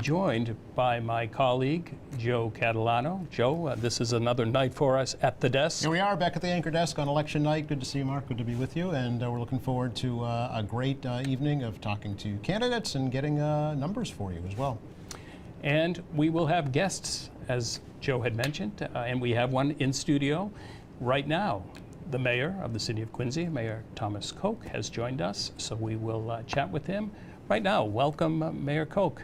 joined by my colleague, Joe Catalano. Joe, this is another night for us at the desk. Here we are back at the anchor desk on election night. Good to see you, Mark. Good to be with you. And we're looking forward to a great evening of talking to candidates and getting numbers for you as well. And we will have guests, as Joe had mentioned, and we have one in studio right now. The mayor of the city of Quincy, Mayor Thomas Koch, has joined us, so we will chat with him right now. Welcome, Mayor Koch.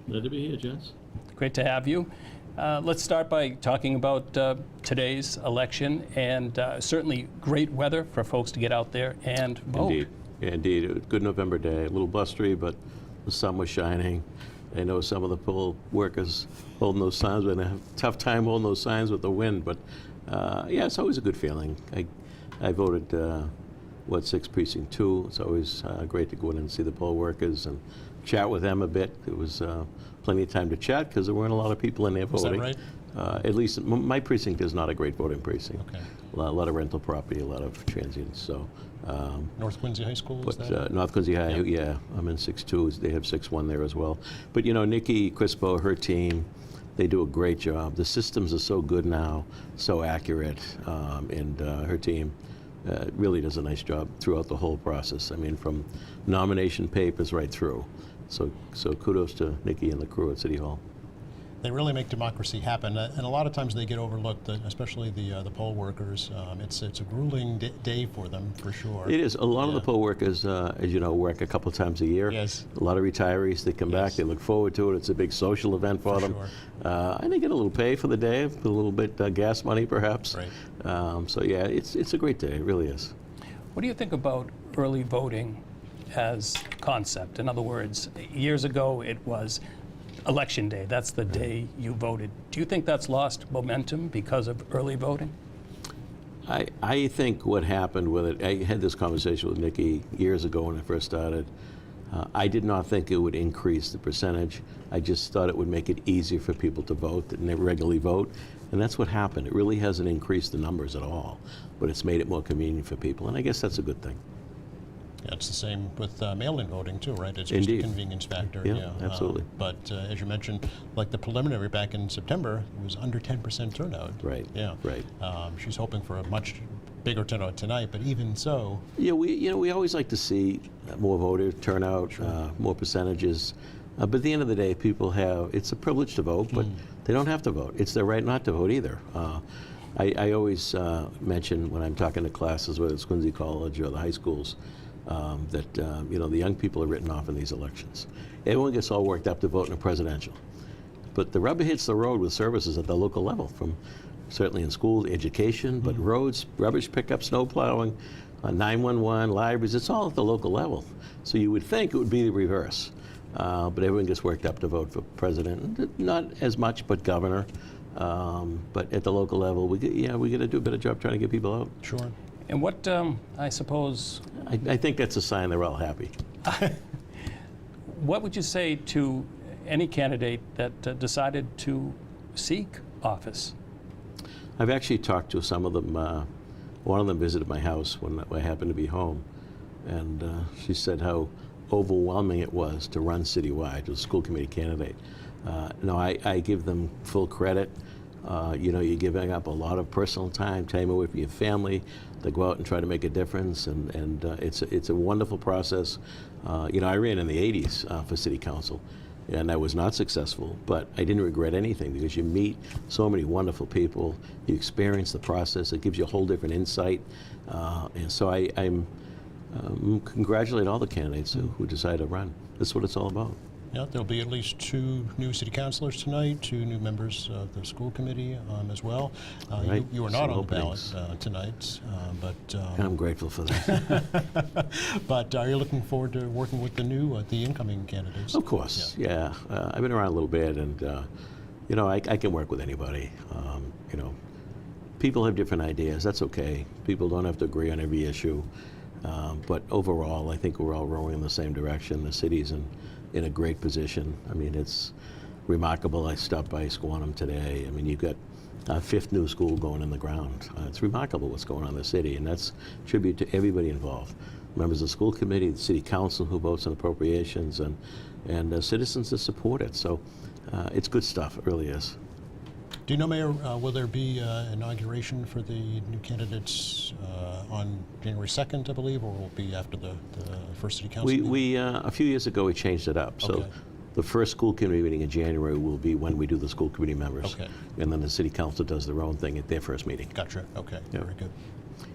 Glad to be here, Jess. Great to have you. Let's start by talking about today's election, and certainly great weather for folks to get out there and vote. Indeed. Yeah, indeed. A good November day. A little blustery, but the sun was shining. I know some of the poll workers holding those signs, but they have a tough time holding those signs with the wind. But yeah, it's always a good feeling. I voted, Ward 6 Precinct 2. It's always great to go in and see the poll workers and chat with them a bit. There was plenty of time to chat because there weren't a lot of people in there voting. Is that right? At least my precinct is not a great voting precinct. Okay. A lot of rental property, a lot of transients. So. North Quincy High School, is that? North Quincy High, Yep. yeah. I'm in 6-2. They have 6-1 there as well. But you know, Nikki Crispo, her team, they do a great job. The systems are so good now, so accurate, and her team really does a nice job throughout the whole process. I mean, from nomination papers right through. So kudos to Nikki and the crew at City Hall. They really make democracy happen, and a lot of times they get overlooked, especially the poll workers. It's a grueling day for them, for sure. It is. A lot of the poll workers, as you know, work a couple of times a year. Yes. A lot of retarees, they come back, they look forward to it. It's a big social event for them. Sure. And they get a little pay for the day, a little bit gas money perhaps. Right. So yeah, it's a great day, it really is. What do you think about early voting as concept? In other words, years ago it was Election Day, that's the day you voted. Do you think that's lost momentum because of early voting? I think what happened with it, I had this conversation with Nikki years ago when I first started. I did not think it would increase the percentage. I just thought it would make it easier for people to vote and they regularly vote. And that's what happened. It really hasn't increased the numbers at all, but it's made it more convenient for people. And I guess that's a good thing. Yeah, it's the same with mail-in voting too, right? It's just Indeed. a convenience factor. Yeah, absolutely. But as you mentioned, like the preliminary back in September, it was under 10% turnout. Right. Yeah. Right. She's hoping for a much bigger turnout tonight, but even so. Yeah, we always like to see more voter turnout, more percentages. But at the end of the day, people it's a privilege to vote, but they don't have to vote. It's their right not to vote either. I always mention when I'm talking to classes, whether it's Quincy College or the high schools, that you know, the young people are written off in these elections. Everyone gets all worked up to vote in a presidential. But the rubber hits the road with services at the local level, from certainly in schools, education, but roads, rubbish pickup, snow plowing, 911, libraries, it's all at the local level. So you would think it would be the reverse. But everyone gets worked up to vote for president. Not as much, but governor. But at the local level, we got to do a better job trying to get people out. Sure. And what, I suppose... I think that's a sign they're all happy. What would you say to any candidate that decided to seek office? I've actually talked to some of them. One of them visited my house when I happened to be home, and she said how overwhelming it was to run citywide as a school committee candidate. No, I give them full credit. You know, you're giving up a lot of personal time away from your family to go out and try to make a difference, and it's a wonderful process. You know, I ran in the 80s for city council, and I was not successful, but I didn't regret anything because you meet so many wonderful people, you experience the process, it gives you a whole different insight, and so I congratulate all the candidates who decide to run. That's what it's all about. Yeah, there'll be at least 2 new city councilors tonight, 2 new members of the school committee as well. Right. You are not Some on the openings. ballot tonight, but I'm grateful for that. but are you looking forward to working with the incoming candidates? Of course, yeah. I've been around a little bit, and you know, I can work with anybody. You know, people have different ideas. That's okay. People don't have to agree on every issue. But overall, I think we're all rowing in the same direction. The city's in a great position. I mean, it's remarkable. I stopped by Squantum today. I mean, you've got a 5th new school going in the ground. It's remarkable what's going on in the city, and that's a tribute to everybody involved. members of the school committee, the city council who votes on appropriations, and citizens that support it. So it's good stuff, it really is. Do you know, Mayor, will there be inauguration for the new candidates on January 2nd, I believe, or will it be after the first city council meeting? We a few years ago, we changed it up. So Okay. the first school committee meeting in January will be when we do the school committee members. Okay. And then the city council does their own thing at their first meeting. Gotcha. Okay. Yeah. Very good.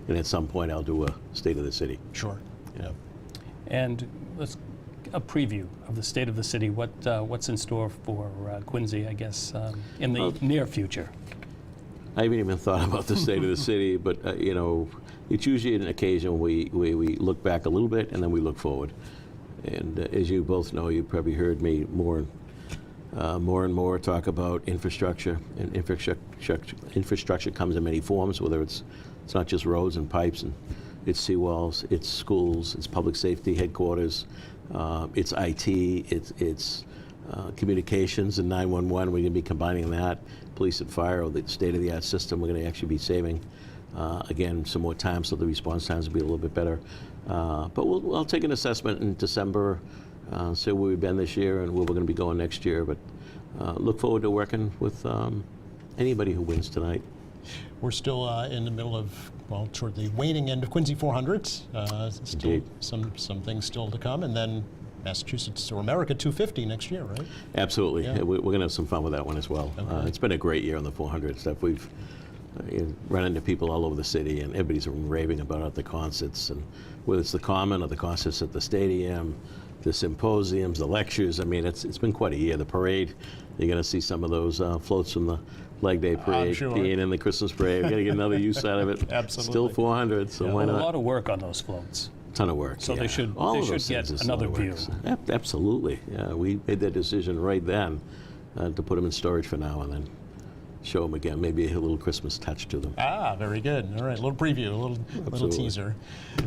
And at some point, I'll do a state of the city. Sure. Yeah. And let's a preview of the state of the city. What's in store for Quincy, I guess, in the near future? I haven't even thought about the state of the city, but you know, it's usually an occasion where we look back a little bit and then we look forward. And as you both know, you probably heard me more and more talk about infrastructure. And infrastructure comes in many forms, whether it's not just roads and pipes, and it's seawalls, it's schools, it's public safety headquarters, it's IT, it's communications and 911. We're going to be combining that, police and fire, the state-of-the-art system. We're going to actually be saving, again, some more time so the response times will be a little bit better. But I'll take an assessment in December, see where we've been this year and where we're going to be going next year. But look forward to working with anybody who wins tonight. We're still in the middle of, well, toward the waning end of Quincy 400s. Still Indeed. some things still to come, and then Massachusetts or America 250 next year, right? Absolutely. Yeah. We're going to have some fun with that one as well. Okay. It's been a great year on the 400 stuff. We've run into people all over the city, and everybody's raving about it, the concerts, and whether it's the Common or the concerts at the stadium, the symposiums, the lectures. I mean, it's been quite a year. The parade, you're going to see some of those floats from the Leg Day parade sure. being in the Christmas parade. We're going to get another use out of it. Absolutely. Still 400, so Yeah. why A not? lot of work on those floats. Ton of work. So they yeah. should- All they of should those things get is a lot another of work. view. Absolutely. Yeah, we made that decision right then to put them in storage for now and then show them again. Maybe a little Christmas touch to them. Ah, very good. All right, a little preview, a little Absolutely. teaser.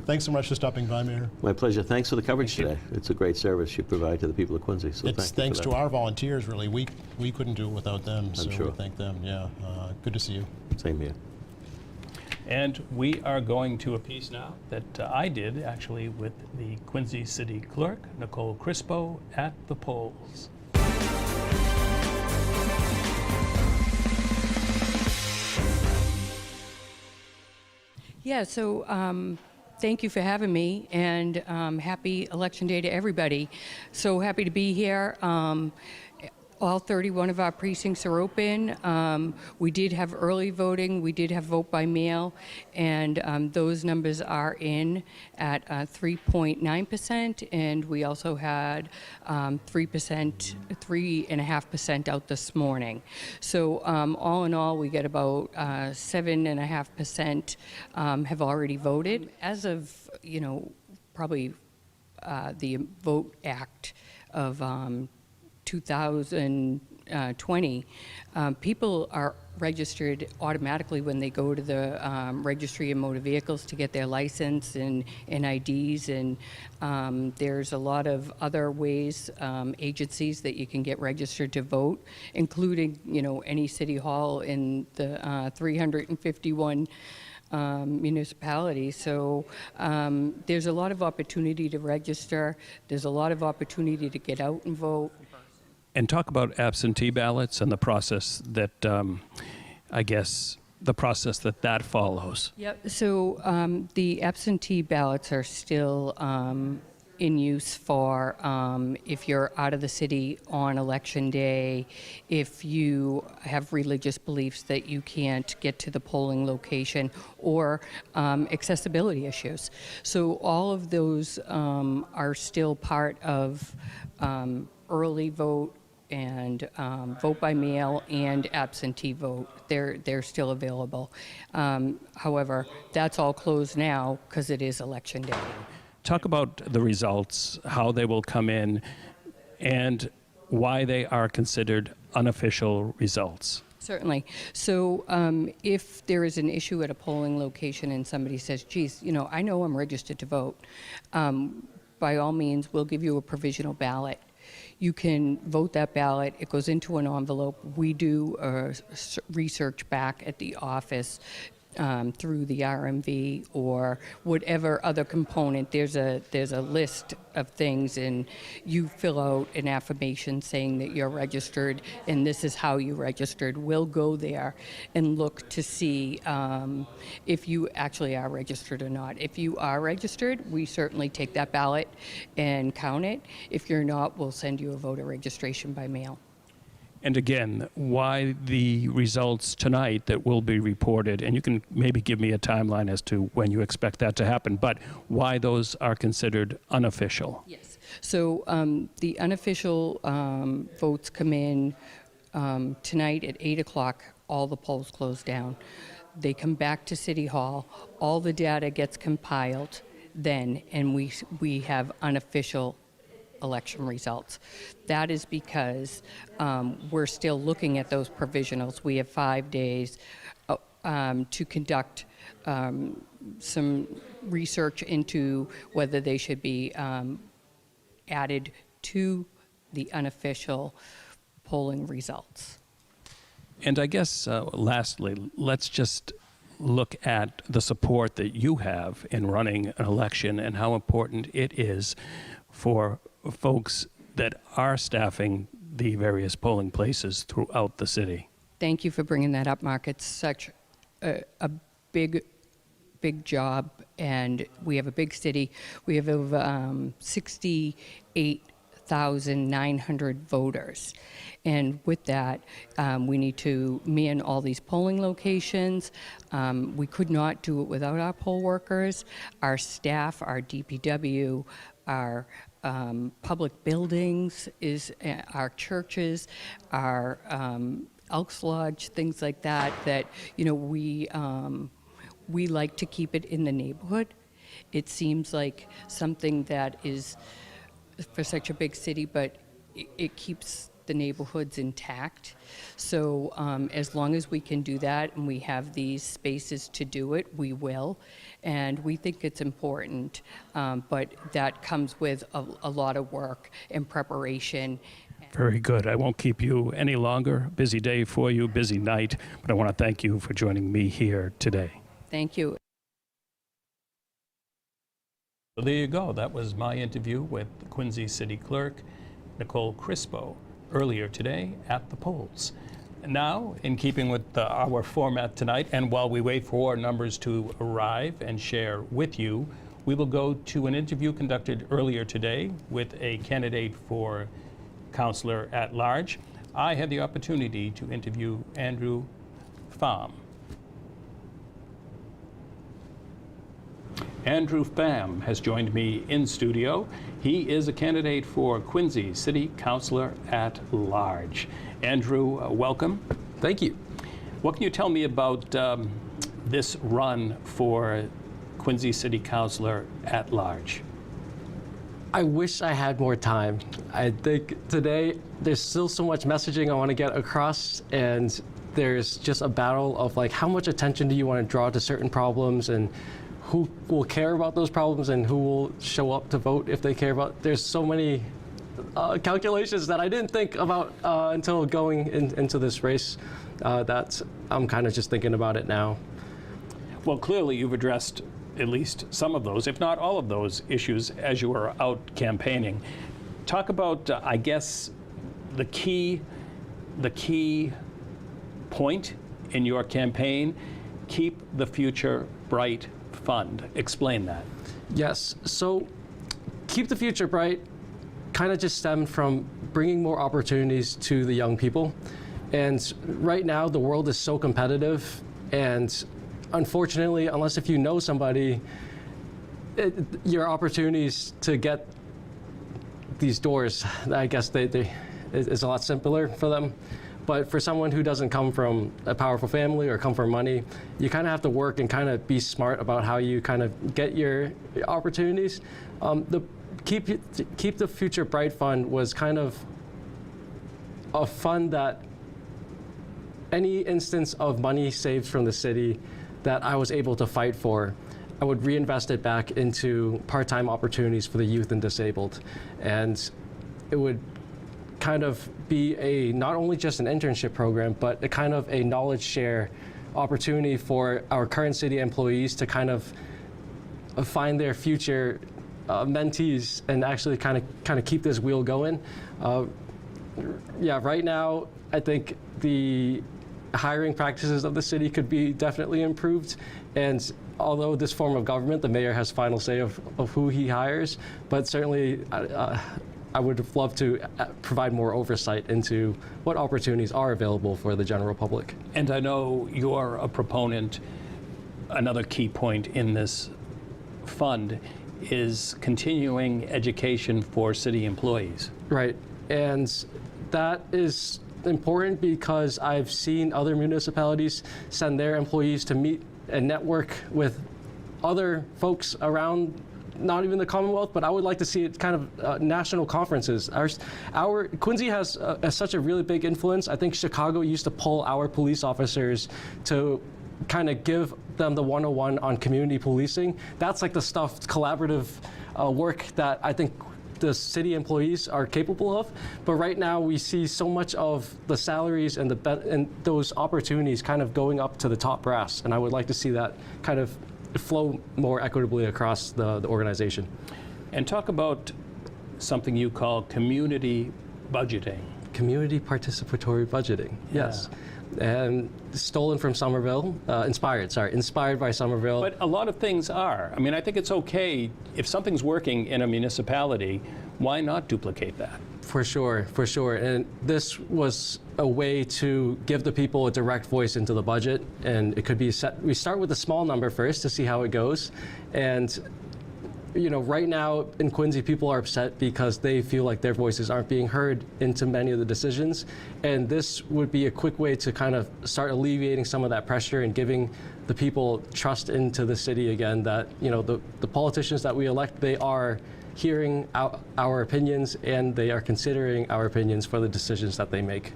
Thanks so much for stopping by, Mayor. My pleasure. Thanks for the coverage Thank you. today. It's a great service you provide to the people of Quincy. So It's thank thanks you to for that. our volunteers, really. We couldn't do it without them, so sure. we thank them. Yeah, good to see you. Same here. And we are going to a piece now that I did actually with the Quincy City Clerk, Nicole Crispo, at the polls. Yeah, so thank you for having me, and happy Election Day to everybody. So happy to be here. All 31 of our precincts are open. We did have early voting. We did have vote by mail, and those numbers are in at 3.9%, and we also had 3.5% out this morning. So all in all, we get about 7.5% have already voted. As of, probably the Vote Act of 2020, people are registered automatically when they go to the Registry of Motor Vehicles to get their license and IDs, and there's a lot of other ways, agencies that you can get registered to vote, including, any city hall in the 351 municipalities. So there's a lot of opportunity to register. There's a lot of opportunity to get out and vote. And talk about absentee ballots and the process that, that follows. Yep. So the absentee ballots are still in use for if you're out of the city on election day, if you have religious beliefs that you can't get to the polling location, or accessibility issues. So all of those are still part of early vote and vote by mail and absentee vote. They're still available. However, that's all closed now because it is election day. Talk about the results, how they will come in, and why they are considered unofficial results. Certainly. So if there is an issue at a polling location and somebody says, geez, I know I'm registered to vote, by all means, we'll give you a provisional ballot. You can vote that ballot. It goes into an envelope. We do research back at the office through the RMV or whatever other component. There's a list of things, and you fill out an affirmation saying that you're registered, and this is how you registered. We'll go there and look to see if you actually are registered or not. If you are registered, we certainly take that ballot and count it. If you're not, we'll send you a voter registration by mail. And again, why the results tonight that will be reported, and you can maybe give me a timeline as to when you expect that to happen, but why those are considered unofficial? Yes. So the unofficial votes come in tonight at 8 o'clock. All the polls close down. They come back to City Hall. All the data gets compiled then, and we have unofficial election results. That is because we're still looking at those provisionals. We have 5 days to conduct some research into whether they should be added to the unofficial polling results. And I guess lastly, let's just look at the support that you have in running an election and how important it is for folks that are staffing the various polling places throughout the city. Thank you for bringing that up, Mark. It's such a big job, and we have a big city. We have over 68,900 voters. And with that, we need to man all these polling locations. We could not do it without our poll workers, our staff, our DPW, our public buildings, our churches, our Elks Lodge, things like that, we like to keep it in the neighborhood. It seems like something that is for such a big city, but it keeps the neighborhoods intact. So as long as we can do that and we have these spaces to do it, we will. And we think it's important, but that comes with a lot of work and preparation. Very good. I won't keep you any longer. Busy day for you, busy night, but I want to thank you for joining me here today. Thank you. So there you go. That was my interview with Quincy City Clerk Nicole Crispo earlier today at the polls. And now, in keeping with our format tonight, and while we wait for numbers to arrive and share with you, we will go to an interview conducted earlier today with a candidate for Councilor at Large. I had the opportunity to interview Andrew Pham. Andrew Pham has joined me in studio. He is a candidate for Quincy City Councilor at Large. Andrew, welcome. Thank you. What can you tell me about this run for Quincy City Councilor at Large? I wish I had more time. I think today there's still so much messaging I want to get across, and there's just a battle of like how much attention do you want to draw to certain problems, and who will care about those problems and who will show up to vote if they care about. There's so many calculations that I didn't think about until going into this race that I'm kind of just thinking about it now. Well, clearly you've addressed at least some of those, if not all of those issues as you were out campaigning. Talk about, I guess, the key point in your campaign, Keep the Future Bright Fund. Explain that. Yes, so Keep the Future Bright kind of just stemmed from bringing more opportunities to the young people. And right now, the world is so competitive, and unfortunately, unless if you know somebody, your opportunities to get these doors, I guess is a lot simpler for them. But for someone who doesn't come from a powerful family or come from money, you kind of have to work and kind of be smart about how you kind of get your opportunities. The Keep the Future Bright Fund was kind of a fund that any instance of money saved from the city that I was able to fight for, I would reinvest it back into part-time opportunities for the youth and disabled. And it would kind of be not only just an internship program, but a kind of a knowledge share opportunity for our current city employees to kind of find their future mentees and actually kind of keep this wheel going. Yeah, right now I think the hiring practices of the city could be definitely improved, and although this form of government, the mayor has final say of who he hires, but certainly I would love to provide more oversight into what opportunities are available for the general public. And I know you're a proponent, another key point in this fund is continuing education for city employees. Right, and that is important because I've seen other municipalities send their employees to meet and network with other folks around, not even the Commonwealth, but I would like to see it kind of national conferences. Our Quincy has such a really big influence. I think Chicago used to pull our police officers to kind of give them the 101 on community policing. That's like the stuff, collaborative work that I think the city employees are capable of. But right now we see so much of the salaries and those opportunities kind of going up to the top brass. And I would like to see that kind of flow more equitably across the organization. And talk about something you call community budgeting. Community participatory budgeting, yes. And stolen from Somerville, inspired by Somerville. But a lot of things are. I mean, I think it's okay if something's working in a municipality, why not duplicate that? For sure, for sure. And this was a way to give the people a direct voice into the budget. And it could be set, we start with a small number first to see how it goes. And you know, right now in Quincy, people are upset because they feel like their voices aren't being heard into many of the decisions. And this would be a quick way to kind of start alleviating some of that pressure and giving the people trust into the city again, that, you know, the politicians that we elect, they are hearing our opinions and they are considering our opinions for the decisions that they make.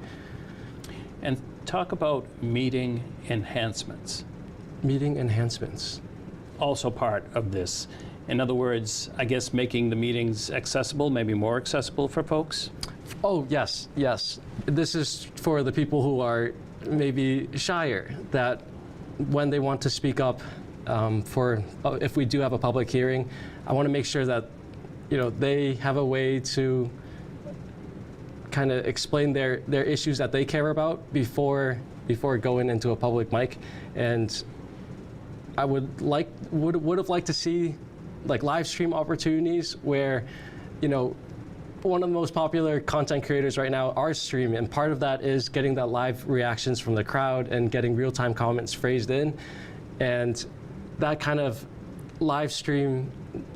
And talk about meeting enhancements. Meeting enhancements. Also part of this. In other words, I guess making the meetings accessible, maybe more accessible for folks? Oh, yes, yes. This is for the people who are maybe shyer, that when they want to speak up if we do have a public hearing, I want to make sure that, you know, they have a way to kind of explain their issues that they care about before going into a public mic. And I would have liked to see like live stream opportunities where, you know, one of the most popular content creators right now are stream, and part of that is getting that live reactions from the crowd and getting real-time comments phrased in. And that kind of live stream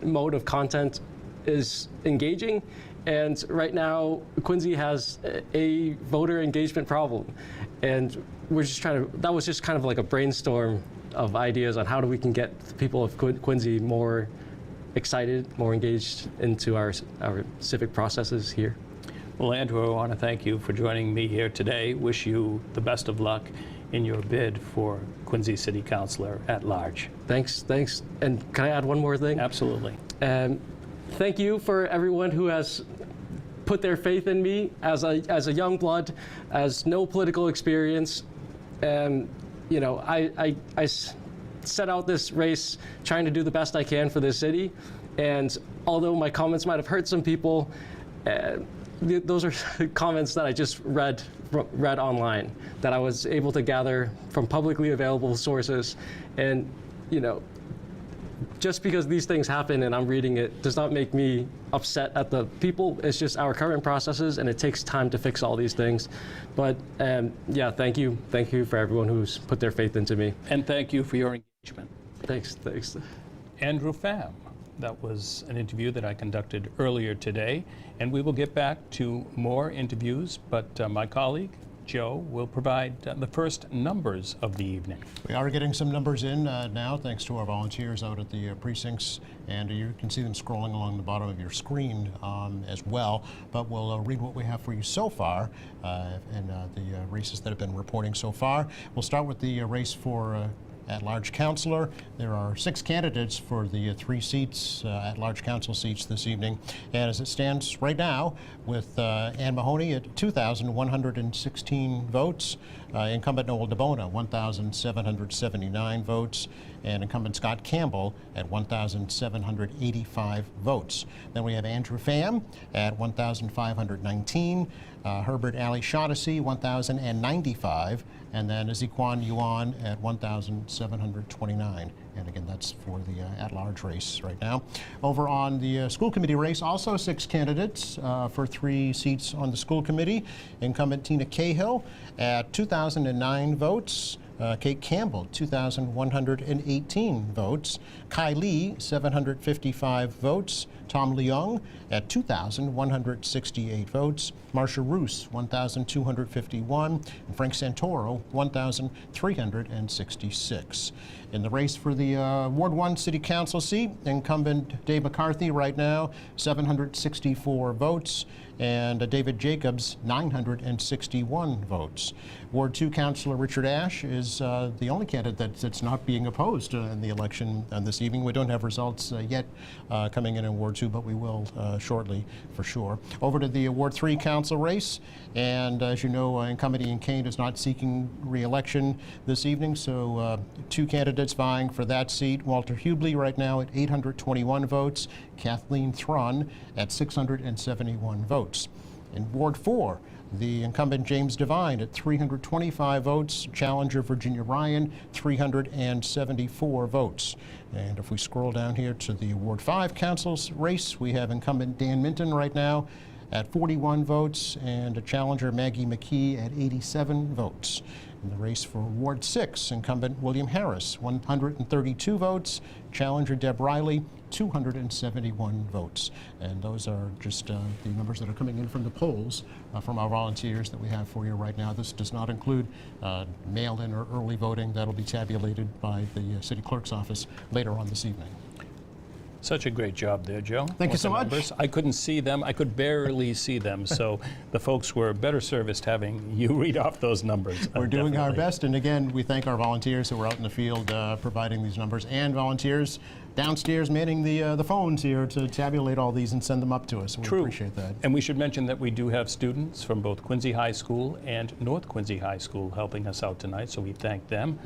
mode of content is engaging. And right now, Quincy has a voter engagement problem. And we're just that was just kind of like a brainstorm of ideas on how we can get people of Quincy more excited, more engaged into our civic processes here. Well, Andrew, I want to thank you for joining me here today. Wish you the best of luck in your bid for Quincy City Councilor at large. Thanks. And can I add one more thing? Absolutely. Thank you for everyone who has put their faith in me as a young blood, as no political experience. And you know, I set out this race trying to do the best I can for this city. And although my comments might have hurt some people, those are comments that I just read online, that I was able to gather from publicly available sources. And, you know, just because these things happen and I'm reading it does not make me upset at the people. It's just our current processes, and it takes time to fix all these things. But yeah, thank you. Thank you for everyone who's put their faith into me. And thank you for your engagement. Thanks. Andrew Pham. That was an interview that I conducted earlier today, and we will get back to more interviews, but my colleague, Joe, will provide the first numbers of the evening. We are getting some numbers in now, thanks to our volunteers out at the precincts, and you can see them scrolling along the bottom of your screen as well. But we'll read what we have for you so far and the races that have been reporting so far. We'll start with the race for at-large councilor. There are 6 candidates for the 3 seats, at-large council seats this evening. And as it stands right now, with Ann Mahoney at 2,116 votes, incumbent Noel DeBona, 1,779 votes, and incumbent Scott Campbell at 1,785 votes. Then we have Andrew Pham at 1,519, Herbert Ali Shaughnessy, 1,095, and then Ezequan Yuan at 1,729. And again, that's for the at-large race right now. Over on the school committee race, also 6 candidates for 3 seats on the school committee. Incumbent Tina Cahill at 2,009 votes. Kate Campbell, 2,118 votes. Kai Lee, 755 votes. Tom Leung at 2,168 votes. Marcia Roos, 1,251. And Frank Santoro, 1,366. In the race for the Ward 1 City Council seat, incumbent Dave McCarthy right now, 764 votes. And David Jacobs, 961 votes. Ward 2 Councilor Richard Ashe is the only candidate that's not being opposed in the election this evening. We don't have results yet coming in Ward 2, but we will shortly for sure. Over to the Ward 3 Council race, and as you know, incumbent Ian Kane is not seeking re-election this evening, so 2 candidates vying for that seat. Walter Hubley right now at 821 votes, Kathleen Thrun at 671 votes. In Ward 4, the incumbent James Devine at 325 votes, challenger Virginia Ryan, 374 votes. And if we scroll down here to the Ward 5 Council's race, we have incumbent Dan Minton right now at 41 votes, and a challenger Maggie McKee at 87 votes. In the race for Ward 6, incumbent William Harris, 132 votes, challenger Deb Riley, 271 votes. And those are just the numbers that are coming in from the polls from our volunteers that we have for you right now. This does not include mail-in or early voting. That'll be tabulated by the city clerk's office later on this evening. Such a great job there, Joe. Thank you so much. Numbers. I couldn't see them. I could barely see them. So the folks were better serviced having you read off those numbers. We're doing our Definitely. best. And again, we thank our volunteers who are out in the field providing these numbers, and volunteers downstairs manning the phones here to tabulate all these and send them up to us. We appreciate that. And we should mention that we do have students from both Quincy High School and North Quincy High School helping us out tonight, so we thank them.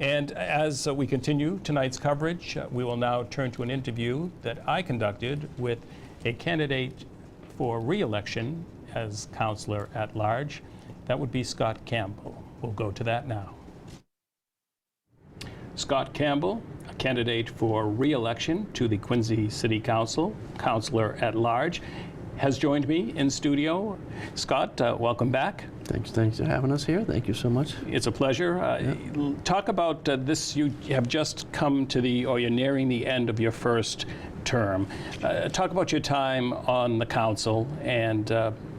And as we continue tonight's coverage, we will now turn to an interview that I conducted with a candidate for re-election as counselor at large. That would be Scott Campbell. We'll go to that now. Scott Campbell, a candidate for re-election to the Quincy City Council, counselor at large, has joined me in studio. Scott, welcome back. Thanks for having us here. Thank you so much. It's a pleasure. Talk about this. You have just come to or you're nearing the end of your first term. Talk about your time on the council and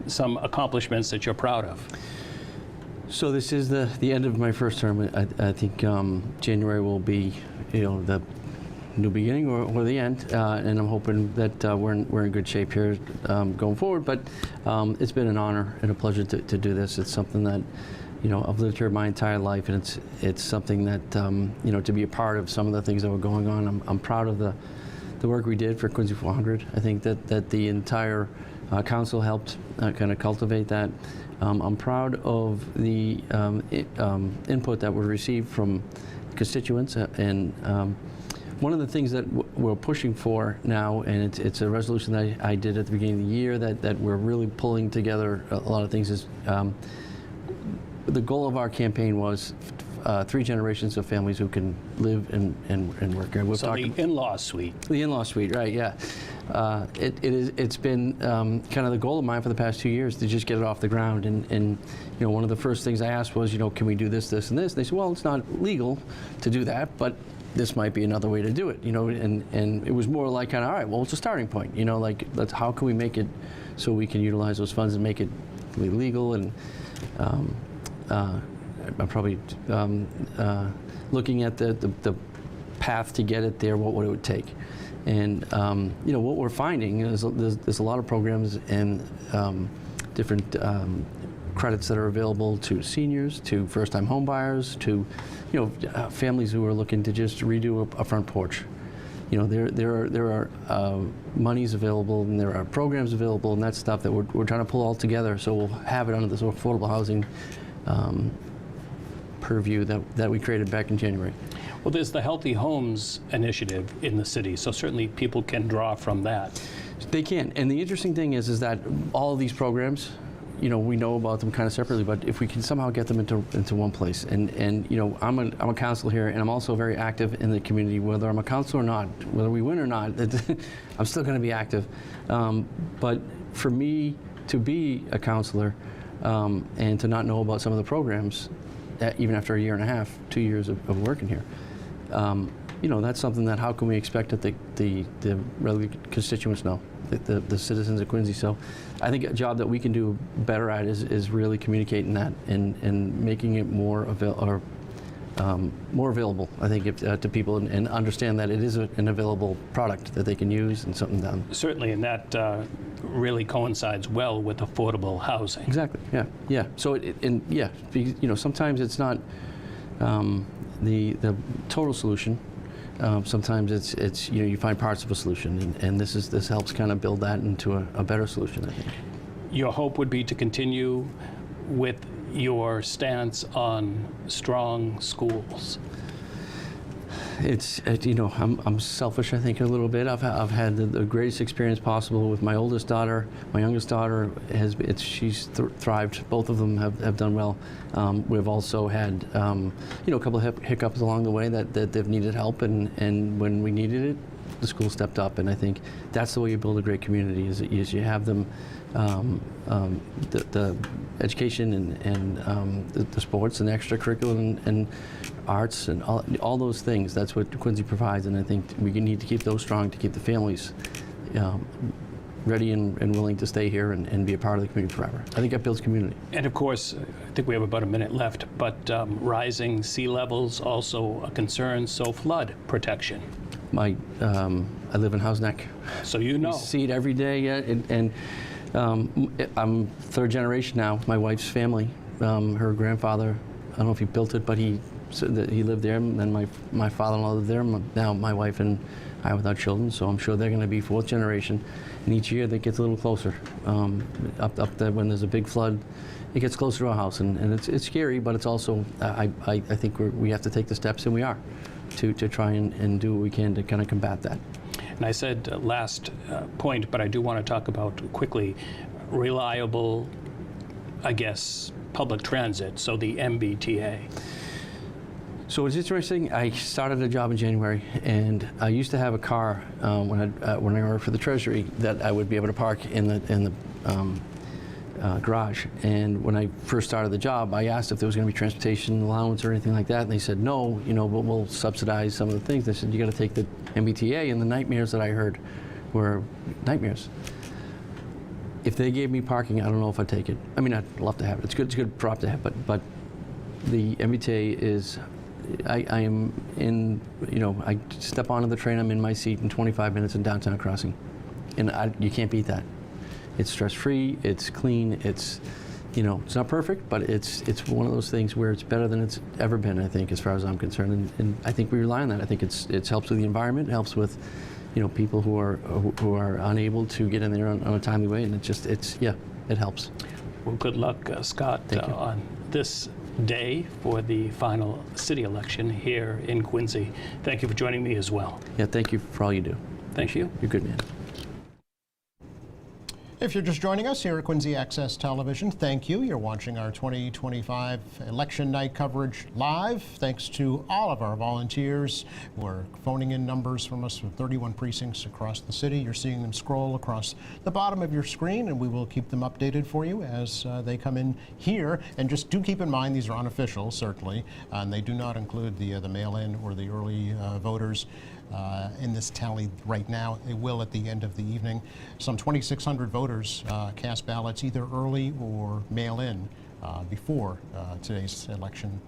some accomplishments that you're proud of. So this is the end of my first term. I think January will be, the new beginning or the end, and I'm hoping that we're in good shape here going forward. But it's been an honor and a pleasure to do this. It's something that I've lived here my entire life, and it's something that to be a part of some of the things that were going on. I'm proud of the work we did for Quincy 400. I think that the entire council helped kind of cultivate that. I'm proud of the input that we received from constituents, and one of the things that we're pushing for now, and it's a resolution that I did at the beginning of the year, that we're really pulling together a lot of things, is the goal of our campaign was 3 generations of families who can live and work here. So the in-law suite. The in-law suite, right, yeah. It's been kind of the goal of mine for the past 2 years to just get it off the ground. And one of the first things I asked was, can we do this, this, and this? And they said, well, it's not legal to do that, but this might be another way to do it, and it was more like kind of, all right, well, it's a starting point, how can we make it so we can utilize those funds and make it legal, and I'm probably looking at the path to get it there, what it would take. And what we're finding is there's a lot of programs and different credits that are available to seniors, to first-time homebuyers, to families who are looking to just redo a front porch. There are monies available and there are programs available and that stuff that we're trying to pull all together, so we'll have it under this affordable housing purview that we created back in January. Well, there's the Healthy Homes initiative in the city, so certainly people can draw from that. They can, and the interesting thing is that all of these programs, we know about them kind of separately, but if we can somehow get them into one place, and I'm a counselor here, and I'm also very active in the community, whether I'm a counselor or not, whether we win or not, I'm still going to be active. But for me to be a counselor and to not know about some of the programs, even after a year and a half, 2 years of working here, that's something that how can we expect that the relevant constituents know, the citizens of Quincy. So I think a job that we can do better at is really communicating that and making it more available, I think, to people and understand that it is an available product that they can use and something done. Certainly, and that really coincides well with affordable housing. Exactly. Yeah. So sometimes it's not the total solution. Sometimes it's you find parts of a solution, and this helps kind of build that into a better solution, I think. Your hope would be to continue with your stance on strong schools. I'm selfish, I think, a little bit. I've had the greatest experience possible with my oldest daughter. My youngest daughter she's thrived. Both of them have done well. We've also had a couple of hiccups along the way that they've needed help, and when we needed it, the school stepped up. And I think that's the way you build a great community. Is you have them the education and the sports and extracurricular and arts and all those things. That's what Quincy provides, and I think we need to keep those strong to keep the families ready and willing to stay here and be a part of the community forever. I think that builds community. And of course, I think we have about a minute left, but rising sea levels also a concern, so flood protection. I live in House Neck. So you know. We see it every day, and I'm third generation now. My wife's family, her grandfather, I don't know if he built it, but he lived there, and then my father-in-law lived there. Now my wife and I without children, so I'm sure they're going to be fourth generation. And each year that gets a little closer. Up there, when there's a big flood, it gets closer to our house, and it's scary, but it's also I think we have to take the steps, and we are, to try and do what we can to kind of combat that. And I said last point, but I do want to talk about quickly reliable, I guess, public transit, so the MBTA. So it's interesting. I started a job in January, and I used to have a car when I worked for the Treasury that I would be able to park in the garage. And when I first started the job, I asked if there was going to be transportation allowance or anything like that, and they said no. But we'll subsidize some of the things. They said you got to take the MBTA, and the nightmares that I heard were nightmares. If they gave me parking, I don't know if I'd take it. I mean, I'd love to have it. It's good prop to have, but the MBTA is. I am in, I step onto the train, I'm in my seat in 25 minutes in downtown Crossing. And you can't beat that. It's stress-free, it's clean, it's not perfect, but it's one of those things where it's better than it's ever been, I think, as far as I'm concerned. And I think we rely on that. I think it helps with the environment, it helps with, people who are unable to get in there on a timely way, and it helps. Well, good luck, Scott, on this day for the final city election here in Quincy. Thank you for joining me as well. Yeah, thank you for all you do. Thank you. You're a good man. If you're just joining us here at Quincy Access Television, thank you. You're watching our 2025 election night coverage live. Thanks to all of our volunteers who are phoning in numbers from us from 31 precincts across the city. You're seeing them scroll across the bottom of your screen, and we will keep them updated for you as they come in here. And just do keep in mind these are unofficial, certainly, and they do not include the mail-in or the early voters. In this tally right now. It will at the end of the evening. Some 2,600 voters cast ballots either early or mail-in before today's election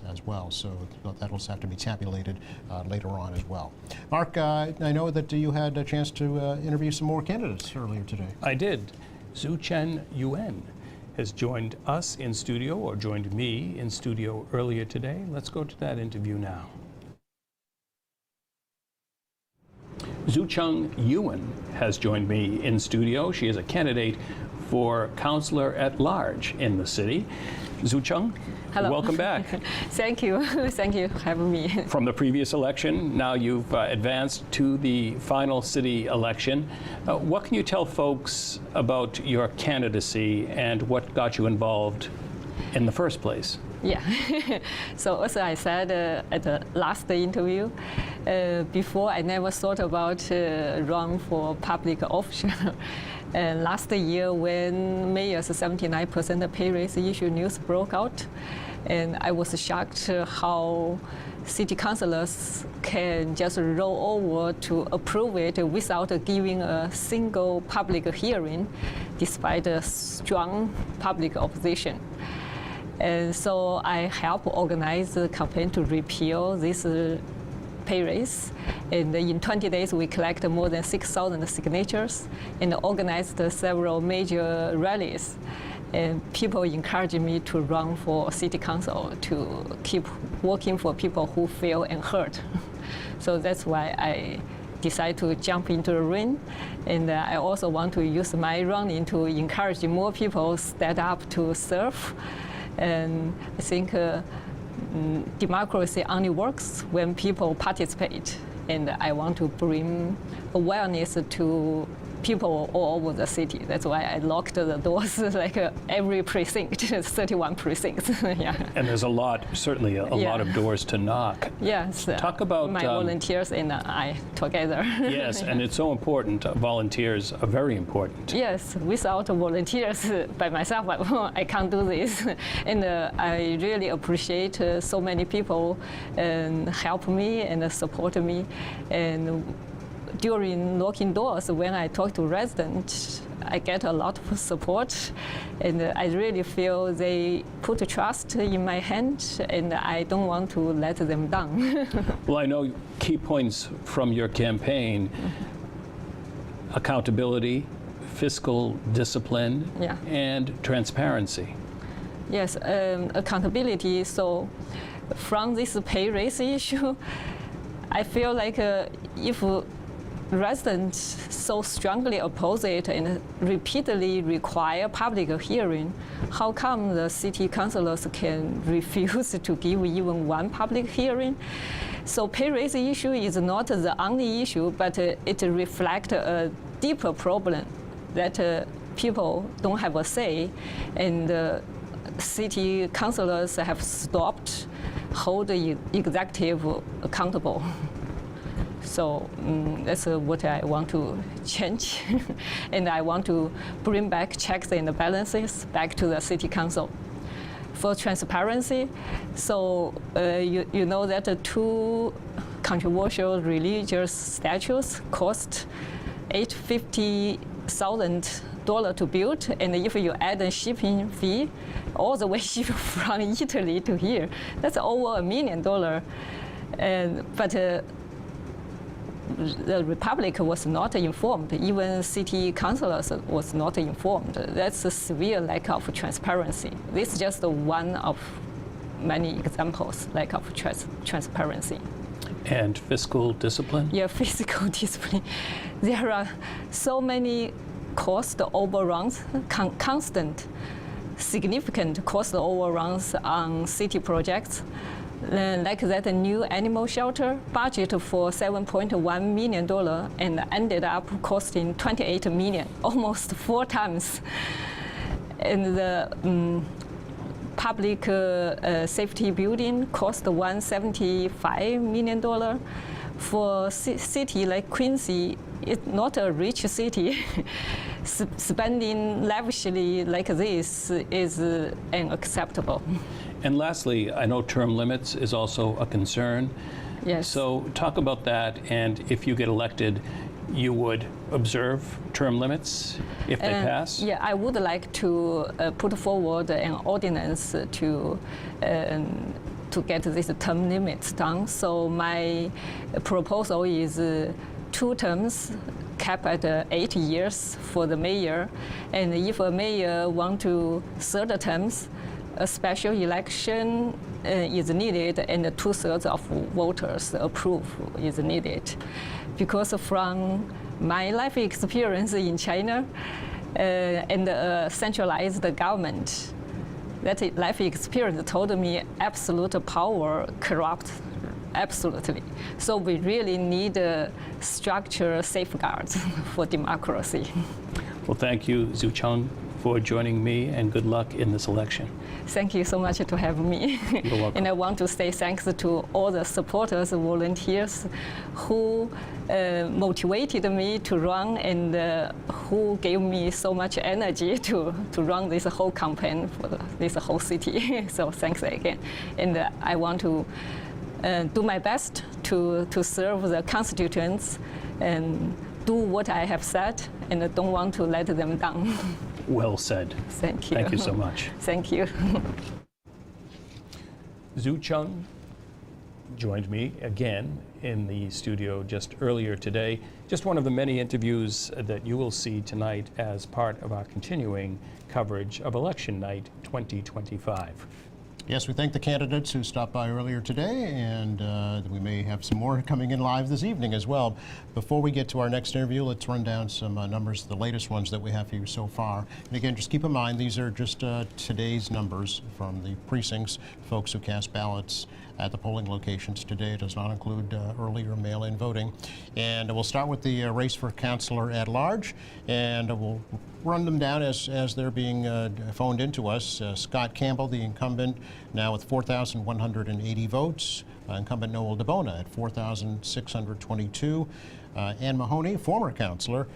as well. So that will have to be tabulated later on as well. Mark, I know that you had a chance to interview some more candidates earlier today. I did. Zhu Chen Yuan has joined us in studio, or joined me in studio earlier today. Let's go to that interview now. Zhucheng Yuan has joined me in studio. She is a candidate for councillor at large in the city. Zhucheng, hello. Welcome back. Thank you. Thank you for having me. From the previous election, now you've advanced to the final city election. What can you tell folks about your candidacy and what got you involved in the first place? Yeah. So as I said at the last interview, before I never thought about run for public office. Last year, when mayor's 79% pay raise issue news broke out, and I was shocked how city councilors can just roll over to approve it without giving a single public hearing, despite a strong public opposition. And so I helped organize the campaign to repeal this pay raise. And in 20 days, we collected more than 6,000 signatures and organized several major rallies. And people encouraged me to run for city council, to keep working for people who feel unheard. So that's why I decided to jump into the ring. And I also want to use my running to encourage more people stand up to serve. And I think democracy only works when people participate. And I want to bring awareness to people all over the city. That's why I locked the doors like every precinct, 31 precincts. Yeah. And there's a lot, certainly a lot of doors to knock. Yes. Talk about my volunteers and I together. Yes, and it's so important. Volunteers are very important. Yes, without volunteers by myself, I can't do this. And I really appreciate so many people help me and support me. And during knocking doors, when I talk to residents, I get a lot of support, and I really feel they put trust in my hand, and I don't want to let them down. Well, I know key points from your campaign: accountability, fiscal discipline, Yeah. and transparency. Yes, accountability. So from this pay raise issue, I feel like if residents so strongly oppose it and repeatedly require public hearing, how come the city councilors can refuse to give even one public hearing? So pay raise issue is not the only issue, but it reflects a deeper problem that people don't have a say, and city councilors have stopped holding executive accountable. So that's what I want to change. And I want to bring back checks and balances back to the city council. For transparency, so you know that two controversial religious statues cost $850,000 to build, and if you add a shipping fee, all the way shipped from Italy to here, that's over $1 million. But the Republic was not informed. Even city councilors was not informed. That's a severe lack of transparency. This is just one of many examples, lack of transparency. And fiscal discipline? Yeah, fiscal discipline. There are so many cost overruns, constant, significant cost overruns on city projects. Like that new animal shelter budget for $7.1 million and ended up costing $28 million, almost 4 times. And the public safety building cost $175 million. For city like Quincy, it's not a rich city. Spending lavishly like this is unacceptable. And lastly, I know term limits is also a concern. Yes. So talk about that, and if you get elected, you would observe term limits if they pass? Yeah, I would like to put forward an ordinance to get these term limits done. So my proposal is 2 terms capped at 8 years for the mayor. And if a mayor want to third terms, a special election is needed, and 2/3 of voters approve is needed. Because from my life experience in China and centralized government, that life experience told me absolute power corrupts absolutely. So we really need structural safeguards for democracy. Well, thank you, Zhu Cheng, for joining me, and good luck in this election. Thank you so much to have me. You're welcome. And I want to say thanks to all the supporters, volunteers who motivated me to run, and who gave me so much energy to run this whole campaign for this whole city. So thanks again. And I want to do my best to serve the constituents and do what I have said, and I don't want to let them down. Well said. Thank you. Thank you so much. Thank you. Zhu Cheng joined me again in the studio just earlier today. Just one of the many interviews that you will see tonight as part of our continuing coverage of Election Night 2025. Yes, we thank the candidates who stopped by earlier today, and we may have some more coming in live this evening as well. Before we get to our next interview, let's run down some numbers, the latest ones that we have for you so far. And again, just keep in mind, these are just today's numbers from the precincts, folks who cast ballots at the polling locations today. It does not include earlier mail-in voting. And we'll start with the race for councilor at large, and we'll run them down as they're being phoned into us. Scott Campbell, the incumbent, now with 4,180 votes. Incumbent Noel DeBona at 4,622. Ann Mahoney, former councilor,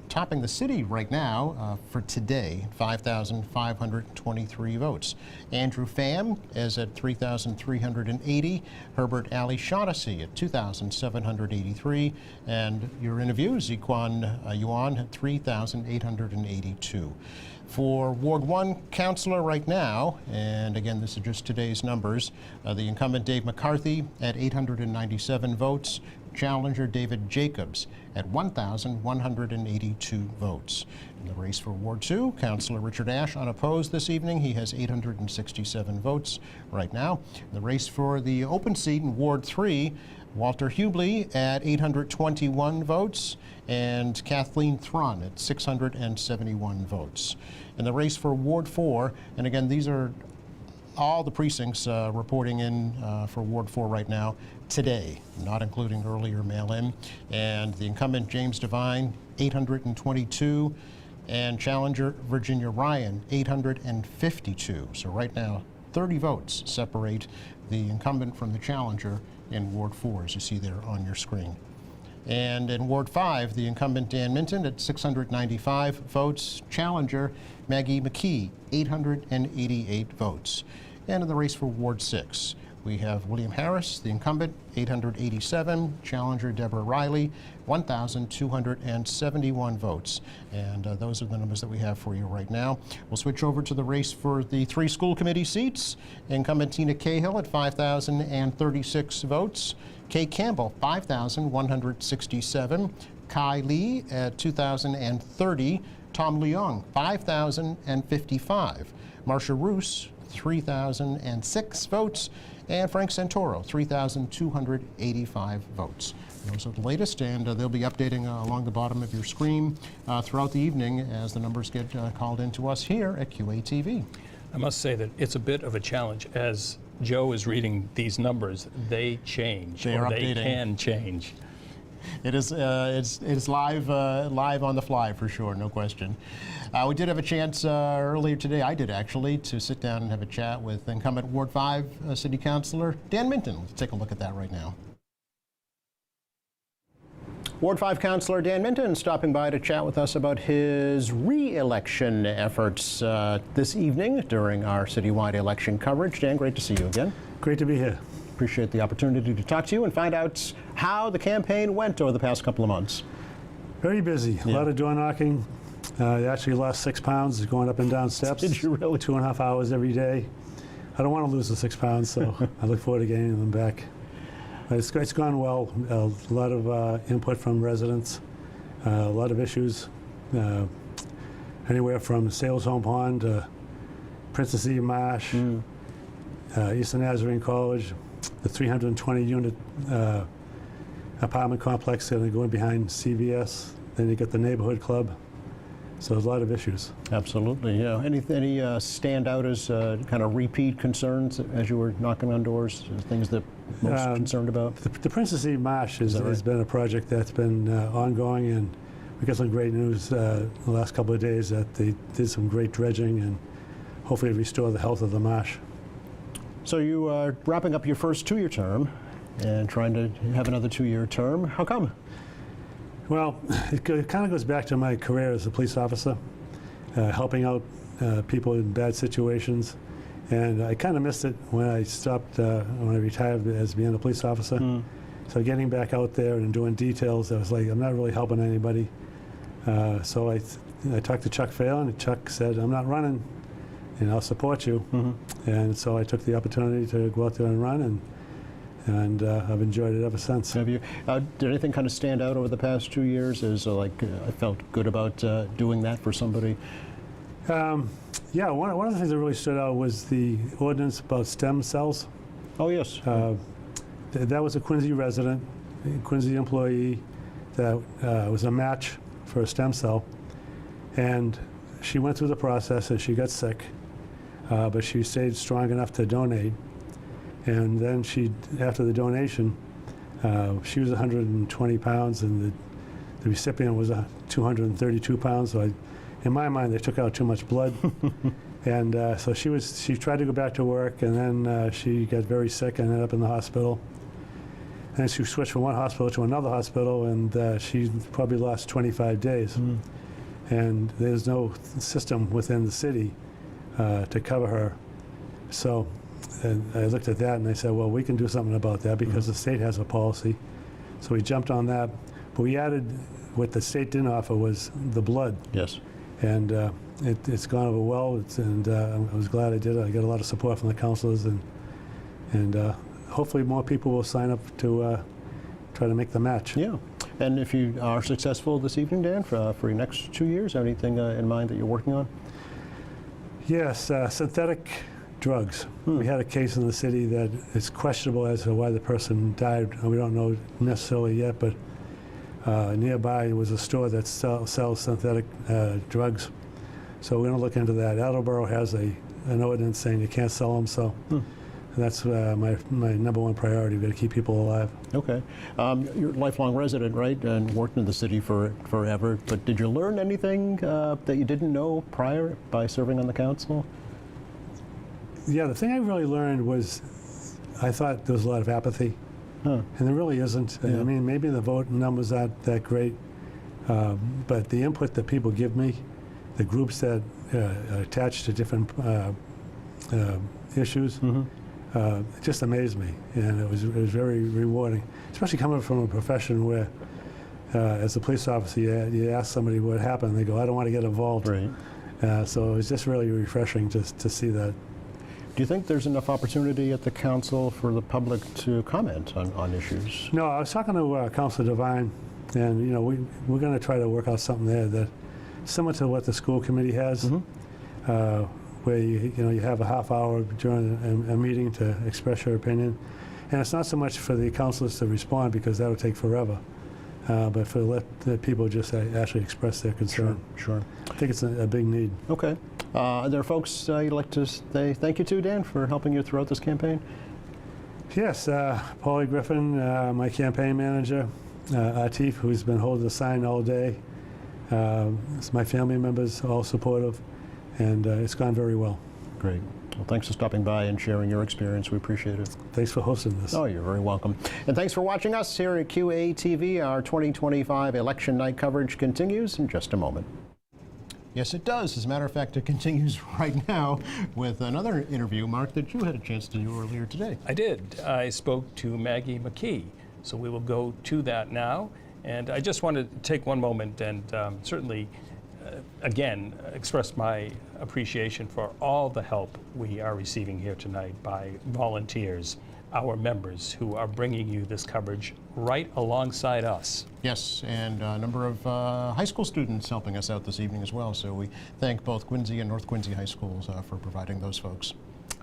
topping the city right now for today, 5,523 votes. Andrew Pham is at 3,380. Herbert Ali Shaughnessy at 2,783. And your interviews, Equan Yuan at 3,882. For Ward 1 councilor right now, and again, this is just today's numbers, the incumbent Dave McCarthy at 897 votes. Challenger David Jacobs at 1,182 votes. In the race for Ward 2, Councillor Richard Ashe unopposed this evening. He has 867 votes right now. In the race for the open seat in Ward 3, Walter Hubley at 821 votes, and Kathleen Thron at 671 votes. In the race for Ward 4, and again, these are all the precincts reporting in for Ward 4 right now today, not including earlier mail-in. And the incumbent James Devine, 822, and challenger Virginia Ryan, 852. So right now, 30 votes separate the incumbent from the challenger in Ward 4, as you see there on your screen. And in Ward 5, the incumbent Dan Minton at 695 votes, challenger Maggie McKee, 888 votes. And in the race for Ward 6, we have William Harris, the incumbent, 887, challenger Deborah Riley, 1,271 votes. And those are the numbers that we have for you right now. We'll switch over to the race for the 3 school committee seats. Incumbent Tina Cahill at 5,036 votes. Kay Campbell, 5,167. Kai Lee at 2,030. Tom Leung, 5,055. Marcia Roos, 3,006 votes, and Frank Santoro, 3,285 votes. Those are the latest, and they'll be updating along the bottom of your screen throughout the evening as the numbers get called into us here at QATV. I must say that it's a bit of a challenge. As Joe is reading these numbers, they change, They are or they updating. can change. It is it's live on the fly for sure, no question. We did have a chance earlier today, I did actually, to sit down and have a chat with incumbent Ward 5 City Councilor Dan Minton. Let's take a look at that right now. Ward 5 Councilor Dan Minton stopping by to chat with us about his re-election efforts this evening during our citywide election coverage. Dan, great to see you again. Great to be here. Appreciate the opportunity to talk to you and find out how the campaign went over the past couple of months. Very busy. A lot of door knocking. I actually lost 6 pounds going up and down steps. Did you really? 2.5 hours every day. I don't want to lose the 6 pounds, so I look forward to gaining them back. But it's gone well. A lot of input from residents. A lot of issues, anywhere from Sales Home Pond to Princess Eve Marsh, Eastern Nazarene College, the 320-unit apartment complex that are going behind CVS. Then you get the neighborhood club. So there's a lot of issues. Absolutely, yeah. Any stand out as kind of repeat concerns as you were knocking on doors, things that most concerned about? The Princess Eve Marsh has been a project that's been ongoing, and we got some great news the last couple of days that they did some great dredging and hopefully restore the health of the marsh. So you are wrapping up your first 2-year term and trying to have another 2-year term. How come? Well, it kind of goes back to my career as a police officer, helping out people in bad situations. And I kind of missed it when I stopped, when I retired as being a police officer. So getting back out there and doing details, I was like, I'm not really helping anybody. So I talked to Chuck Phelan, and Chuck said, I'm not running, and I'll support you. And so I took the opportunity to go out there and run, and I've enjoyed it ever since. Have you? Did anything kind of stand out over the past 2 years as I felt good about doing that for somebody? Yeah, one of the things that really stood out was the ordinance about stem cells. Oh, yes. That was a Quincy resident, a Quincy employee that was a match for a stem cell. And she went through the process and she got sick, but she stayed strong enough to donate. And then after the donation, she was 120 pounds and the recipient was 232 pounds. So in my mind, they took out too much blood. And so she tried to go back to work, and then she got very sick and ended up in the hospital. And then she switched from one hospital to another hospital, and she probably lost 25 days. And there's no system within the city to cover her. So and I looked at that and I said, well, we can do something about that because the state has a policy. So we jumped on that. But we added, what the state didn't offer was the blood. Yes. And it's gone over well, and I was glad I did it. I got a lot of support from the councilors, and hopefully more people will sign up to try to make the match. Yeah. And if you are successful this evening, Dan, for your next 2 years, anything in mind that you're working on? Yes, synthetic drugs. We had a case in the city that is questionable as to why the person died. We don't know necessarily yet, but nearby was a store that sells synthetic drugs. So we're going to look into that. Attleboro has an ordinance saying you can't sell them, so that's my number one priority. We've got to keep people alive. Okay. You're a lifelong resident, right, and worked in the city forever, but did you learn anything that you didn't know prior by serving on the council? Yeah, the thing I really learned was I thought there was a lot of apathy, and there really isn't. Yeah. I mean, maybe the vote numbers aren't that great, but the input that people give me, the groups that are attached to different issues, it just amazed me, and it was very rewarding, especially coming from a profession where, as a police officer, you ask somebody what happened, and they go, I don't want to get involved. Right. So it was just really refreshing to see that. Do you think there's enough opportunity at the council for the public to comment on issues? No, I was talking to Councilor Devine, and we're going to try to work out something there that similar to what the school committee has, where you have a half hour during a meeting to express your opinion, and it's not so much for the councilors to respond because that would take forever, but for let the people just actually express their concern. Sure. I think it's a big need. Okay. Are there folks you'd like to say thank you to, Dan, for helping you throughout this campaign? Yes, Paulie Griffin, my campaign manager, Atif, who's been holding the sign all day. It's my family members, all supportive, and it's gone very well. Great. Well, thanks for stopping by and sharing your experience. We appreciate it. Thanks for hosting this. Oh, you're very welcome. And thanks for watching us here at QA-TV. Our 2025 election night coverage continues in just a moment. Yes, it does. As a matter of fact, it continues right now with another interview, Mark, that you had a chance to do earlier today. I did. I spoke to Maggie McKee, so we will go to that now. And I just want to take one moment and certainly, again, express my appreciation for all the help we are receiving here tonight by volunteers. our members who are bringing you this coverage right alongside us. Yes, and a number of high school students helping us out this evening as well. So we thank both Quincy and North Quincy High Schools for providing those folks.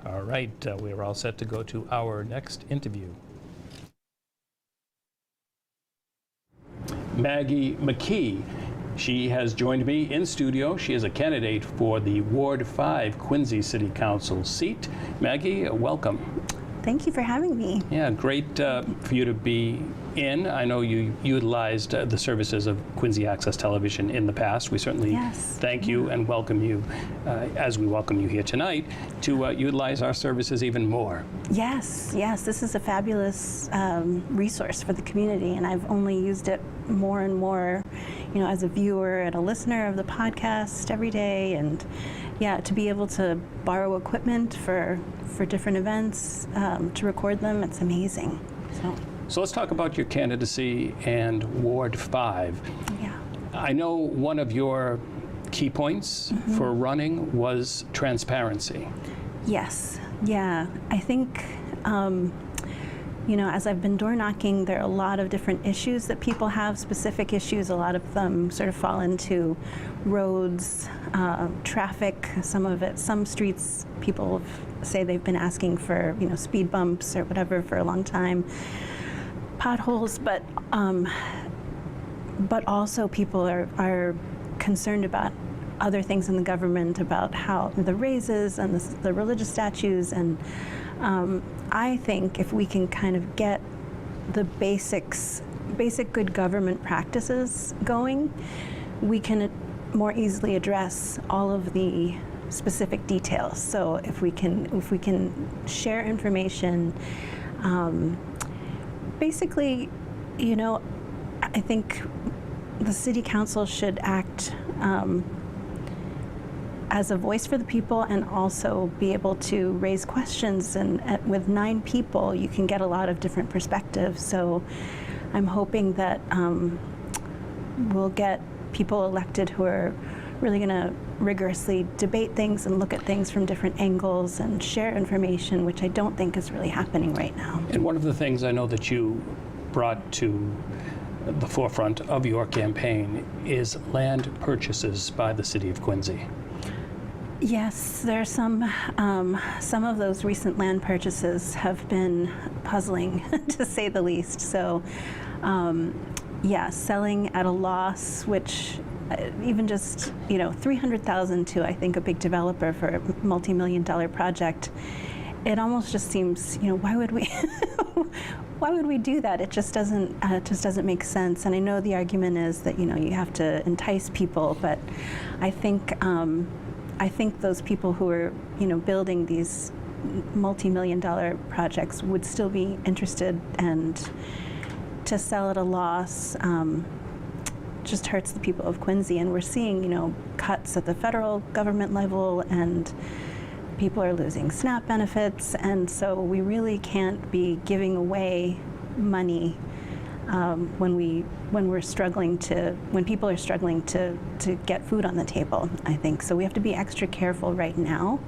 All right, we are all set to go to our next interview. Maggie McKee. She has joined me in studio. She is a candidate for the Ward 5 Quincy City Council seat. Maggie, welcome. Thank you for having me. Yeah, great for you to be in. I know you utilized the services of Quincy Access Television in the past. We certainly thank you and welcome you, as we welcome you here tonight, to utilize our services even more. Yes, this is a fabulous resource for the community, and I've only used it more and more, as a viewer and a listener of the podcast every day, and to be able to borrow equipment for different events, to record them, it's amazing. So let's talk about your candidacy and Ward 5. Yeah. I know one of your key points for running was transparency. Yes, I think, as I've been door knocking, there are a lot of different issues that people have, specific issues. A lot of them sort of fall into roads, traffic, some streets people say they've been asking for, speed bumps or whatever for a long time, potholes, but also people are concerned about other things in the government, about how the raises and the religious statues, and I think if we can kind of get the basic good government practices going, we can more easily address all of the specific details. So if we can share information, basically, I think the city council should act as a voice for the people, and also be able to raise questions. And with 9 people, you can get a lot of different perspectives. So I'm hoping that we'll get people elected who are really going to rigorously debate things and look at things from different angles and share information, which I don't think is really happening right now. And one of the things I know that you brought to the forefront of your campaign is land purchases by the city of Quincy. Yes, there's some of those recent land purchases have been puzzling, to say the least. So, selling at a loss, which even just, $300,000 to, I think, a big developer for a multi-million-dollar project, it almost just seems, why would we, why would we do that? It just doesn't make sense. And I know the argument is that, you have to entice people, but I think those people who are, building these multi-million-dollar projects would still be interested, and to sell at a loss just hurts the people of Quincy. And we're seeing, cuts at the federal government level, and people are losing SNAP benefits, and so we really can't be giving away money when people are struggling to get food on the table, I think. So we have to be extra careful right now.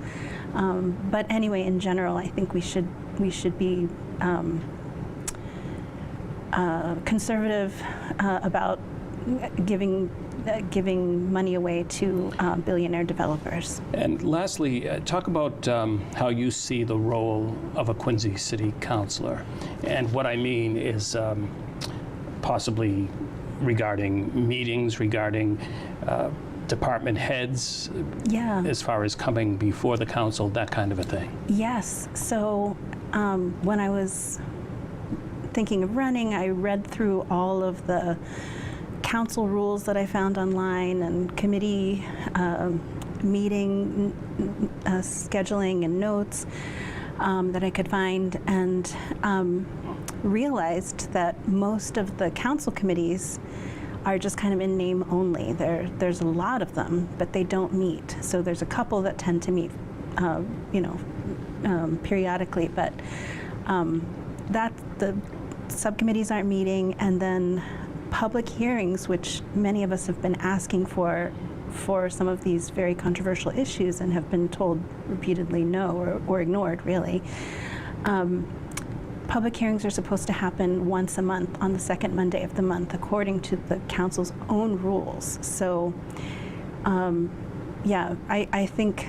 But anyway, in general, I think we should be conservative about giving money away to billionaire developers. And lastly, talk about how you see the role of a Quincy City Councilor. And what I mean is possibly regarding meetings, regarding department heads, as far as coming before the council, that kind of a thing. Yes. So when I was thinking of running, I read through all of the council rules that I found online, and committee meeting scheduling and notes that I could find, and realized that most of the council committees are just kind of in name only. There's a lot of them, but they don't meet. So there's a couple that tend to meet, periodically, but that the subcommittees aren't meeting, and then public hearings, which many of us have been asking for some of these very controversial issues, and have been told repeatedly no, or ignored, really. public hearings are supposed to happen once a month on the second Monday of the month, according to the council's own rules. So, yeah, I think,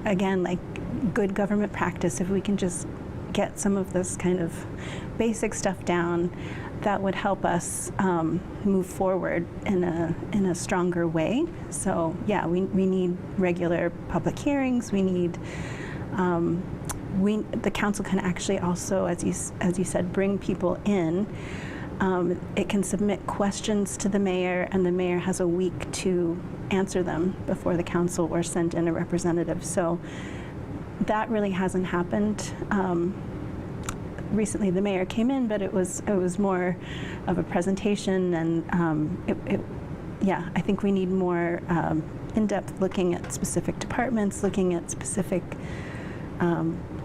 again, like good government practice, if we can just get some of this kind of basic stuff down, that would help us move forward in a stronger way. So yeah, we need regular public hearings. We need the council can actually also, as you said, bring people in. It can submit questions to the mayor, and the mayor has a week to answer them before the council or send in a representative. So that really hasn't happened. Recently the mayor came in, but it was more of a presentation, and yeah, I think we need more in-depth looking at specific departments, looking at specific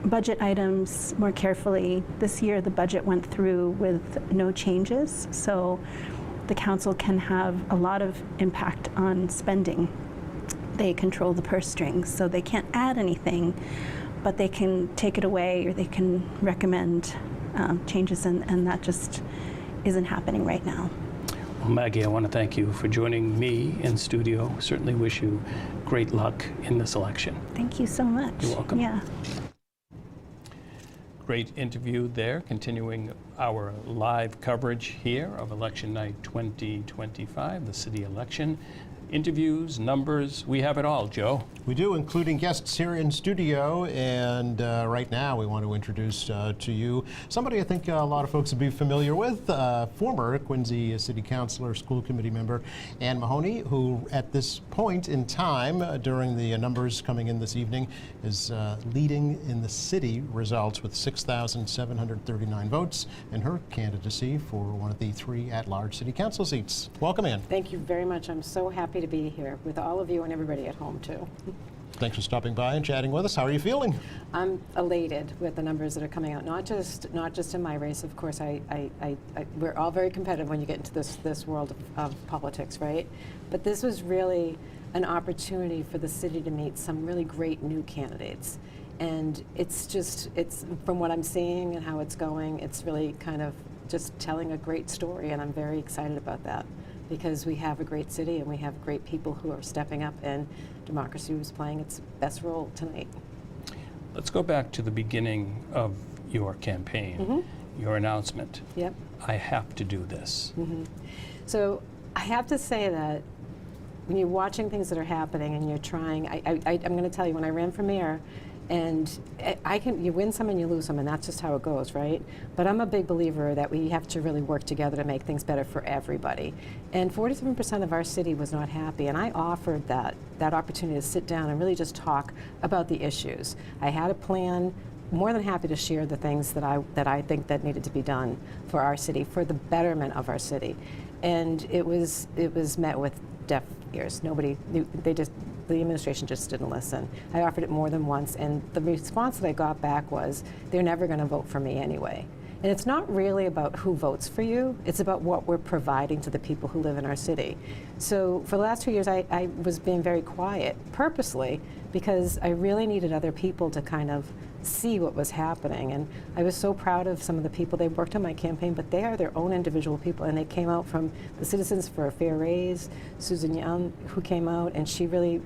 budget items more carefully. This year the budget went through with no changes, so the council can have a lot of impact on spending. They control the purse strings, so they can't add anything, but they can take it away or they can recommend changes, and that just isn't happening right now. Well, Maggie, I want to thank you for joining me in studio. Certainly wish you great luck in this election. Thank you so much. You're welcome. Yeah. Great interview there, continuing our live coverage here of Election Night 2025, the city election. Interviews, numbers, we have it all, Joe. We do, including guests here in studio, and right now we want to introduce to you somebody I think a lot of folks would be familiar with, former Quincy City Councilor, school committee member Ann Mahoney, who at this point in time during the numbers coming in this evening is leading in the city results with 6,739 votes in her candidacy for one of the 3 at-large city council seats. Welcome, Ann. Thank you very much. I'm so happy to be here with all of you and everybody at home, too. Thanks for stopping by and chatting with us. How are you feeling? I'm elated with the numbers that are coming out. Not just in my race, of course. We're all very competitive when you get into this world of politics, right? But this was really an opportunity for the city to meet some really great new candidates. And it's from what I'm seeing and how it's going, it's really kind of just telling a great story, and I'm very excited about that, because we have a great city and we have great people who are stepping up, and democracy was playing its best role tonight. Let's go back to the beginning of your campaign, your announcement. Yep. I have to do this. So I have to say that when you're watching things that are happening and you're trying, I'm going to tell you, when I ran for mayor, and you win some and you lose some, and that's just how it goes, right? But I'm a big believer that we have to really work together to make things better for everybody. And 47% of our city was not happy, and I offered that opportunity to sit down and really just talk about the issues. I had a plan. More than happy to share the things that I think that needed to be done for our city, for the betterment of our city. And it was met with deaf ears. Nobody, the administration just didn't listen. I offered it more than once, and the response that I got back was, they're never going to vote for me anyway. And it's not really about who votes for you, it's about what we're providing to the people who live in our city. So for the last 2 years, I was being very quiet, purposely, because I really needed other people to kind of see what was happening. And I was so proud of some of the people. They worked on my campaign, but they are their own individual people, and they came out from the Citizens for a Fair Raise, Susan Young, who came out, and she really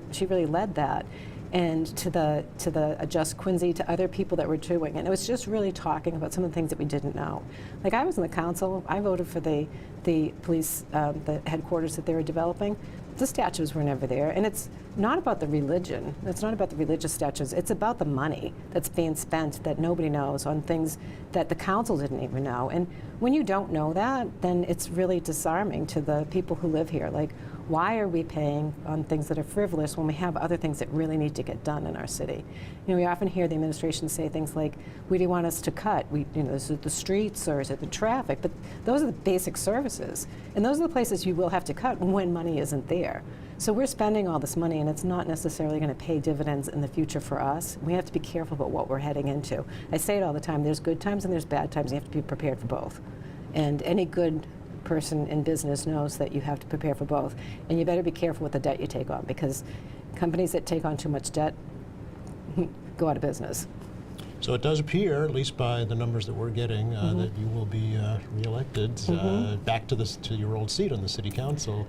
led that. And to the Just Quincy, to other people that were doing. And it was just really talking about some of the things that we didn't know. Like, I was in the council, I voted for the police, the headquarters that they were developing. The statues were never there, and it's not about the religion. It's not about the religious statues. It's about the money that's being spent that nobody knows on things that the council didn't even know. And when you don't know that, then it's really disarming to the people who live here. Like, why are we paying on things that are frivolous when we have other things that really need to get done in our city? You know, we often hear the administration say things like, "Where do you want us to cut? Is it the streets or is it the traffic?" But those are the basic services, and those are the places you will have to cut when money isn't there. So we're spending all this money, and it's not necessarily going to pay dividends in the future for us. We have to be careful about what we're heading into. I say it all the time: there's good times and there's bad times. You have to be prepared for both. And any good person in business knows that you have to prepare for both. And you better be careful with the debt you take on, because companies that take on too much debt go out of business. So it does appear, at least by the numbers that we're getting, that you will be reelected back to your old seat on the City Council.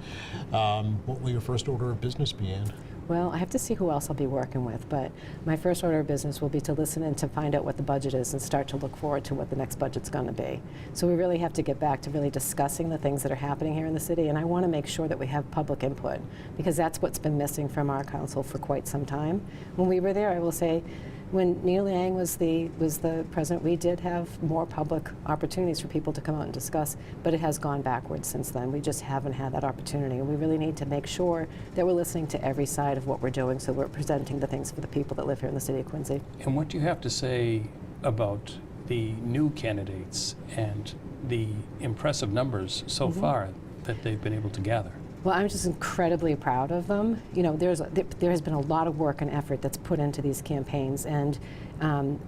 What will your first order of business be, Ann? Well, I have to see who else I'll be working with, but my first order of business will be to listen and to find out what the budget is and start to look forward to what the next budget's going to be. So we really have to get back to really discussing the things that are happening here in the city, and I want to make sure that we have public input, because that's what's been missing from our council for quite some time. When we were there, I will say, when Neil Yang was the president, we did have more public opportunities for people to come out and discuss, but it has gone backwards since then. We just haven't had that opportunity, and we really need to make sure that we're listening to every side of what we're doing, so we're presenting the things for the people that live here in the city of Quincy. And what do you have to say about the new candidates and the impressive numbers so far that they've been able to gather? Well, I'm just incredibly proud of them. You know, there has been a lot of work and effort that's put into these campaigns, and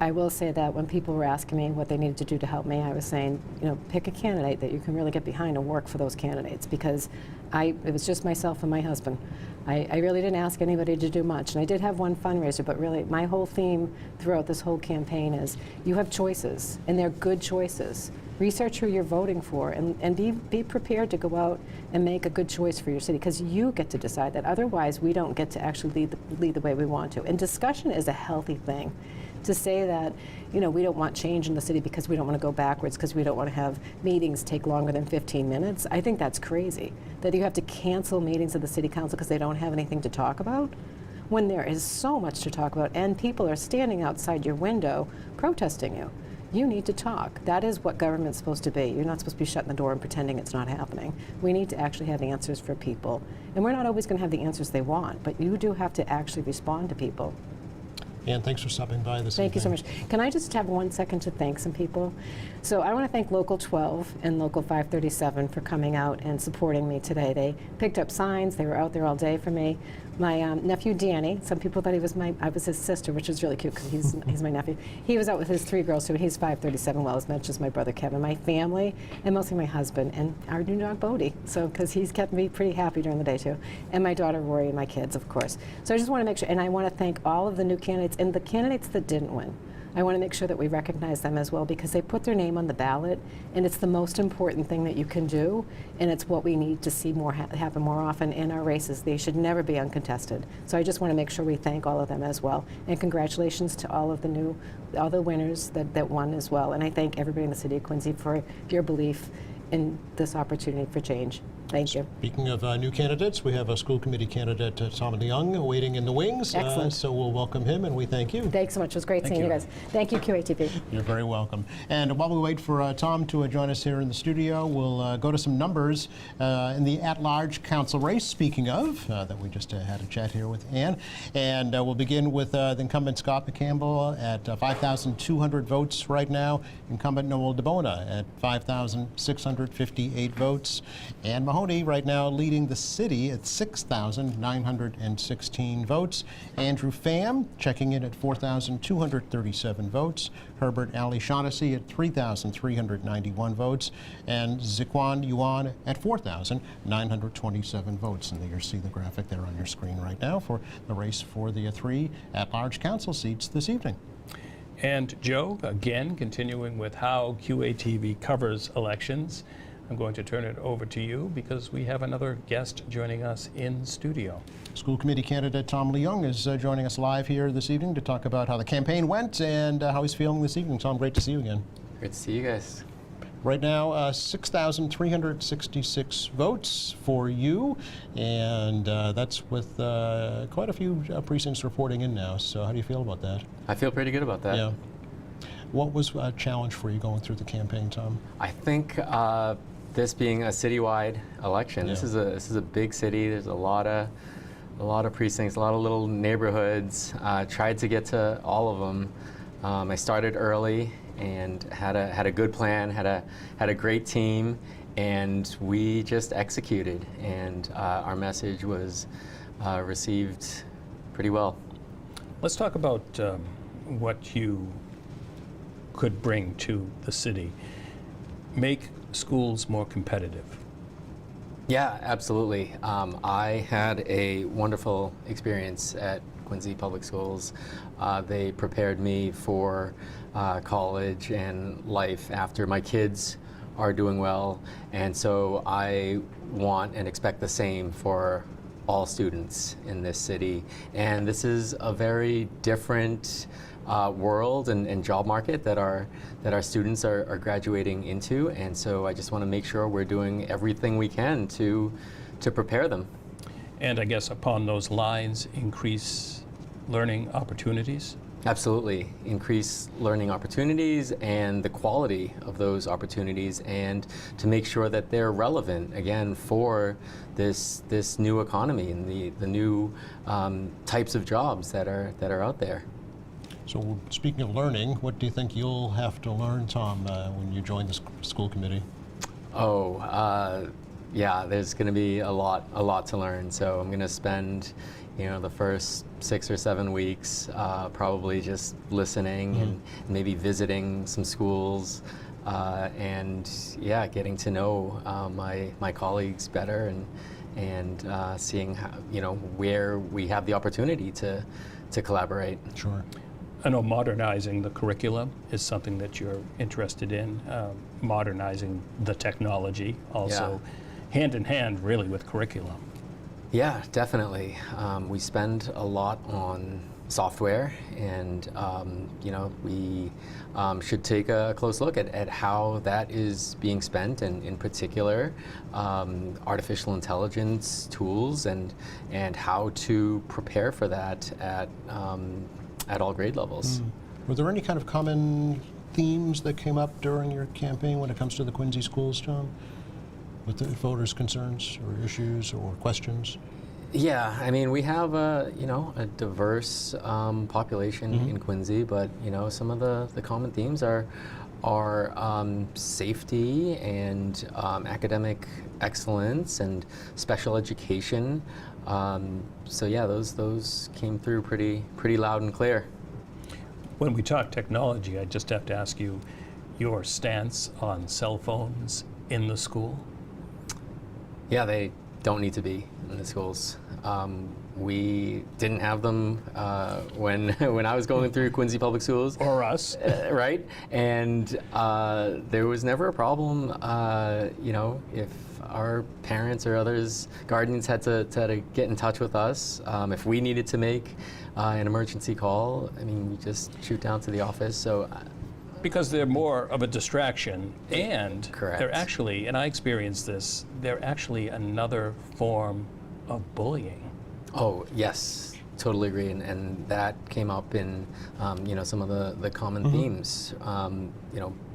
I will say that when people were asking me what they needed to do to help me, I was saying, you know, pick a candidate that you can really get behind and work for those candidates, because it was just myself and my husband. I really didn't ask anybody to do much, and I did have one fundraiser, but really my whole theme throughout this whole campaign is you have choices, and they're good choices. Research who you're voting for, and be prepared to go out and make a good choice for your city, because you get to decide that. Otherwise, we don't get to actually lead the way we want to. And discussion is a healthy thing. To say that, you know, we don't want change in the city because we don't want to go backwards, because we don't want to have meetings take longer than 15 minutes, I think that's crazy. That you have to cancel meetings of the city council because they don't have anything to talk about, when there is so much to talk about, and people are standing outside your window protesting you. You need to talk. That is what government's supposed to be. You're not supposed to be shutting the door and pretending it's not happening. We need to actually have answers for people. And we're not always going to have the answers they want, but you do have to actually respond to people. Ann, thanks for stopping by this Thank you so evening. much. Can I just have 1 second to thank some people? So I want to thank Local 12 and Local 537 for coming out and supporting me today. They picked up signs. They were out there all day for me. My nephew Danny, some people thought I was his sister, which is really cute because he's my nephew. He was out with his 3 girls too, and he's 537, well as much as my brother Kevin, my family, and mostly my husband, and our new dog Bodie, so because he's kept me pretty happy during the day too, and my daughter Rory and my kids, of course. So I just want to make sure, and I want to thank all of the new candidates and the candidates that didn't win. I want to make sure that we recognize them as well, because they put their name on the ballot, and it's the most important thing that you can do, and it's what we need to see more happen more often in our races. They should never be uncontested. So I just want to make sure we thank all of them as well, and congratulations to all of the winners that won as well. And I thank everybody in the city of Quincy for your belief in this opportunity for change. Thank you. Speaking of new candidates, we have a school committee candidate, Tom Leung, waiting in the wings. Excellent. So we'll welcome him, and we thank you. Thanks so much. It was great seeing you guys. Thank you, QATV. You're very welcome. And while we wait for Tom to join us here in the studio, we'll go to some numbers in the at-large council race, speaking of, that we just had a chat here with Ann. And we'll begin with the incumbent Scott McCampbell at 5,200 votes right now. Incumbent Noel DeBona at 5,658 votes. And Mahoney right now leading the city at 6,916 votes. Andrew Pham checking in at 4,237 votes. Herbert Ali Shaughnessy at 3,391 votes. And Ziquan Yuan at 4,927 votes. And you see the graphic there on your screen right now for the race for the 3 at-large council seats this evening. And Joe, again, continuing with how QATV covers elections, I'm going to turn it over to you because we have another guest joining us in studio. School committee candidate Tom Leung is joining us live here this evening to talk about how the campaign went and how he's feeling this evening. Tom, great to see you again. Great to see you guys. Right now, 6,366 votes for you, and that's with quite a few precincts reporting in now. So how do you feel about that? I feel pretty good about that. Yeah. What was a challenge for you going through the campaign, Tom? I think this being a citywide election, this is a big city. There's a lot of precincts, a lot of little neighborhoods. Tried to get to all of them. I started early and had a good plan, had a great team, and we just executed. And our message was received pretty well. Let's talk about what you could bring to the city. Make schools more competitive. Yeah, absolutely. I had a wonderful experience at Quincy Public Schools. They prepared me for college and life after. My kids are doing well, and so I want and expect the same for all students in this city. And this is a very different world and job market that our students are graduating into, and so I just want to make sure we're doing everything we can to prepare them. And I guess upon those lines, increase learning opportunities. Absolutely. Increase learning opportunities and the quality of those opportunities, and to make sure that they're relevant, again, for this new economy and the new types of jobs that are out there. So speaking of learning, what do you think you'll have to learn, Tom, when you join the school committee? Yeah, there's going to be a lot to learn. So I'm going to spend, the first 6 or 7 weeks probably just listening and maybe visiting some schools, and getting to know my colleagues better, and seeing how, where we have the opportunity to collaborate. Sure. I know modernizing the curriculum is something that you're interested in, modernizing the technology also, hand in hand really with curriculum. Yeah, definitely. We spend a lot on software, and we should take a close look at how that is being spent, and in particular artificial intelligence tools, and how to prepare for that at all grade levels. Were there any kind of common themes that came up during your campaign when it comes to the Quincy schools, Tom? With the voters' concerns or issues or questions? Yeah, I mean, we have a diverse population in Quincy, but some of the common themes are safety and academic excellence and special education. So yeah, those came through pretty loud and clear. When we talk technology, I just have to ask you your stance on cell phones in the school. Yeah, they don't need to be in the schools. We didn't have them when I was going through Quincy Public Schools. Or us. Right? And there was never a problem, if our parents or others, guardians had to get in touch with us. If we needed to make an emergency call, I mean, we just shoot down to the office. So. Because they're more of a distraction, and Correct. they're actually, and I experienced this, they're actually another form of bullying. Oh, yes, totally agree. And that came up in, some of the common themes.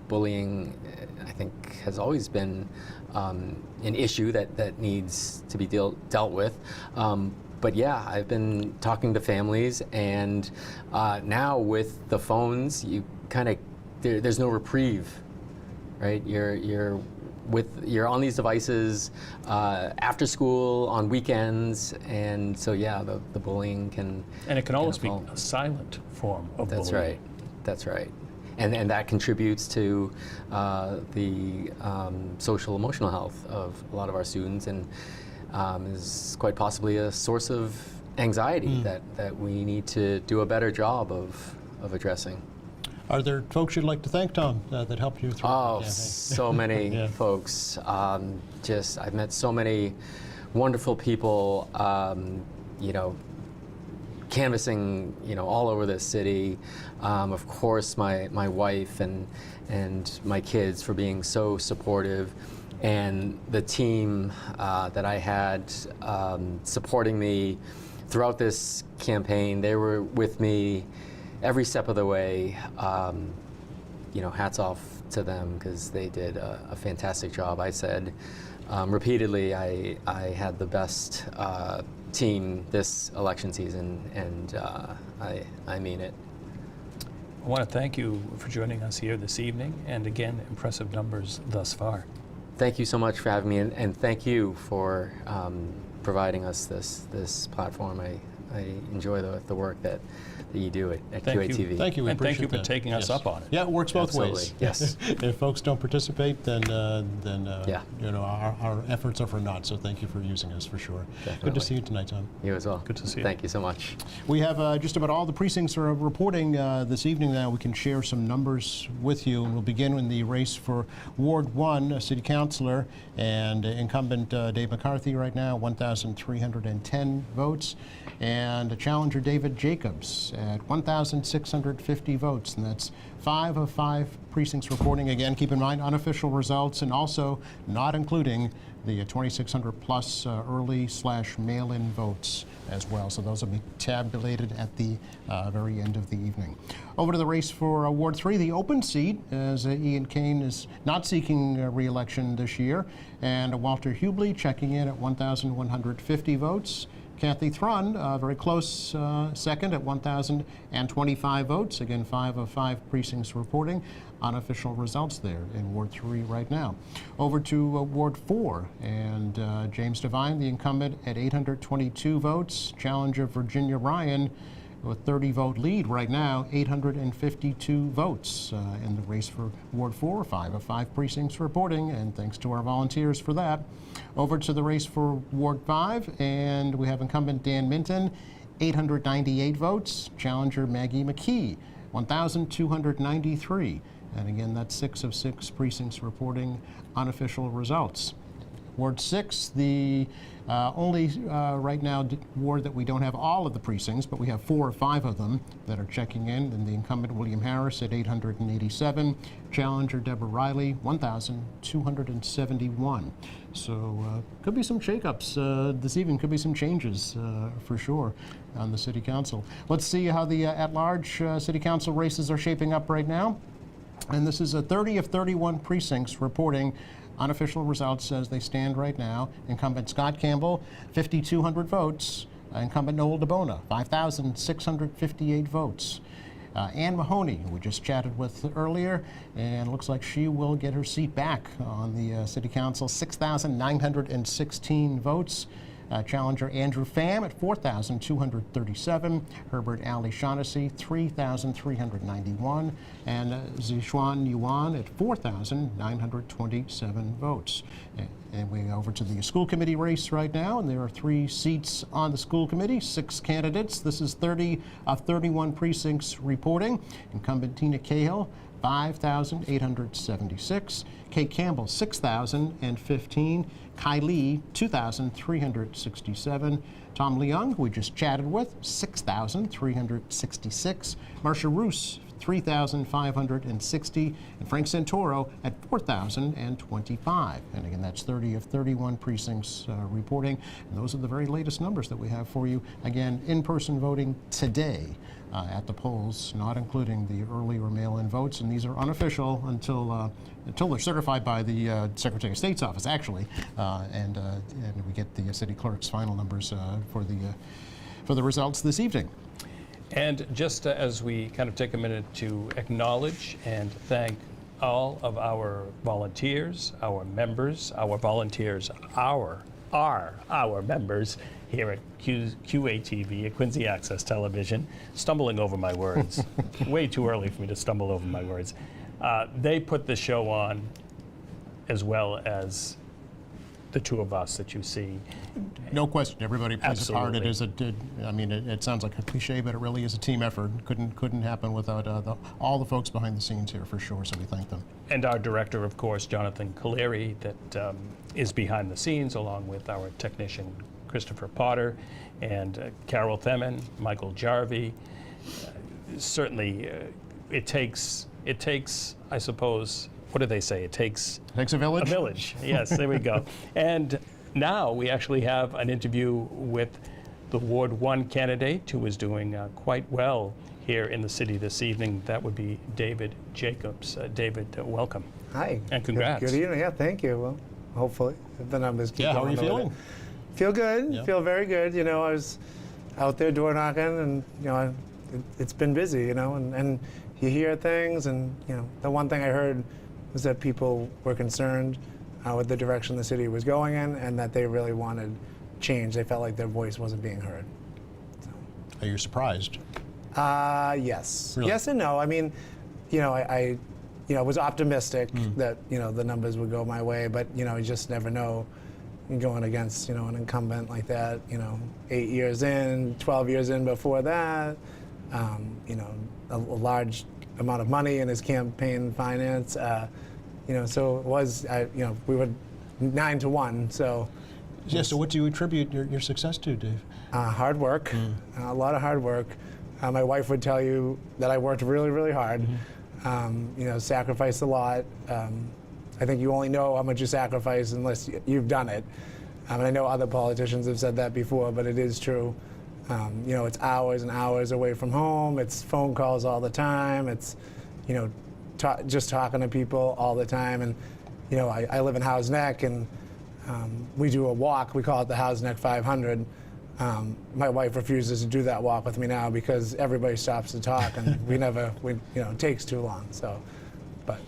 Bullying, I think, has always been an issue that needs to be dealt with. But yeah, I've been talking to families, and now with the phones, you kind of, there's no reprieve, right? You're on these devices after school, on weekends, and so yeah, the bullying can. And it can almost be a silent form of bullying. That's right. And that contributes to the social emotional health of a lot of our students, and is quite possibly a source of anxiety that we need to do a better job of addressing. Are there folks you'd like to thank, Tom, that helped you through the campaign? So many folks. I've met so many wonderful people, canvassing, all over this city. Of course, my wife and my kids for being so supportive, and the team that I had supporting me throughout this campaign. They were with me every step of the way. Hats off to them, because they did a fantastic job. I said repeatedly I had the best team this election season, and I mean it. I want to thank you for joining us here this evening, and again, impressive numbers thus far. Thank you so much for having me, and thank you for providing us this platform. I enjoy the work that you do at Thank you. QATV. Thank you. We And thank you appreciate for that. taking us Yes. up on it. Yeah, it works both Absolutely. ways. Yes. If folks don't participate, then Yeah. you know, our efforts are for naught. So thank you for using us for sure. Good to Definitely. see you tonight, Tom. You as well. Good to see you. Thank you so much. We have just about all the precincts are reporting this evening. Now we can share some numbers with you. We'll begin in the race for Ward 1 City Councilor, and incumbent Dave McCarthy right now, 1,310 votes, and challenger David Jacobs at 1,650 votes, and that's 5 of 5 precincts reporting. Again, keep in mind unofficial results, and also not including the 2,600 plus early/mail-in votes as well. So those will be tabulated at the very end of the evening. Over to the race for Ward 3, the open seat, as Ian Kane is not seeking re-election this year, and Walter Hubley checking in at 1,150 votes. Kathy Thrun, very close second at 1,025 votes. Again, 5 of 5 precincts reporting. Unofficial results there in Ward 3 right now. Over to Ward 4, and James Devine, the incumbent, at 822 votes. Challenger Virginia Ryan with 30-vote lead right now, 852 votes in the race for Ward 4, 5 of 5 precincts reporting, and thanks to our volunteers for that. Over to the race for Ward 5, and we have incumbent Dan Minton, 898 votes. Challenger Maggie McKee, 1,293. And again, that's 6 of 6 precincts reporting unofficial results. Ward 6, the only right now ward that we don't have all of the precincts, but we have 4 or 5 of them that are checking in. And the incumbent William Harris at 887, challenger Deborah Riley 1,271. So could be some shakeups this evening. Could be some changes for sure on the city council. Let's see how the at-large city council races are shaping up right now. And this is a 30 of 31 precincts reporting unofficial results as they stand right now. Incumbent Scott Campbell, 5,200 votes. Incumbent Noel DeBona, 5,658 votes. Ann Mahoney, who we just chatted with earlier, and looks like she will get her seat back on the city council, 6,916 votes. Challenger Andrew Pham at 4,237. Herbert Ali Shaughnessy, 3,391. And Zixuan Yuan at 4,927 votes. And we go over to the school committee race right now, and there are 3 seats on the school committee, 6 candidates. This is 30 of 31 precincts reporting. Incumbent Tina Cahill, 5,876. Kate Campbell, 6,015. Kai Lee, 2,367. Tom Leung, who we just chatted with, 6,366. Marcia Roos, 3,560. And Frank Santoro at 4,025. And again, that's 30 of 31 precincts reporting. And those are the very latest numbers that we have for you. Again, in-person voting today at the polls, not including the early or mail-in votes. And these are unofficial until they're certified by the Secretary of State's office, actually. And we get the city clerk's final numbers for the results this evening. And just as we kind of take a minute to acknowledge and thank all of our volunteers, our members, our volunteers are our members here at QATV, at Quincy Access Television, stumbling over my words. Way too early for me to stumble over my words. They put the show on as well as the two of us that you see. No question, everybody plays a part. It Absolutely. is I mean, it sounds like a cliche, but it really is a team effort. Couldn't happen without all the folks behind the scenes here for sure. So we thank them. And our director, of course, Jonathan Caleri, that is behind the scenes, along with our technician, Christopher Potter, and Carol Themen, Michael Jarvie. Certainly, it takes, I suppose, what do they say? It takes a village. A village, yes, there we go. And now we actually have an interview with the Ward 1 candidate who is doing quite well here in the city this evening. That would be David Jacobs. David, welcome. Hi. And congrats. Good evening. Yeah, thank you. Well, hopefully the numbers keep Yeah, how going are you over feeling? there. Feel good. Yeah. Feel very good. You know, I was out there door knocking, and you know, it's been busy. You know, and you hear things, and you know, the one thing I heard was that people were concerned with the direction the city was going in, and that they really wanted change. They felt like their voice wasn't being heard. Are you surprised? Yes. Really? Yes and no. I mean, I was optimistic that, the numbers would go my way, but, you just never know going against, an incumbent like that, 8 years in, 12 years in before that, a large amount of money in his campaign finance, so it was, we were 9-1, so. Yeah, so what do you attribute your success to, Dave? Hard work, a lot of hard work. My wife would tell you that I worked really, really hard, sacrificed a lot. I think you only know how much you sacrifice unless you've done it. And I know other politicians have said that before, but it is true. It's hours and hours away from home. It's phone calls all the time. It's, just talking to people all the time. And, I live in Howes Neck, and we do a walk. We call it the Howes Neck 500. My wife refuses to do that walk with me now because everybody stops to talk, and it takes too long. So, but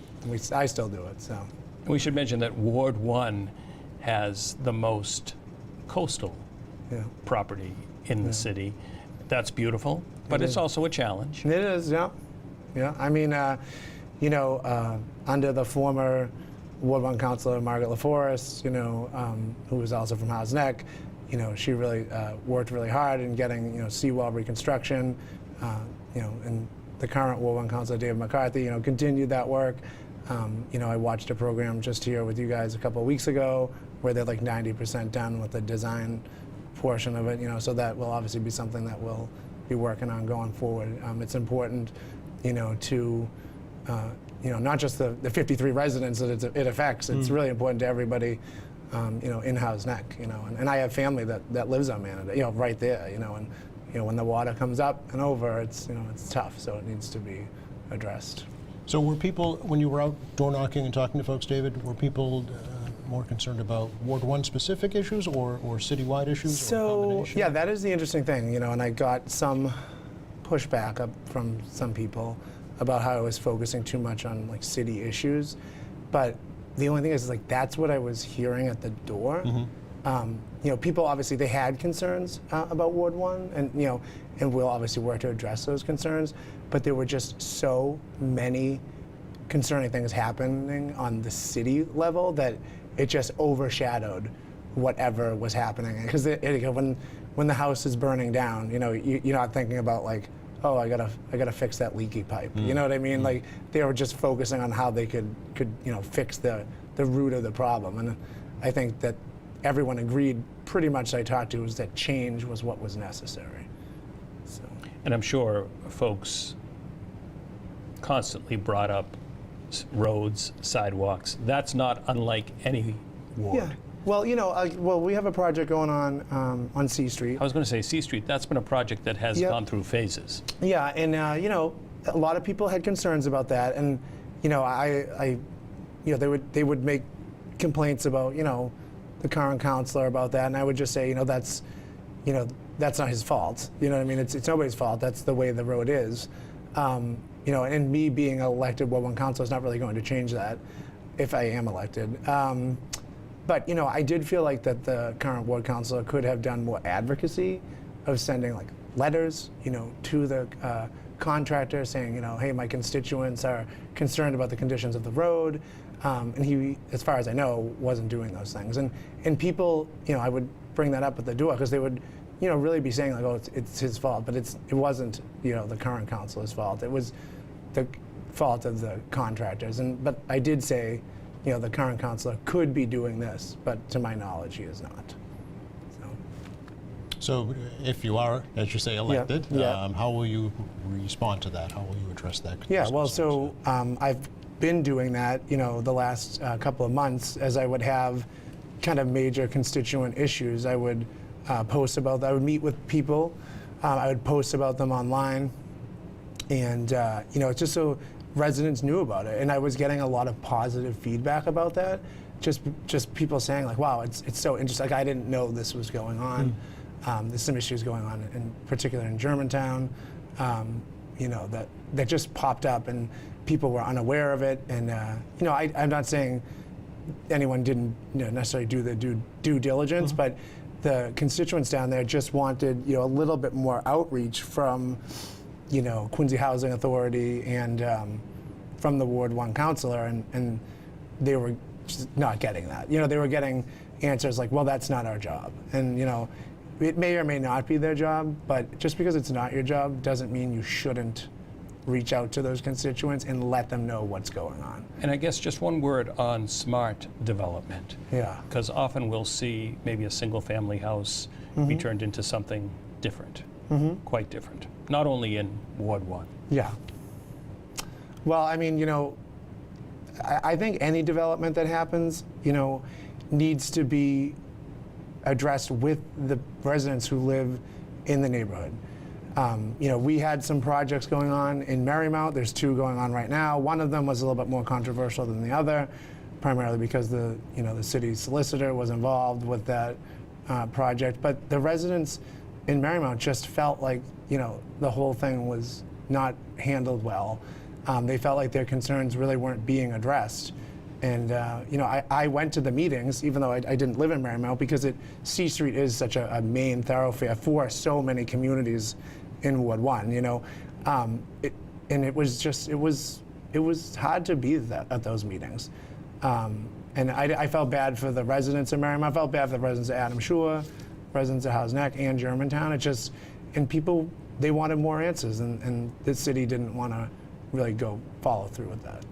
I still do it. So. We should mention that Ward 1 has the most coastal property in the city. That's beautiful, but it's also a challenge. It is, yeah. I mean, under the former Ward 1 councilor, Margaret LaForest, who was also from Howes Neck, she really worked really hard in getting, seawall reconstruction, and the current Ward 1 councilor, David McCarthy, continued that work. I watched a program just here with you guys a couple of weeks ago where they're like 90% done with the design portion of it, so that will obviously be something that we'll be working on going forward. It's important, to, not just the 53 residents that it affects, it's really important to everybody, in Howes Neck, and I have family that lives on Manatee, right there, and, when the water comes up and over, it's tough, so it needs to be addressed. So were people, when you were out door knocking and talking to folks, David, were people more concerned about Ward 1 specific issues or citywide issues? Or a So, combination? yeah, that is the interesting thing, and I got some pushback up from some people about how I was focusing too much on like city issues. But the only thing is like, that's what I was hearing at the door. People obviously, they had concerns about Ward 1, and we'll obviously work to address those concerns, but there were just so many concerning things happening on the city level that it just overshadowed whatever was happening. Because when the house is burning down, you're not thinking about like, oh, I gotta fix that leaky pipe. You know what I mean? Like they were just focusing on how they could fix the root of the problem. And I think that everyone agreed pretty much I talked to was that change was what was necessary. So. And I'm sure folks constantly brought up roads, sidewalks. That's not unlike any ward. Yeah. Well, we have a project going on C Street. I was going to say C Street. That's been a project that has gone through phases. Yeah, and a lot of people had concerns about that, and they would make complaints about the current counselor about that, and I would just say that's not his fault. You know what I mean? It's nobody's fault. That's the way the road is. And me being elected Ward 1 councilor is not really going to change that if I am elected. But I did feel like that the current ward councilor could have done more advocacy of sending like letters, to the contractor saying, hey, my constituents are concerned about the conditions of the road. And he, as far as I know, wasn't doing those things. And people, I would bring that up at the door because they would, really be saying like, oh, it's his fault, but it wasn't, the current councilor's fault. It was the fault of the contractors. But I did say, the current councilor could be doing this, but to my knowledge, he is not. So if you are, as you say, elected, how will you respond to that? How will you address that? Yeah, well, so I've been doing that, the last couple of months, as I would have kind of major constituent issues. I would post about that. I would meet with people. I would post about them online. And, it's just so residents knew about it. And I was getting a lot of positive feedback about that. Just people saying like, wow, it's so interesting. Like, I didn't know this was going on. There's some issues going on, in particular in Germantown, that just popped up and people were unaware of it. And, I'm not saying anyone didn't necessarily do the due diligence, but the constituents down there just wanted, a little bit more outreach from, Quincy Housing Authority and from the Ward 1 councilor, and they were just not getting that. They were getting answers like, well, that's not our job. And, it may or may not be their job, but just because it's not your job doesn't mean you shouldn't reach out to those constituents and let them know what's going on. And I guess just one word on smart development. Yeah. Because often we'll see maybe a single-family house be turned into something different, quite different, not only in Ward 1. Yeah. Well, I mean, I think any development that happens, needs to be addressed with the residents who live in the neighborhood. We had some projects going on in Marymount. There's 2 going on right now. One of them was a little bit more controversial than the other, primarily because the city solicitor was involved with that project. But the residents in Marymount just felt like, the whole thing was not handled well. They felt like their concerns really weren't being addressed. And, I went to the meetings, even though I didn't live in Marymount, because C Street is such a main thoroughfare for so many communities in Ward 1, and it was hard to be at those meetings. And I felt bad for the residents of Marymount. I felt bad for the residents of Adam Shore, residents of Howes Neck, and Germantown. And people, they wanted more answers, and the city didn't want to really follow through with that.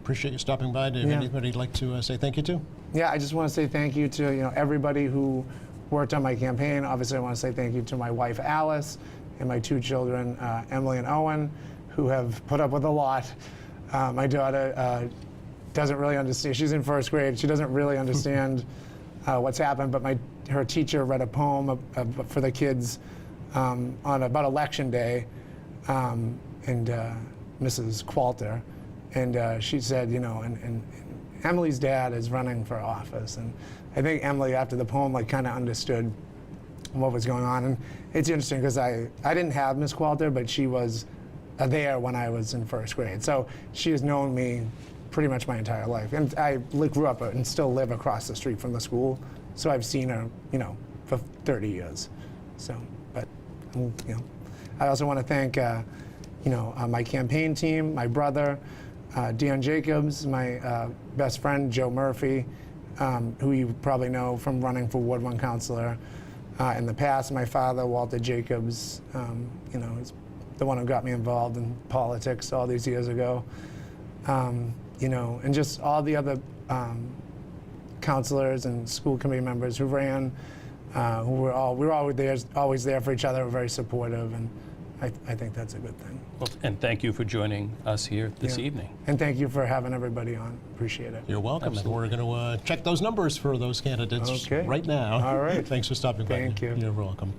Appreciate you stopping by. Did anybody like to say thank you to? Yeah, I just want to say thank you to everybody who worked on my campaign. Obviously, I want to say thank you to my wife Alice and my 2 children, Emily and Owen, who have put up with a lot. My daughter doesn't really understand. She's in 1st grade. She doesn't really understand what's happened. But her teacher read a poem for the kids on about Election Day, and Mrs. Qualter. And she said, and Emily's dad is running for office. And I think Emily, after the poem, kind of understood what was going on. And it's interesting because I didn't have Miss Qualter, but she was there when I was in 1st grade. So she has known me pretty much my entire life. And I grew up and still live across the street from the school. So I've seen her, for 30 years. So, but, I also want to thank, my campaign team, my brother, Dion Jacobs, my best friend, Joe Murphy, who you probably know from running for Ward 1 councilor in the past. My father, Walter Jacobs, he's the one who got me involved in politics all these years ago. And just all the other councilors and school committee members who ran, we were always there for each other, very supportive, and I think that's a good thing. Well, and thank you for joining us here this evening. And thank you for having everybody on. Appreciate it. You're welcome. Absolutely. And we're going to check those numbers for those candidates right now. All right. Thanks for stopping by. Thank you. You're welcome.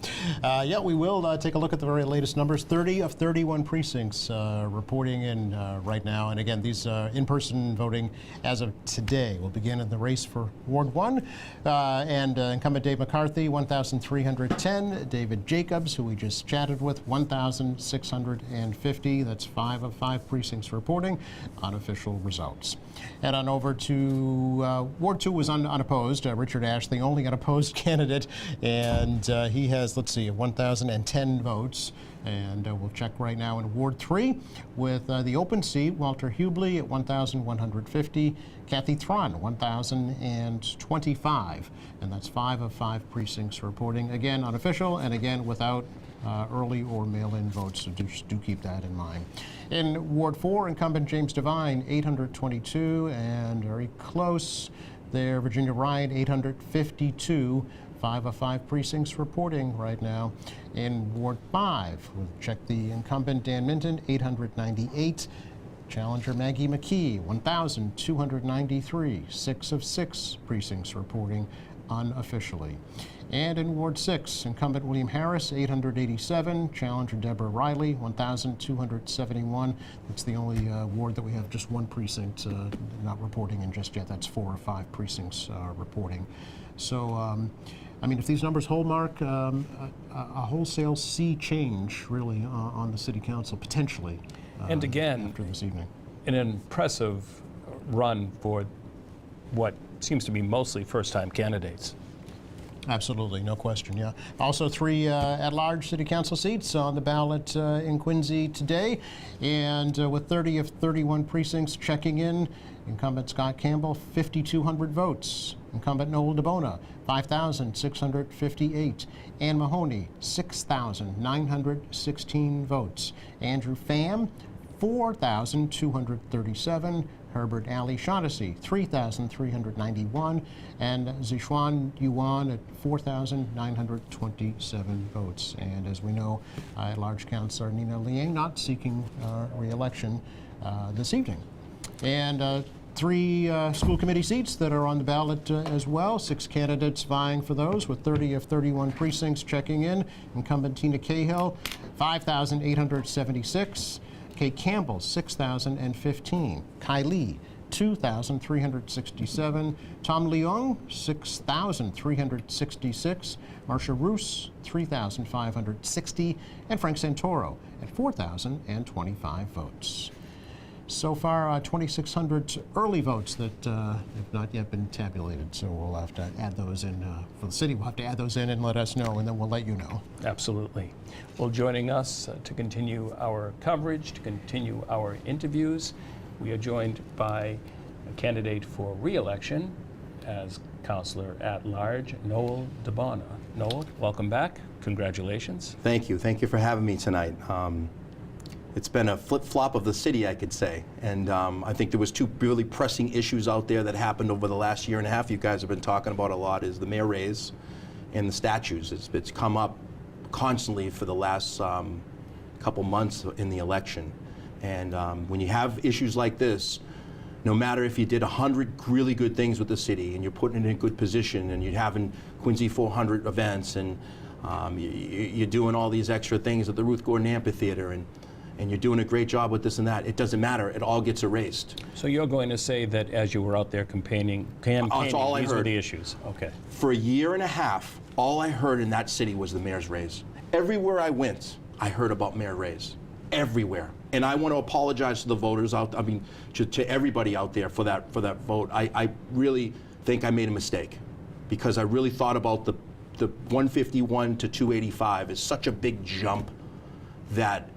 We will take a look at the very latest numbers. 30 of 31 precincts reporting in right now. And again, these in-person voting as of today will begin in the race for Ward 1. And incumbent Dave McCarthy, 1,310. David Jacobs, who we just chatted with, 1,650. That's 5 of 5 precincts reporting unofficial results. And on over to Ward 2 was unopposed. Richard Ash, the only unopposed candidate, and he has, 1,010 votes. And we'll check right now in Ward 3 with the open seat, Walter Hubley at 1,150, Kathy Thron, 1,025. And that's 5 of 5 precincts reporting, again unofficial, and again without early or mail-in votes, so just do keep that in mind. In Ward 4, incumbent James Devine, 822, and very close there, Virginia Ryan, 852. 5 of 5 precincts reporting right now. In Ward 5, we'll check the incumbent Dan Minton, 898. Challenger Maggie McKee, 1,293. 6 of 6 precincts reporting unofficially. And in Ward 6, incumbent William Harris, 887. Challenger Deborah Riley, 1,271. That's the only ward that we have just one precinct not reporting in just yet. That's 4 of 5 precincts reporting. So, if these numbers hold, Mark, a wholesale sea change, really, on the City Council, potentially, And again, after this evening. An impressive run for what seems to be mostly first-time candidates. Absolutely, no question, yeah. Also 3 at-large city council seats on the ballot in Quincy today. And with 30 of 31 precincts checking in, incumbent Scott Campbell, 5,200 votes. Incumbent Noel DeBona, 5,658. Ann Mahoney, 6,916 votes. Andrew Pham, 4,237. Herbert Ali Shaughnessy, 3,391, and Zixuan Yuan at 4,927 votes. And as we know, at-large Councilor Nina Liang not seeking re-election this evening. And 3 school committee seats that are on the ballot as well. 6 candidates vying for those, with 30 of 31 precincts checking in. Incumbent Tina Cahill, 5,876. Kate Campbell, 6,015. Kai Lee, 2,367. Tom Leung, 6,366. Marcia Roos, 3,560. And Frank Santoro at 4,025 votes. So far, 2,600 early votes that have not yet been tabulated. So we'll have to add those in for the city. We'll have to add those in and let us know, and then we'll let you know. Absolutely. Well, joining us to continue our coverage, to continue our interviews, we are joined by a candidate for re-election as Councilor at Large, Noel DeBona. Noel, welcome back. Congratulations. Thank you. Thank you for having me tonight. It's been a flip-flop of the city, I could say. And I think there was 2 really pressing issues out there that happened over the last year and a half you guys have been talking about a lot, is the mayor raise and the statues. It's come up constantly for the last couple months in the election. And when you have issues like this, no matter if you did 100 really good things with the city and you're putting it in a good position and you're having Quincy 400 events and you're doing all these extra things at the Ruth Gordon Amphitheater and you're doing a great job with this and that, it doesn't matter. It all gets erased. So you're going to say that as you were out there campaigning, That's all I these were heard. the issues. Okay. For a year and a half, all I heard in that city was the mayor's raise. Everywhere I went, I heard about mayor raise. Everywhere. And I want to apologize to the voters to everybody out there for that vote. I really think I made a mistake because I really thought about the 151 to 285 is such a big jump that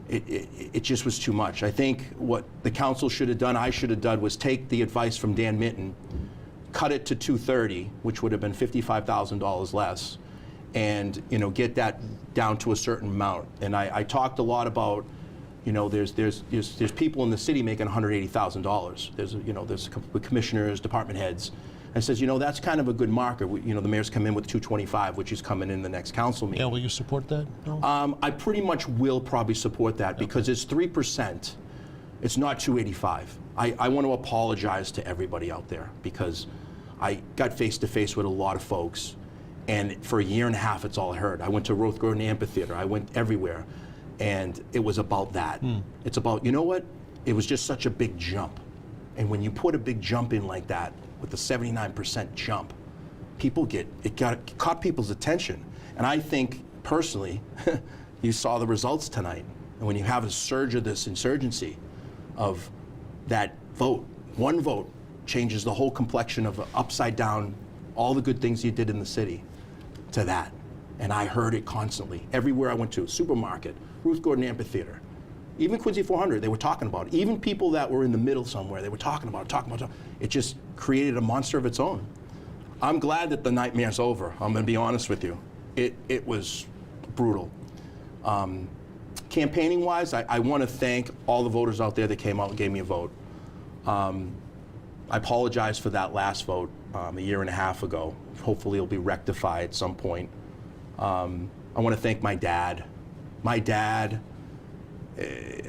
it just was too much. I think what the council should have done, I should have done, was take the advice from Dan Minton, cut it to 230, which would have been $55,000 less, and get that down to a certain amount. And I talked a lot about, there's people in the city making $180,000. There's commissioners, department heads. And says, that's kind of a good marker. The mayor's come in with 225, which is coming in the next council meeting. Yeah, will you support that? No? I pretty much will probably support that because it's 3%. It's not 285. I want to apologize to everybody out there because I got face-to-face with a lot of folks, and for a year and a half, it's all I heard. I went to Ruth Gordon Amphitheater. I went everywhere, and it was about that. It's about, you know what? It was just such a big jump. And when you put a big jump in like that, with the 79% jump, it caught people's attention. And I think, personally, you saw the results tonight. And when you have a surge of this insurgency of that vote, one vote changes the whole complexion of upside down, all the good things you did in the city to that. And I heard it constantly. Everywhere I went to, supermarket, Ruth Gordon Amphitheater, even Quincy 400, they were talking about it. Even people that were in the middle somewhere, they were talking about it. It just created a monster of its own. I'm glad that the nightmare's over. I'm going to be honest with you. It was brutal. Campaigning-wise, I want to thank all the voters out there that came out and gave me a vote. I apologize for that last vote a year and a half ago. Hopefully it'll be rectified at some point. I want to thank my dad. My dad,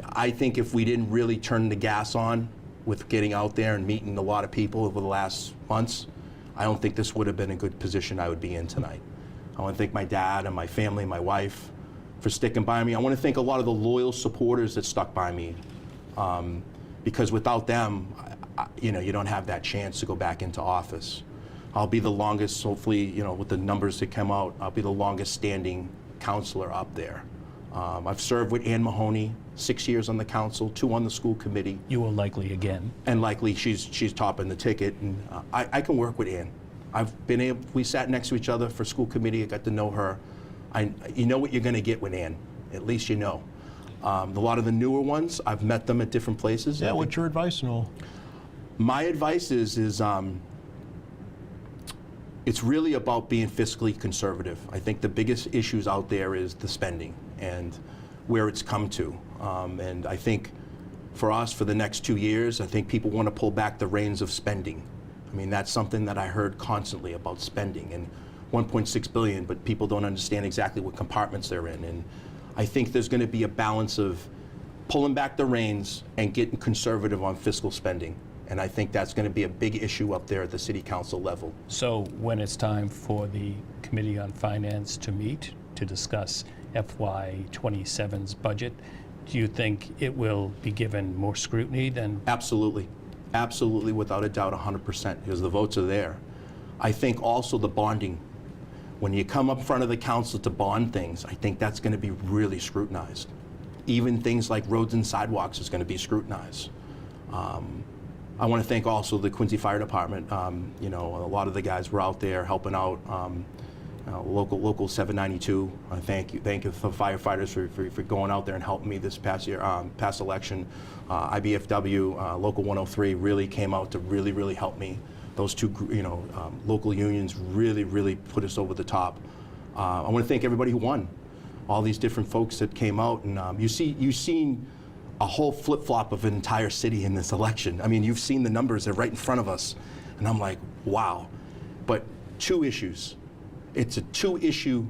I think if we didn't really turn the gas on with getting out there and meeting a lot of people over the last months, I don't think this would have been a good position I would be in tonight. I want to thank my dad and my family, my wife, for sticking by me. I want to thank a lot of the loyal supporters that stuck by me, because without them, you don't have that chance to go back into office. I'll be the longest, hopefully, with the numbers that come out, I'll be the longest standing councilor up there. I've served with Ann Mahoney, 6 years on the council, 2 on the school committee. You will likely again. And likely she's topping the ticket. And I can work with Ann. We sat next to each other for school committee. I got to know her. You know what you're going to get with Ann. At least you know. A lot of the newer ones, I've met them at different places. Yeah, what's your advice, Noel? My advice is it's really about being fiscally conservative. I think the biggest issues out there is the spending and where it's come to. And I think for us, for the next 2 years, I think people want to pull back the reins of spending. I mean, that's something that I heard constantly about spending and 1.6 billion, but people don't understand exactly what compartments they're in. And I think there's going to be a balance of pulling back the reins and getting conservative on fiscal spending. And I think that's going to be a big issue up there at the city council level. So when it's time for the Committee on Finance to meet to discuss FY27's budget, do you think it will be given more scrutiny than? Absolutely. Absolutely, without a doubt, 100%, because the votes are there. I think also the bonding. When you come up front of the council to bond things, I think that's going to be really scrutinized. Even things like roads and sidewalks is going to be scrutinized. I want to thank also the Quincy Fire Department. You know, a lot of the guys were out there helping out. Local 792. Thank you for firefighters for going out there and helping me this past year, past election. IBFW, Local 103 really came out to really help me. Those two, local unions really put us over the top. I want to thank everybody who won. All these different folks that came out, and you've seen a whole flip-flop of an entire city in this election. I mean, you've seen the numbers; they're right in front of us, and I'm like, wow. But 2 issues. It's a 2-issue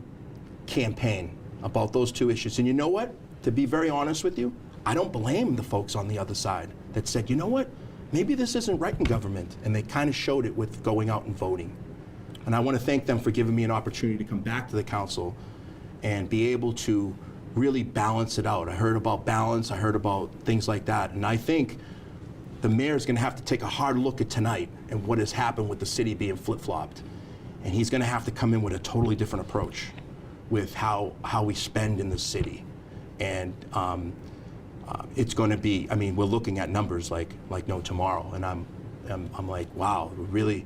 campaign about those 2 issues. And you know what? To be very honest with you, I don't blame the folks on the other side that said, you know what? Maybe this isn't right in government. And they kind of showed it with going out and voting. And I want to thank them for giving me an opportunity to come back to the council and be able to really balance it out. I heard about balance. I heard about things like that. And I think the mayor's going to have to take a hard look at tonight and what has happened with the city being flip-flopped. And he's going to have to come in with a totally different approach with how we spend in the city. And it's going to be, I mean, we're looking at numbers like no tomorrow. And I'm like, wow, really,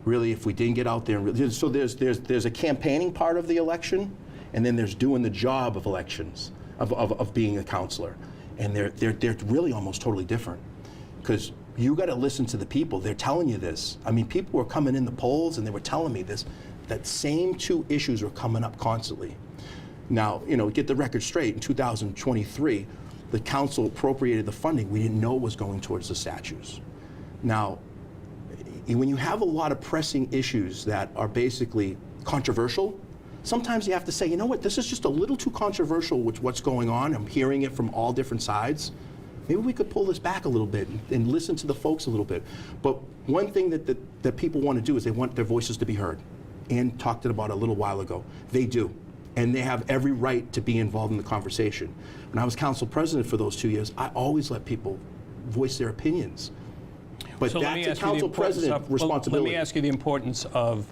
if we didn't get out there and really, so there's a campaigning part of the election, and then there's doing the job of elections, of being a counselor. And they're really almost totally different. Because you got to listen to the people. They're telling you this. I mean, people were coming in the polls and they were telling me this, that same 2 issues were coming up constantly. Now, get the record straight, in 2023, the council appropriated the funding. We didn't know it was going towards the statues. Now, when you have a lot of pressing issues that are basically controversial, sometimes you have to say, you know what, this is just a little too controversial with what's going on. I'm hearing it from all different sides. Maybe we could pull this back a little bit and listen to the folks a little bit. But one thing that people want to do is they want their voices to be heard. Ann talked about it a little while ago. They do. And they have every right to be involved in the conversation. When I was council president for those 2 years, I always let people voice their opinions. But So let me that's a ask you the council importance president of- responsibility. Let me ask you the importance of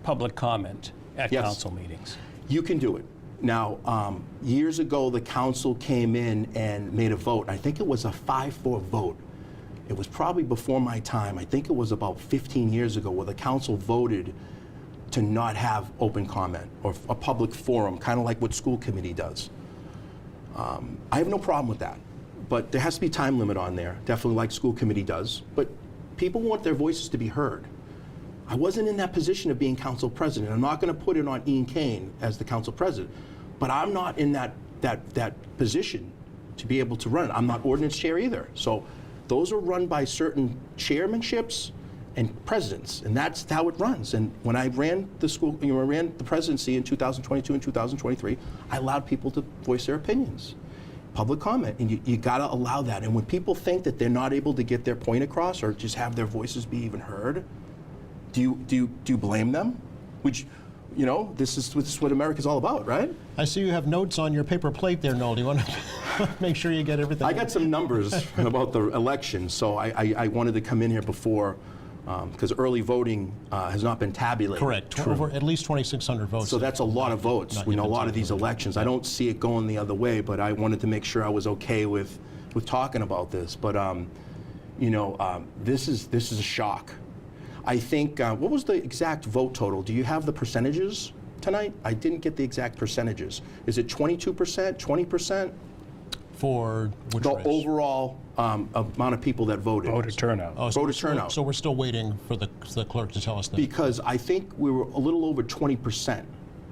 public comment at Yes. council meetings. You can do it. Now, years ago, the council came in and made a vote. I think it was a 5-4 vote. It was probably before my time. I think it was about 15 years ago where the council voted to not have open comment or a public forum, kind of like what school committee does. I have no problem with that. But there has to be time limit on there, definitely like school committee does. But people want their voices to be heard. I wasn't in that position of being council president. I'm not going to put it on Ian Kane as the council president, but I'm not in that position to be able to run it. I'm not ordinance chair either. So those are run by certain chairmanships and presidents, and that's how it runs. And when I ran I ran the presidency in 2022 and 2023, I allowed people to voice their opinions. Public comment, and you got to allow that. And when people think that they're not able to get their point across or just have their voices be even heard, do you blame them? Which, this is what America's all about, right? I see you have notes on your paper plate there, Noel. Do you want to make sure you get everything? I got some numbers about the election, so I wanted to come in here before, because early voting has not been tabulated. Correct. Over at least 2,600 votes. So that's a lot of votes. Not We yet know a been lot of these elections. I don't see it going the other way, but I wanted to make sure I was okay with talking about this. But this is a shock. I think, what was the exact vote total? Do you have the percentages tonight? I didn't get the exact percentages. Is it 22%, 20%? For which The race? overall amount of people that voted. Voter turnout. Oh, so voter we're still- turnout. So we're still waiting for the clerk to tell us that. Because I think we were a little over 20%,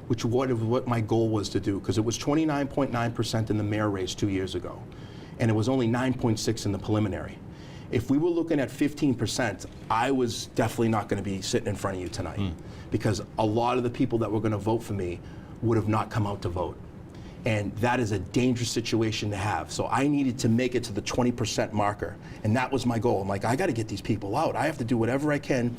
which what my goal was to do, because it was 29.9% in the mayor race 2 years ago, and it was only 9.6 in the preliminary. If we were looking at 15%, I was definitely not going to be sitting in front of you tonight, because a lot of the people that were going to vote for me would have not come out to vote. And that is a dangerous situation to have. So I needed to make it to the 20% marker. And that was my goal. I'm like, I got to get these people out. I have to do whatever I can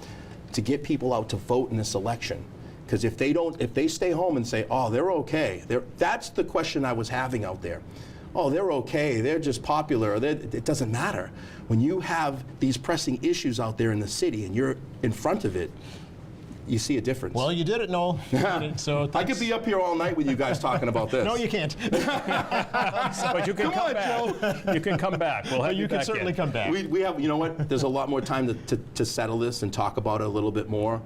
to get people out to vote in this election. Because if they stay home and say, oh, they're okay, that's the question I was having out there. Oh, they're okay, they're just popular, it doesn't matter. When you have these pressing issues out there in the city and you're in front of it, you see a difference. Well, you did it, Noel. You did it, so I could be up here all night with you guys talking about this. No, you can't. But you can come back. You can come back. We'll have You can back certainly in. come back. We have, you know what, there's a lot more time to settle this and talk about it a little bit more.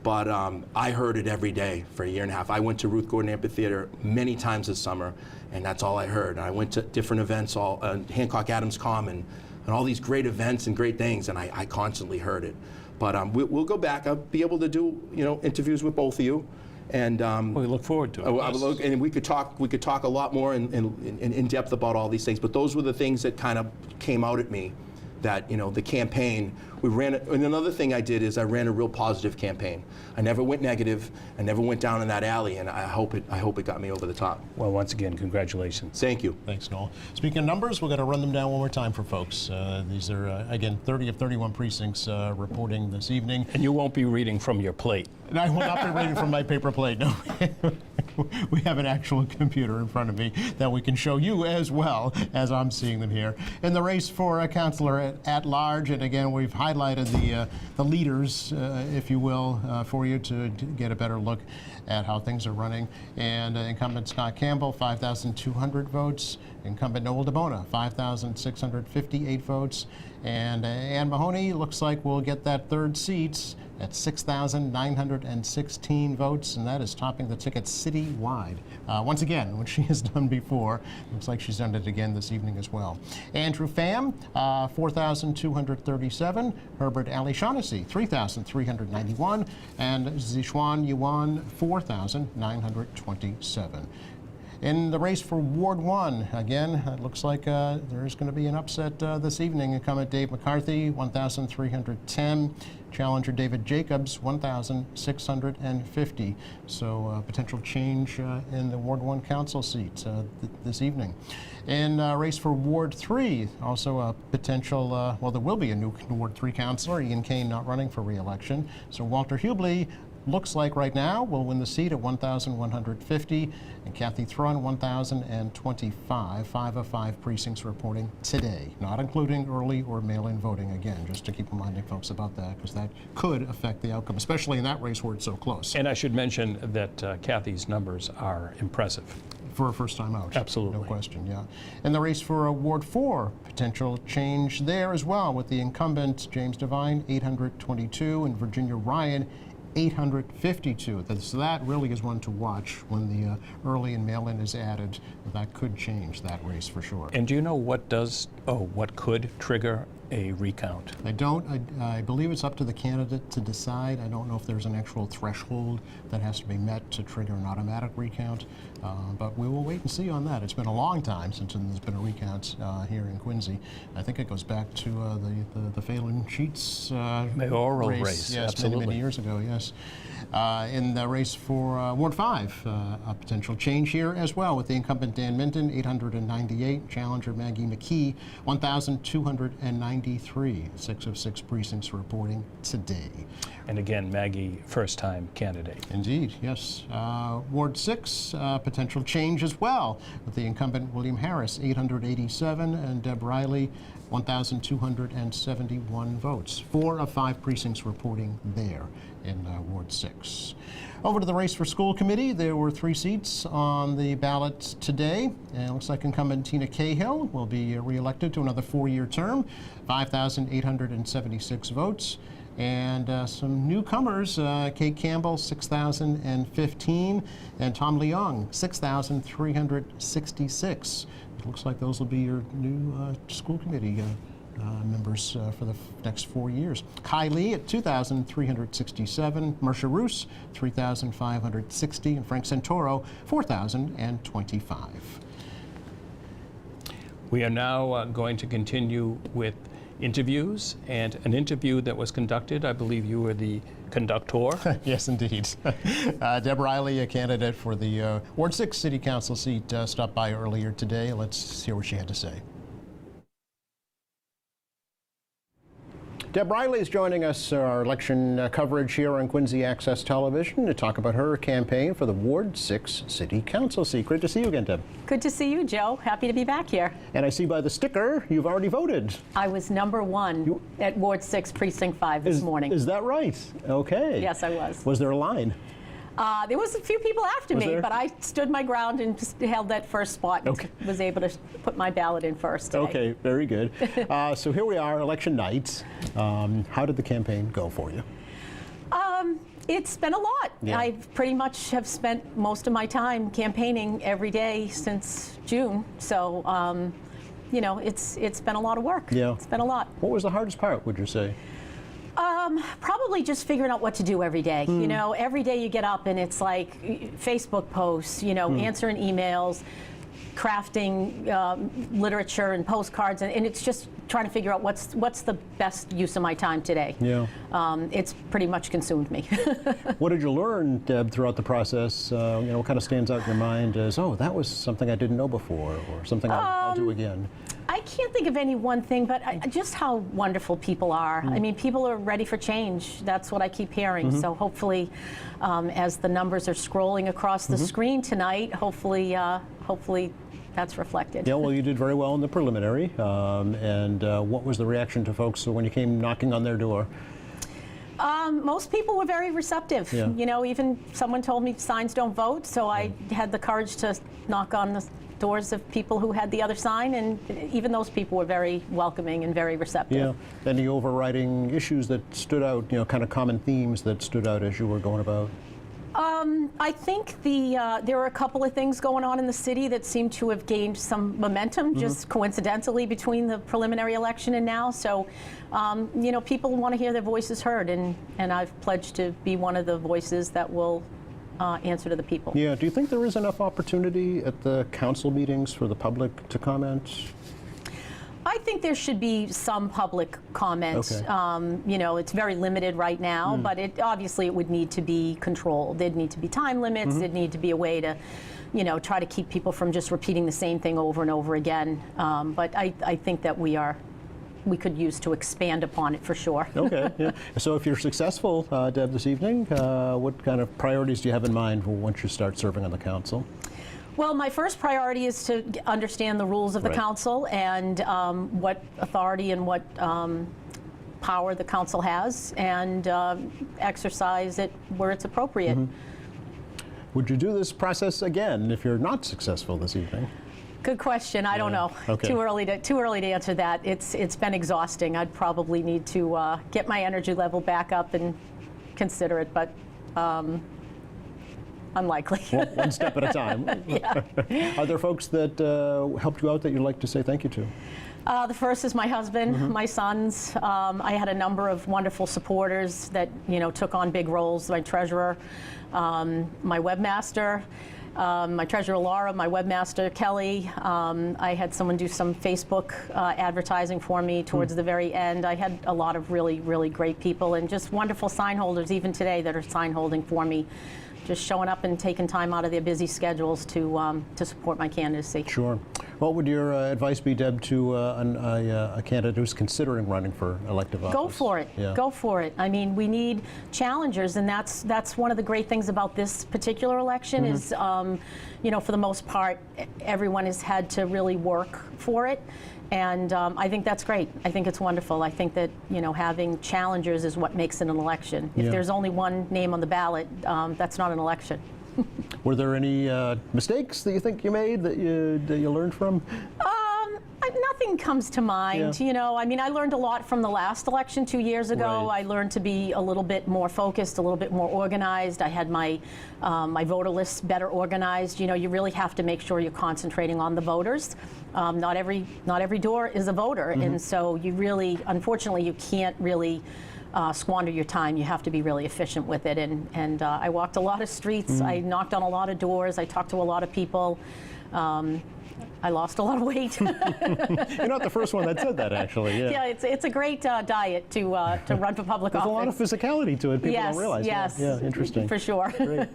But I heard it every day for a year and a half. I went to Ruth Gordon Amphitheater many times this summer, and that's all I heard. And I went to different events, Hancock Adams Common, and all these great events and great things, and I constantly heard it. But we'll go back. I'll be able to do interviews with both of you, and We look forward to it. and we could talk a lot more in depth about all these things. But those were the things that kind of came out at me. That the campaign we ran, and another thing I did is I ran a real positive campaign. I never went negative. I never went down in that alley, and I hope it got me over the top. Well, once again, congratulations. Thank you. Thanks, Noel. Speaking of numbers, we're going to run them down one more time for folks. These are, again, 30 of 31 precincts reporting this evening. And you won't be reading from your plate. And I will not be reading from my paper plate, no. We have an actual computer in front of me that we can show you as well as I'm seeing them here. In the race for a councillor at large, and again, we've highlighted the leaders, if you will, for you to get a better look at how things are running. And incumbent Scott Campbell, 5,200 votes. Incumbent Noel DeBona, 5,658 votes. And Ann Mahoney looks like we'll get that third seat at 6,916 votes, and that is topping the ticket citywide. Once again, which she has done before. Looks like she's done it again this evening as well. Andrew Pham, 4,237. Herbert Ali Shaughnessy, 3,391. And Zishuan Yuan, 4,927. In the race for Ward 1, again, it looks like there is going to be an upset this evening. Incumbent Dave McCarthy, 1,310. Challenger David Jacobs, 1,650. So potential change in the Ward 1 council seat this evening. In race for Ward 3, also a potential, well, there will be a new Ward 3 councilor, Ian Kane not running for re-election. So Walter Hubley looks like right now will win the seat at 1,150, and Kathy Thrun 1,025. 5 of 5 precincts reporting today, not including early or mail-in voting. Again, just to keep reminding folks about that, because that could affect the outcome, especially in that race where it's so close. And I should mention that Kathy's numbers are impressive. For a first time out. Absolutely. No question, yeah. In the race for Ward 4, potential change there as well with the incumbent James Devine, 822, and Virginia Ryan, 852. So that really is one to watch when the early and mail-in is added. That could change that race for sure. And do you know what could trigger a recount? I don't. I believe it's up to the candidate to decide. I don't know if there's an actual threshold that has to be met to trigger an automatic recount, but we will wait and see on that. It's been a long time since there's been a recount here in Quincy. I think it goes back to the Phelan Sheets mayoral race. Yes, Absolutely. many years ago, yes. In the race for Ward 5, a potential change here as well with the incumbent Dan Minton, 898, challenger Maggie McKee, 1,293. 6 of 6 precincts reporting today. And again, Maggie, first-time candidate. Indeed, yes. Ward 6, potential change as well with the incumbent William Harris, 887, and Deb Riley, 1,271 votes. 4 of 5 precincts reporting there in Ward 6. Over to the race for school committee, there were 3 seats on the ballot today, and it looks like incumbent Tina Cahill will be re-elected to another 4-year term, 5,876 votes. And some newcomers, Kate Campbell, 6,015, and Tom Leong, 6,366. It looks like those will be your new school committee members for the next 4 years. Kai Lee at 2,367, Marcia Roos, 3,560, and Frank Santoro, 4,025. We are now going to continue with interviews, and an interview that was conducted, I believe you were the conductor. Yes, indeed. Deb Riley, a candidate for the Ward 6 City Council seat, stopped by earlier today. Let's hear what she had to say. Deb Riley is joining us, our election coverage here on Quincy Access Television, to talk about her campaign for the Ward 6 City Council seat. Great to see you again, Deb. Good to see you, Joe. Happy to be back here. And I see by the sticker you've already voted. I was number 1 at Ward 6, Precinct 5 this morning. Is that right? Okay. Yes, I was. Was there a line? There was a few people after Was me, there? but I stood my ground and just held that first spot and Okay. was able to put my ballot in first today. Okay, very good. So here we are, election night. How did the campaign go for you? It's been a lot. Yeah. I pretty much have spent most of my time campaigning every day since June. So, you know, it's been a lot of work. Yeah. It's been a lot. What was the hardest part, would you say? Probably just figuring out what to do every day. You know, every day you get up and it's like Facebook posts, you know, answering emails, crafting literature and postcards, and it's just trying to figure out what's the best use of my time today. Yeah. It's pretty much consumed me. What did you learn, Deb, throughout the process? You know, what kind of stands out in your mind as, oh, that was something I didn't know before, or something I'll do again? I can't think of any one thing, but just how wonderful people are. I mean, people are ready for change. That's what I keep hearing. So hopefully, as the numbers are scrolling across the screen tonight, hopefully that's reflected. Yeah, well, you did very well in the preliminary. And what was the reaction to folks when you came knocking on their door? Most people were very receptive. Yeah. You know, even someone told me signs don't vote, so I had the courage to knock on the doors of people who had the other sign, and even those people were very welcoming and very receptive. Yeah. Any overriding issues that stood out, you know, kind of common themes that stood out as you were going about? I think there were a couple of things going on in the city that seem to have gained some momentum, just coincidentally, between the preliminary election and now. So, you know, people want to hear their voices heard, and I've pledged to be one of the voices that will answer to the people. Yeah. Do you think there is enough opportunity at the council meetings for the public to comment? I think there should be some public comment. Okay. You know, it's very limited right now, but obviously it would need to be controlled. There'd need to be time limits. There'd need to be a way to, you know, try to keep people from just repeating the same thing over and over again. But I think that we could use to expand upon it for sure. Okay. Yeah. So if you're successful, Deb, this evening, what kind of priorities do you have in mind once you start serving on the council? Well, my first priority is to understand the rules of the Right. council and what authority and what power the council has, and exercise it where it's appropriate. Would you do this process again if you're not successful this evening? Good question. I don't know. Okay. Too early to answer that. It's been exhausting. I'd probably need to get my energy level back up and consider it, but unlikely. One step at a time. Yeah. Are there folks that helped you out that you'd like to say thank you to? The first is my husband, my sons. I had a number of wonderful supporters that, you know, took on big roles. My treasurer, my webmaster, my treasurer Laura, my webmaster Kelly. I had someone do some Facebook advertising for me towards the very end. I had a lot of really, really great people and just wonderful sign holders even today that are sign holding for me. Just showing up and taking time out of their busy schedules to support my candidacy. Sure. What would your advice be, Deb, to a candidate who's considering running for elective office? Go for it. Yeah. Go for it. I mean, we need challengers, and that's one of the great things about this particular election is, you know, for the most part, everyone has had to really work for it. And I think that's great. I think it's wonderful. I think that, you know, having challengers is what makes it an election. If Yeah. there's only one name on the ballot, that's not an election. Were there any mistakes that you think you made that you learned from? Nothing nothing comes to mind. Yeah. You know, I mean, I learned a lot from the last election 2 years ago. Right. I learned to be a little bit more focused, a little bit more organized. I had my my voter lists better organized. You know, you really have to make sure you're concentrating on the voters. Not every door is a voter, and so you really, unfortunately, you can't really squander your time. You have to be really efficient with it. And I walked a lot of streets. I knocked on a lot of doors. I talked to a lot of people. I lost a lot of weight. You're not the first one that said that, actually. Yeah. Yeah, it's a great diet to run for public There's office. a lot of physicality to it. People yes, don't realize. Yes. Yeah, interesting. For sure. Great.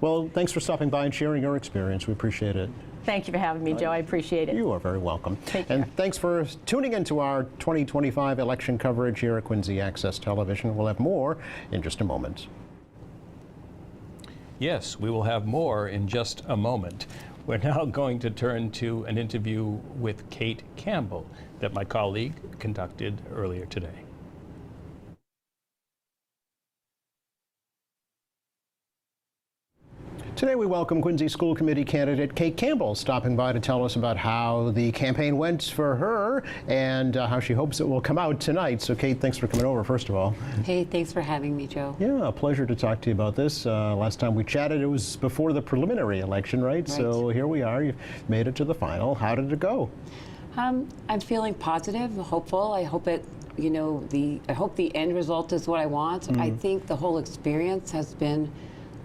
Well, thanks for stopping by and sharing your experience. We appreciate it. Thank you for having me, Joe. I appreciate it. You are very welcome. Take care. And thanks for tuning into our 2025 election coverage here at Quincy Access Television. We'll have more in just a moment. Yes, we will have more in just a moment. We're now going to turn to an interview with Kate Campbell that my colleague conducted earlier today. Today we welcome Quincy School Committee candidate Kate Campbell, stopping by to tell us about how the campaign went for her and how she hopes it will come out tonight. So Kate, thanks for coming over, first of all. Hey, thanks for having me, Joe. Yeah, a pleasure to talk to you about this. Last time we chatted, it was before the preliminary election, right? So here we are. You've made it to the final. How did it go? I'm feeling positive, hopeful. I hope it, you know, I hope the end result is what I want. I think the whole experience has been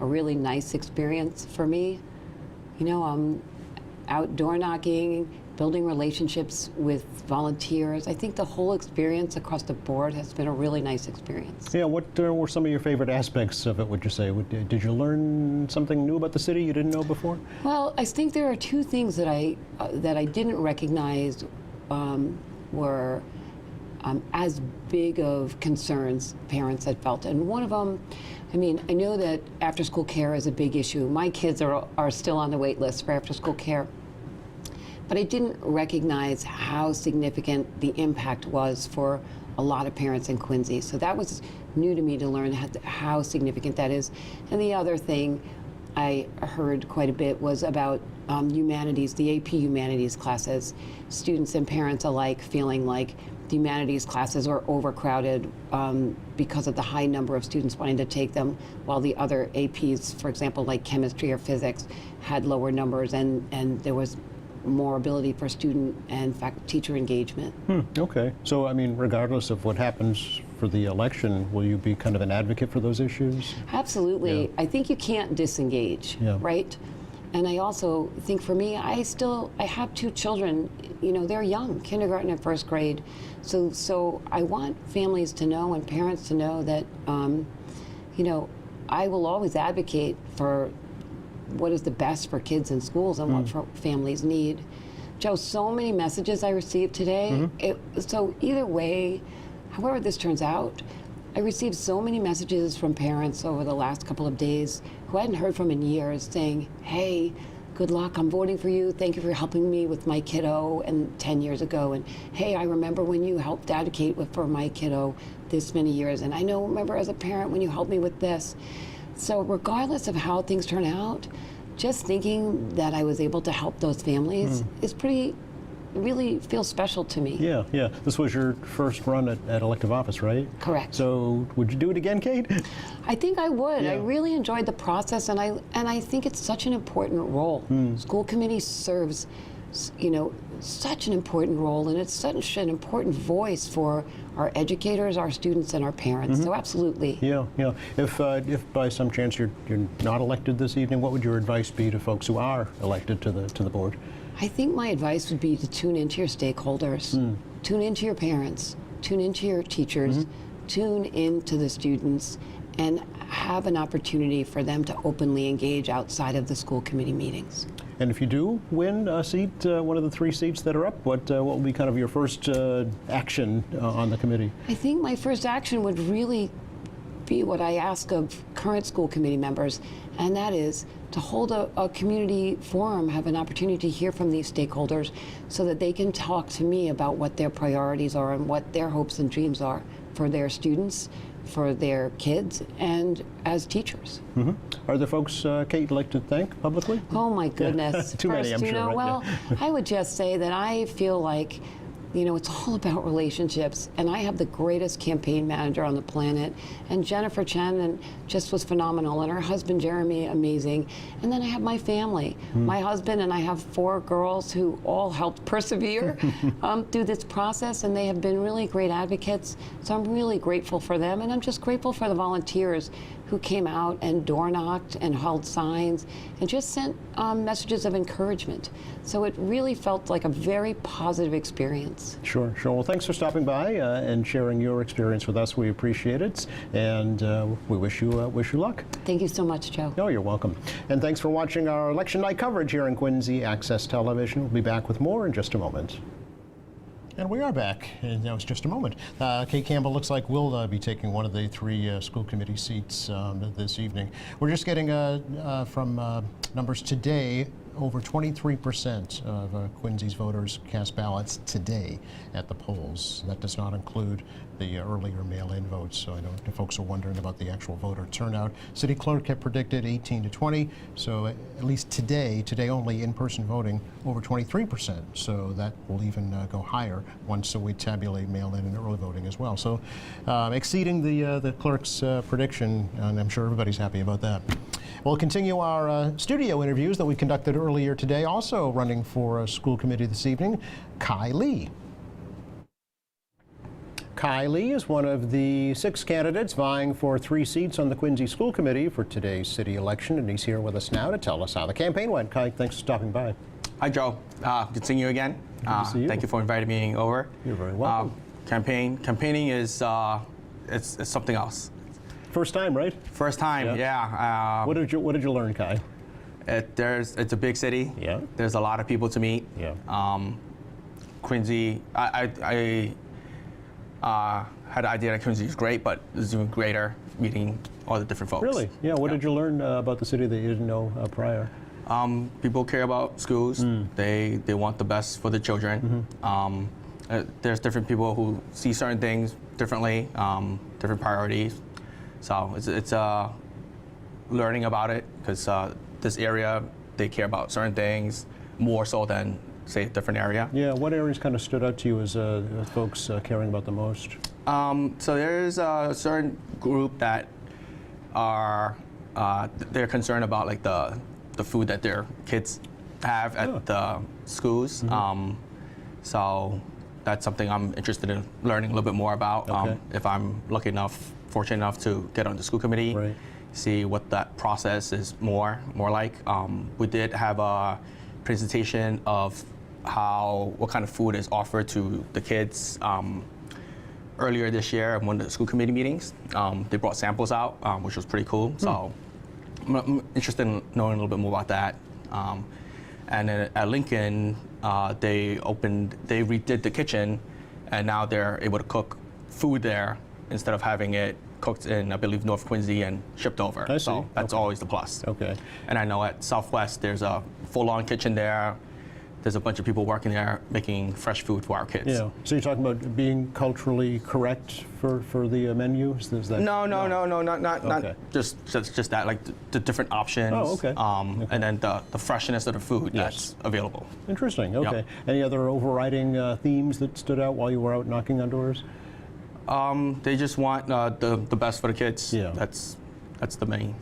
a really nice experience for me. You know, I'm outdoor knocking, building relationships with volunteers. I think the whole experience across the board has been a really nice experience. Yeah, what were some of your favorite aspects of it, would you say? Did you learn something new about the city you didn't know before? Well, I think there are two things that I didn't recognize were as big of concerns parents had felt. And one of them, I mean, I know that after-school care is a big issue. My kids are still on the wait list for after-school care. But I didn't recognize how significant the impact was for a lot of parents in Quincy. So that was new to me to learn how significant that is. And the other thing I heard quite a bit was about humanities, the AP humanities classes. Students and parents alike feeling like the humanities classes are overcrowded because of the high number of students wanting to take them, while the other APs, for example, like chemistry or physics, had lower numbers and there was more ability for student and teacher engagement. Okay. So, I mean, regardless of what happens for the election, will you be kind of an advocate for those issues? Absolutely. Yeah. I think you can't disengage, right? And I also think for me, I have two children, you know, they're young, kindergarten and first grade. So I want families to know and parents to know that, you know, I will always advocate for what is the best for kids in schools and what families need. Joe, so many messages I received today. So either way, however this turns out, I received so many messages from parents over the last couple of days who I hadn't heard from in years saying, hey, good luck, I'm voting for you. Thank you for helping me with my kiddo 10 years ago. And hey, I remember when you helped advocate for my kiddo this many years. And I remember as a parent when you helped me with this. So regardless of how things turn out, just thinking that I was able to help those families is really feels special to me. Yeah, yeah. This was your first run at elective office, right? Correct. So would you do it again, Kate? I think I would. Yeah. I really enjoyed the process, and I think it's such an important role. School committee serves, you know, such an important role, and it's such an important voice for our educators, our students, and our parents. So absolutely. Yeah, yeah. If by some chance you're not elected this evening, what would your advice be to folks who are elected to the board? I think my advice would be to tune into your stakeholders, tune into your parents, tune into your teachers, tune into the students, and have an opportunity for them to openly engage outside of the school committee meetings. And if you do win a seat, one of the 3 seats that are up, what will be kind of your first action on the committee? I think my first action would really be what I ask of current school committee members, and that is to hold a community forum, have an opportunity to hear from these stakeholders so that they can talk to me about what their priorities are and what their hopes and dreams are for their students, for their kids, and as teachers. Are there folks, Kate, you'd like to thank publicly? Oh my goodness. Too many, I'm First, sure, right? well, I would just say that I feel like You know, it's all about relationships. And I have the greatest campaign manager on the planet. And Jennifer Chen and just was phenomenal. And her husband, Jeremy, amazing. And then I have my family. My husband and I have 4 girls who all helped persevere through this process. And they have been really great advocates. So I'm really grateful for them. And I'm just grateful for the volunteers who came out and door knocked and held signs and just sent messages of encouragement. So it really felt like a very positive experience. Sure, sure. Well, thanks for stopping by and sharing your experience with us. We appreciate it, and we wish you luck. Thank you so much, Joe. No, you're welcome. And thanks for watching our election night coverage here in Quincy Access Television. We'll be back with more in just a moment. And we are back, and that was just a moment. Kate Campbell looks like we'll be taking one of the 3 school committee seats this evening. We're just getting from numbers today. Over 23% of Quincy's voters cast ballots today at the polls. That does not include the earlier mail-in votes, so I know if folks are wondering about the actual voter turnout. City clerk had predicted 18 to 20, so at least today only in-person voting over 23%, so that will even go higher once we tabulate mail-in and early voting as well. So exceeding the clerk's prediction, and I'm sure everybody's happy about that. We'll continue our studio interviews that we conducted earlier today. Also running for a school committee this evening, Kai Lee. Kai Lee is one of the 6 candidates vying for 3 seats on the Quincy School Committee for today's city election, and he's here with us now to tell us how the campaign went. Kai, thanks for stopping by. Hi, Joe. Good seeing you again. Good to see you. Thank you for inviting me over. You're very welcome. Campaigning is it's something else. First time, right? First time, yeah. What did you learn, Kai? It's a big city. Yeah. There's a lot of people to meet. Yeah. Quincy, I had the idea that Quincy is great, but it's even greater meeting all the different folks. Really? Yeah. What did you learn about the city that you didn't know prior? People care about schools. They want the best for the children. There's different people who see certain things differently, different priorities. So it's learning about it, because this area, they care about certain things more so than, say, a different area. Yeah, what areas kind of stood out to you as folks caring about the most? So there's a certain group that are, they're concerned about like the food that their kids have at the schools. So that's something I'm interested in learning a little bit more about. If I'm fortunate enough to get on the school committee, see what that process is more like. We did have a presentation of what kind of food is offered to the kids earlier this year at one of the school committee meetings. They brought samples out, which was pretty cool. So I'm interested in knowing a little bit more about that. And then at Lincoln, they redid the kitchen, and now they're able to cook food there instead of having it cooked in, I believe, North Quincy and shipped over. I see. So that's always the plus. Okay. And I know at Southwest, there's a full-on kitchen there. There's a bunch of people working there making fresh food for our kids. Yeah. So you're talking about being culturally correct for the menu? Is that No, not Okay. just that, like the different options. Oh, okay. And then the freshness of the food that's available. Interesting. Okay. Yep. Any other overriding themes that stood out while you were out knocking on doors? They just want the best for the kids. Yeah. That's the main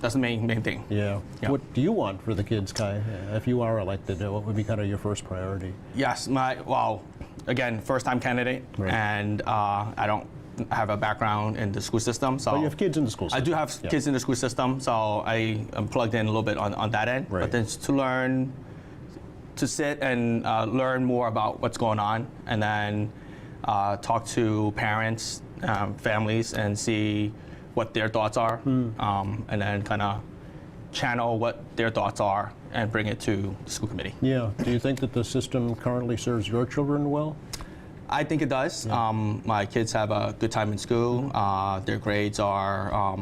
thing. Yeah. What do you want for the kids, Kai? If you are elected, what would be kind of your first priority? Yes, again, first-time candidate, and I don't have a background in the school system. So but you have kids in the school system. I do have kids in the school system, so I am plugged in a little bit on that end. But then to sit and learn more about what's going on, and then talk to parents, families, and see what their thoughts are, and then kind of channel what their thoughts are and bring it to the school committee. Yeah. Do you think that the system currently serves your children well? I think it does. Yeah. My kids have a good time in school. Their grades are,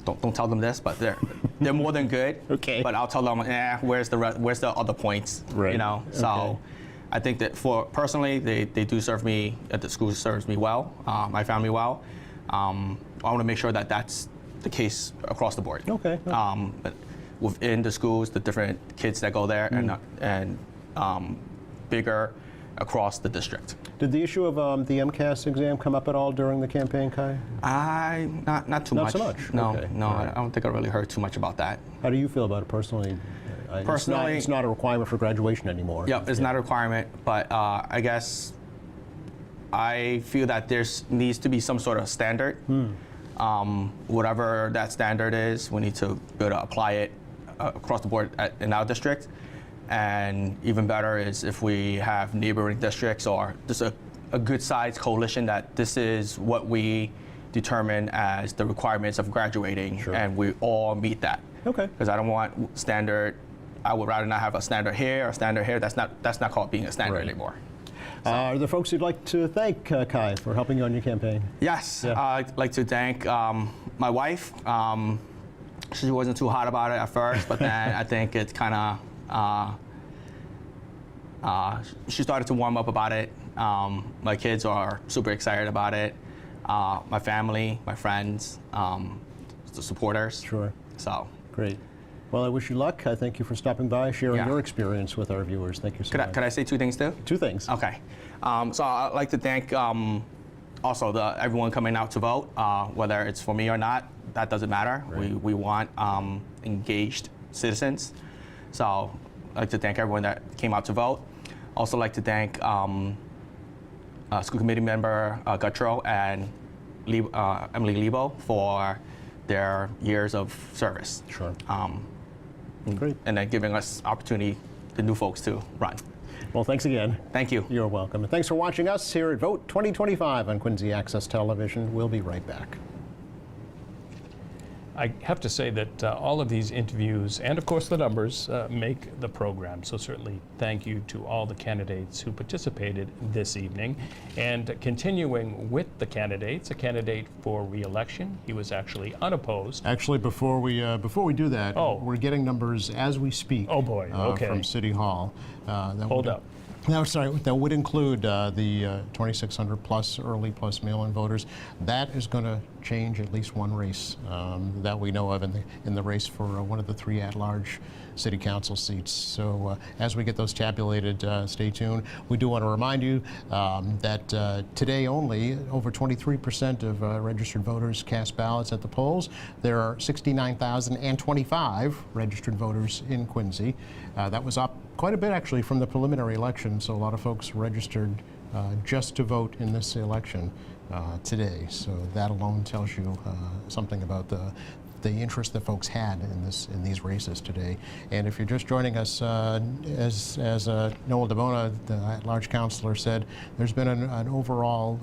don't tell them this, but they're more than good. Okay. But I'll tell them, where's the other points? Right. You know. So. Okay. I think that personally, they do serve me, the school serves me well, my family well. I want to make sure that that's the case across the board. Okay. But within the schools, the different kids that go there, and bigger across the district. Did the issue of the MCAS exam come up at all during the campaign, Kai? Not too much. Not so much? No, Okay. no, All right. I don't think I really heard too much about that. How do you feel about it personally? Personally, it's not a requirement for graduation anymore. Yeah, it's not a requirement, but I guess I feel that there needs to be some sort of standard. Whatever that standard is, we need to be able to apply it across the board in our district. And even better is if we have neighboring districts or just a good-sized coalition that this is what we determine as the requirements of graduating, and we all meet that. Okay. Because I don't want standard. I would rather not have a standard here or a standard here. That's not called being a standard anymore. Are there folks you'd like to thank, Kai, for helping you on your campaign? Yes, I'd like to thank my wife. She wasn't too hot about it at first, but then I think it kind of, she started to warm up about it. My kids are super excited about it. My family, my friends, the supporters. Sure. So. Great. Well, I wish you luck. I thank you for stopping by, sharing your experience with our viewers. Thank you so much. Could I say two things too? Two things. Okay. So I'd like to thank also everyone coming out to vote, whether it's for me or not. That doesn't matter. Right. We want engaged citizens. So I'd like to thank everyone that came out to vote. Also like to thank school committee member Guttrow and Emily Lebo for their years of service. Sure. Great. And then giving us opportunity, the new folks, to run. Well, thanks again. Thank you. You're welcome. And thanks for watching us here at Vote 2025 on Quincy Access Television. We'll be right back. I have to say that all of these interviews and, of course, the numbers make the program. So certainly thank you to all the candidates who participated this evening. And continuing with the candidates, a candidate for re-election. He was actually unopposed. Actually, before we do that, we're getting numbers as we speak. Oh boy, okay. From City Hall. Hold up. No, sorry, that would include the 2,600 plus early plus mail-in voters. That is going to change at least one race that we know of in the race for one of the three at-large city council seats. So as we get those tabulated, stay tuned. We do want to remind you that today only over 23% of registered voters cast ballots at the polls. There are 69,025 registered voters in Quincy. That was up quite a bit actually from the preliminary election, so a lot of folks registered just to vote in this election today. So that alone tells you something about the interest that folks had in these races today. And if you're just joining us, as Noel DeBona, the at-large councilor, said, there's been an overall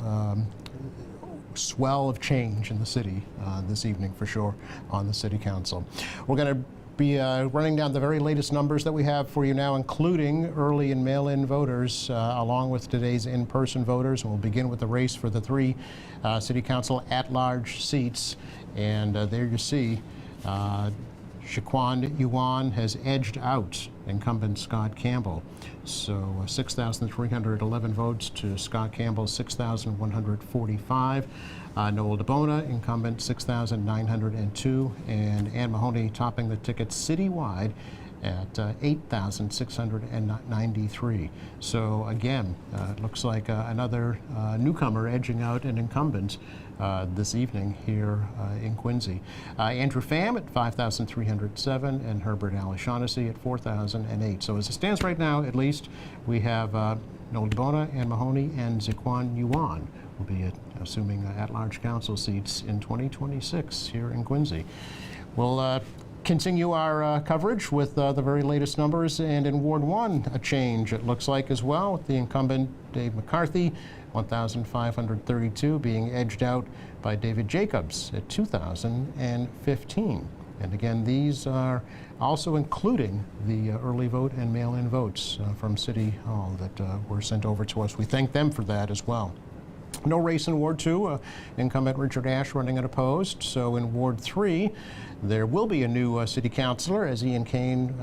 swell of change in the city this evening for sure on the city council. We're going to be running down the very latest numbers that we have for you now, including early and mail-in voters, along with today's in-person voters. And we'll begin with the race for the three city council at-large seats. And there you see, Shaquan Yuan has edged out incumbent Scott Campbell. So 6,311 votes to Scott Campbell's 6,145. Noel DeBona, incumbent, 6,902, and Ann Mahoney topping the ticket citywide at 8,693. So again, it looks like another newcomer edging out an incumbent this evening here in Quincy. Andrew Pham at 5,307 and Herbert Al-Shaughnessy at 4,008. So as it stands right now, at least, we have Noel DeBona, Ann Mahoney, and Shaquan Yuan will be assuming at-large council seats in 2026 here in Quincy. We'll continue our coverage with the very latest numbers, and in Ward 1, a change it looks like as well, with the incumbent Dave McCarthy, 1,532, being edged out by David Jacobs at 2,015. And again, these are also including the early vote and mail-in votes from City Hall that were sent over to us. We thank them for that as well. No race in Ward 2, incumbent Richard Ashe running unopposed. So in Ward 3, there will be a new city councilor, as Ian Kane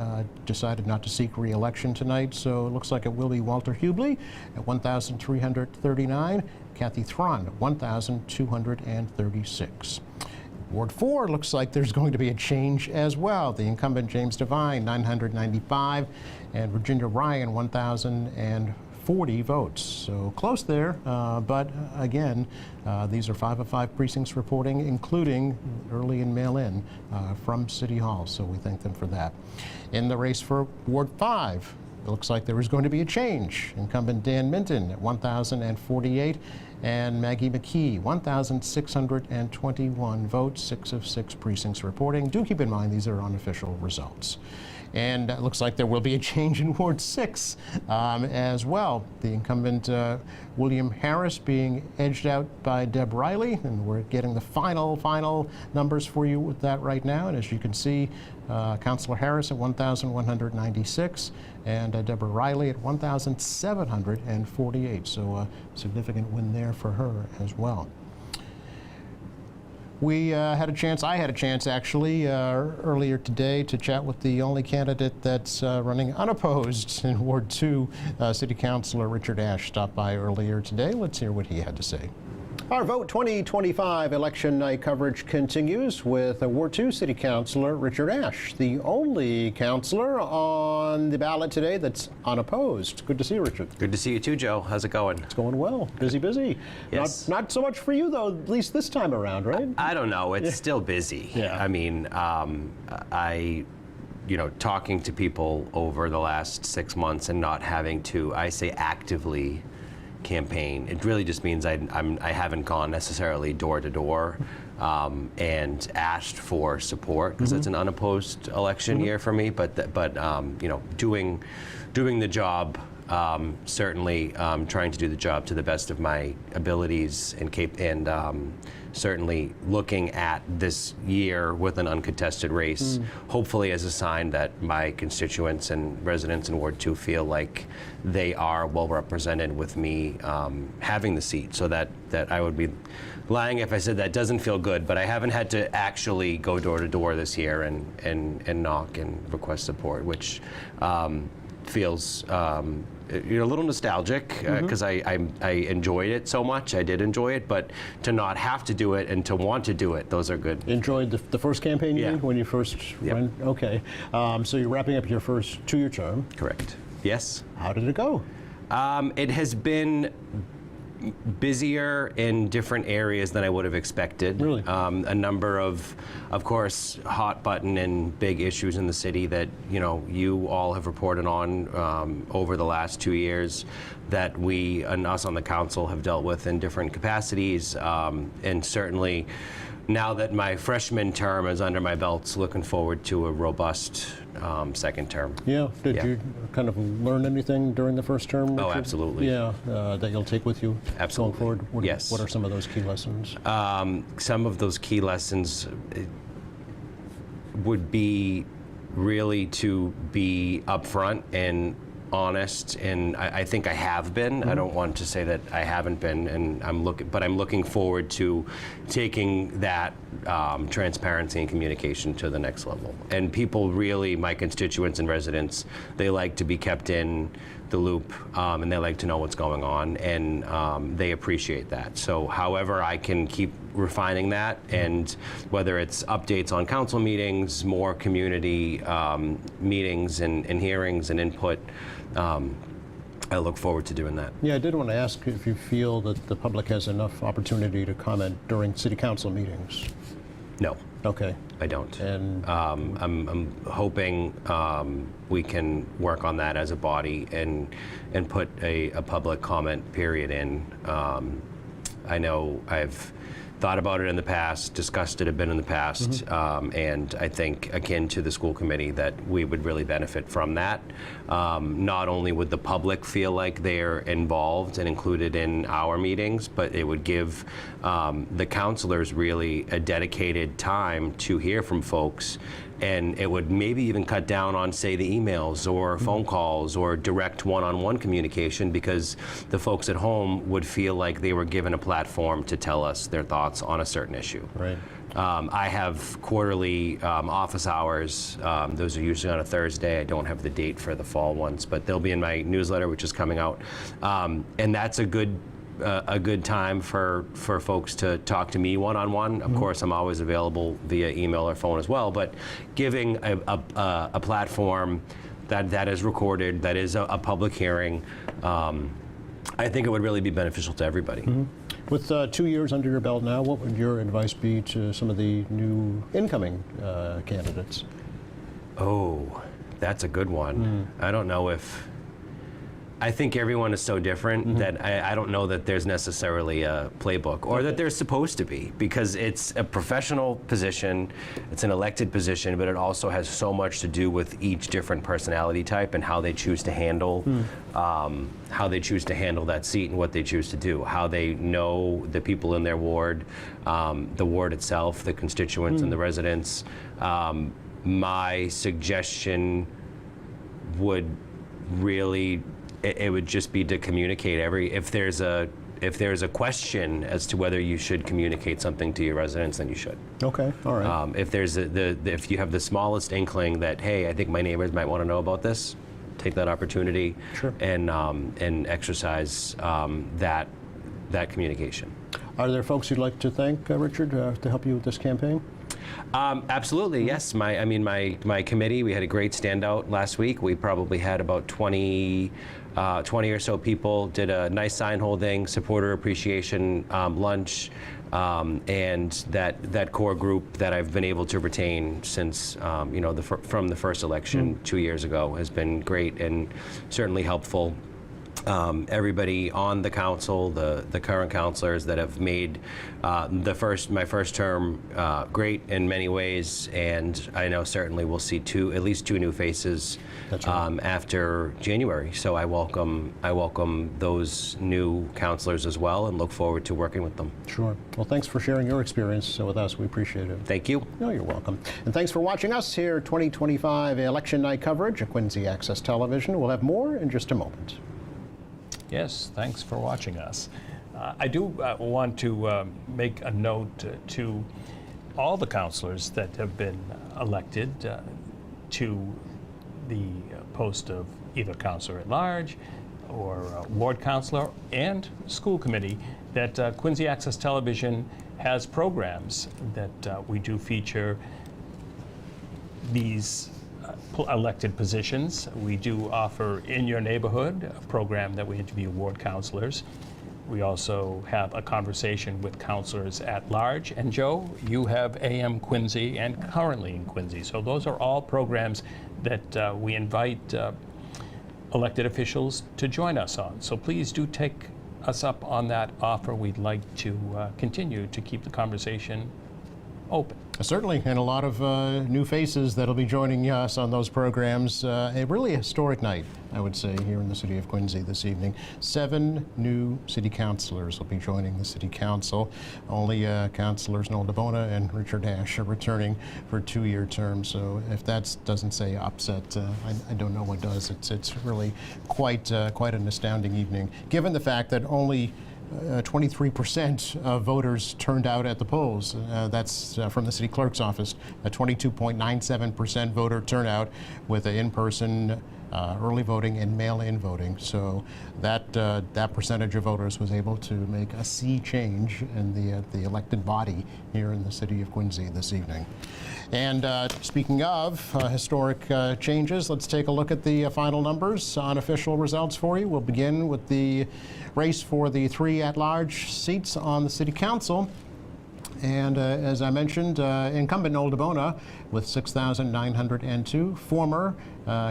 decided not to seek re-election tonight. So it looks like it will be Walter Hubley at 1,339, Kathy Thron at 1,236. Ward 4 looks like there's going to be a change as well. The incumbent James Devine, 995, and Virginia Ryan, 1,004. 40 votes. So close there, but again, these are 5 of 5 precincts reporting, including early and mail-in from City Hall, so we thank them for that. In the race for Ward 5, it looks like there is going to be a change. Incumbent Dan Minton at 1,048 and Maggie McKee, 1,621 votes, 6 of 6 precincts reporting. Do keep in mind these are unofficial results. And it looks like there will be a change in Ward 6 as well. The incumbent William Harris being edged out by Deb Riley, and we're getting the final numbers for you with that right now. And as you can see, Councilor Harris at 1,196 and Deborah Riley at 1,748. So a significant win there for her as well. I had a chance actually earlier today to chat with the only candidate that's running unopposed in Ward 2. City Councilor Richard Ashe stopped by earlier today. Let's hear what he had to say. Our Vote 2025 election night coverage continues with Ward 2 City Councilor Richard Ashe, the only councilor on the ballot today that's unopposed. Good to see you, Richard. Good to see you too, Joe. How's it going? It's going well. Busy. Yes. Not so much for you, though, at least this time around, right? I don't know. It's still busy. Yeah. I mean, talking to people over the last 6 months and not having to, I say, actively campaign. It really just means I haven't gone necessarily door to door and asked for support, because it's an unopposed election year for me. But doing the job, certainly trying to do the job to the best of my abilities and certainly looking at this year with an uncontested race, hopefully as a sign that my constituents and residents in Ward 2 feel like they are well represented with me having the seat, so that I would be lying if I said that doesn't feel good, but I haven't had to actually go door to door this year and knock and request support, which feels a little nostalgic because I enjoyed it so much. I did enjoy it, but to not have to do it and to want to do it, those are good. Enjoyed the first campaign, you mean, when you first went? Okay. So you're wrapping up your first 2-year term. Correct. Yes. How did it go? It has been busier in different areas than I would have expected. Really? A number of course, hot button and big issues in the city that you all have reported on over the last 2 years that we and us on the council have dealt with in different capacities, and certainly now that my freshman term is under my belt, looking forward to a robust second term. Yeah. Did you kind of learn anything during the first term, Richard? Oh, absolutely. Yeah, that you'll take with you absolutely going forward? Yes. What are some of those key lessons? Some of those key lessons would be really to be upfront and honest, and I think I have been. I don't want to say that I haven't been, and I'm looking forward to taking that transparency and communication to the next level. And people really, my constituents and residents, they like to be kept in the loop, and they like to know what's going on, and they appreciate that. So however I can keep refining that, and whether it's updates on council meetings, more community meetings and hearings and input, I look forward to doing that. Yeah, I did want to ask if you feel that the public has enough opportunity to comment during city council meetings. No. Okay. I don't. And I'm hoping we can work on that as a body and put a public comment period in. I know I've thought about it in the past, discussed it a bit in the past, and I think akin to the school committee that we would really benefit from that. Not only would the public feel like they're involved and included in our meetings, but it would give the counselors really a dedicated time to hear from folks, and it would maybe even cut down on, say, the emails or phone calls or direct one-on-one communication, because the folks at home would feel like they were given a platform to tell us their thoughts on a certain issue. Right. I have quarterly office hours. Those are usually on a Thursday. I don't have the date for the fall ones, but they'll be in my newsletter, which is coming out. And that's a good time for folks to talk to me one-on-one. Of course, I'm always available via email or phone as well, but giving a platform that is recorded, that is a public hearing. I think it would really be beneficial to everybody. With 2 years under your belt now, what would your advice be to some of the new incoming candidates? Oh, that's a good one. I don't know if... I think everyone is so different that I don't know that there's necessarily a playbook, or that there's supposed to be, because it's a professional position, it's an elected position, but it also has so much to do with each different personality type and how they choose to handle that seat and what they choose to do, how they know the people in their ward, the ward itself, the constituents and the residents. My suggestion would really, it would just be to communicate if there's a question as to whether you should communicate something to your residents, then you should. Okay, all right. If you have the smallest inkling that, hey, I think my neighbors might want to know about this, take that opportunity and exercise that communication. Are there folks you'd like to thank, Richard, to help you with this campaign? Absolutely, yes. My committee, we had a great standout last week. We probably had about 20 or so people, did a nice sign holding, supporter appreciation lunch, and that core group that I've been able to retain since from the first election 2 years ago has been great and certainly helpful. Everybody on the council, the current councilors that have made my first term great in many ways, and I know certainly we'll see at least two new faces after January. So I welcome those new councilors as well, and look forward to working with them. Sure. Well, thanks for sharing your experience with us. We appreciate it. Thank you. No, you're welcome. And thanks for watching us here, 2025 Election Night coverage at Quincy Access Television. We'll have more in just a moment. Yes, thanks for watching us. I do want to make a note to all the councilors that have been elected to the post of either councilor at large or ward councilor and school committee, that Quincy Access Television has programs that we do feature these elected positions. We do offer In Your Neighborhood, a program that we interview ward councilors. We also have a conversation with councilors at large. And Joe, you have AM Quincy and Currently in Quincy. So those are all programs that we invite elected officials to join us on. So please do take us up on that offer. We'd like to continue to keep the conversation open. Certainly, and a lot of new faces that'll be joining us on those programs. A really historic night, I would say, here in the city of Quincy this evening. 7 new city councilors will be joining the city council. Only councilors Noel DeBona and Richard Ashe are returning for 2-year terms. So if that doesn't say upset, I don't know what does. It's really quite an astounding evening, given the fact that only 23% of voters turned out at the polls. That's from the city clerk's office. A 22.97% voter turnout with an in-person early voting and mail-in voting. So that percentage of voters was able to make a sea change in the elected body here in the city of Quincy this evening. And speaking of historic changes, let's take a look at the final numbers, unofficial results for you. We'll begin with the race for the 3 at-large seats on the city council. And as I mentioned, incumbent Noel DeBona with 6,902. Former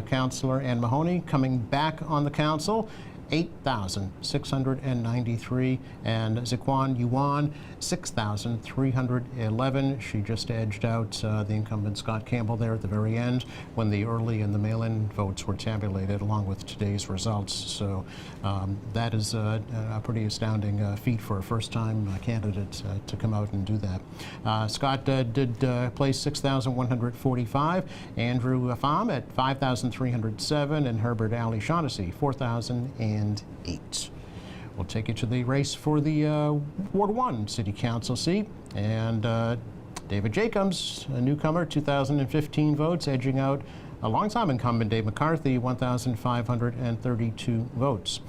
councilor Ann Mahoney coming back on the council, 8,693, and Ziquan Yuan, 6,311. She just edged out the incumbent Scott Campbell there at the very end when the early and the mail-in votes were tabulated along with today's results. So that is a pretty astounding feat for a first-time candidate to come out and do that. Scott did place 6,145, Andrew Pham at 5,307, and Herbert Ali Shaughnessy, 4,008. We'll take you to the race for the Ward 1 City Council seat, and David Jacobs, a newcomer, 2,015 votes, edging out a longtime incumbent Dave McCarthy, 1,532 votes.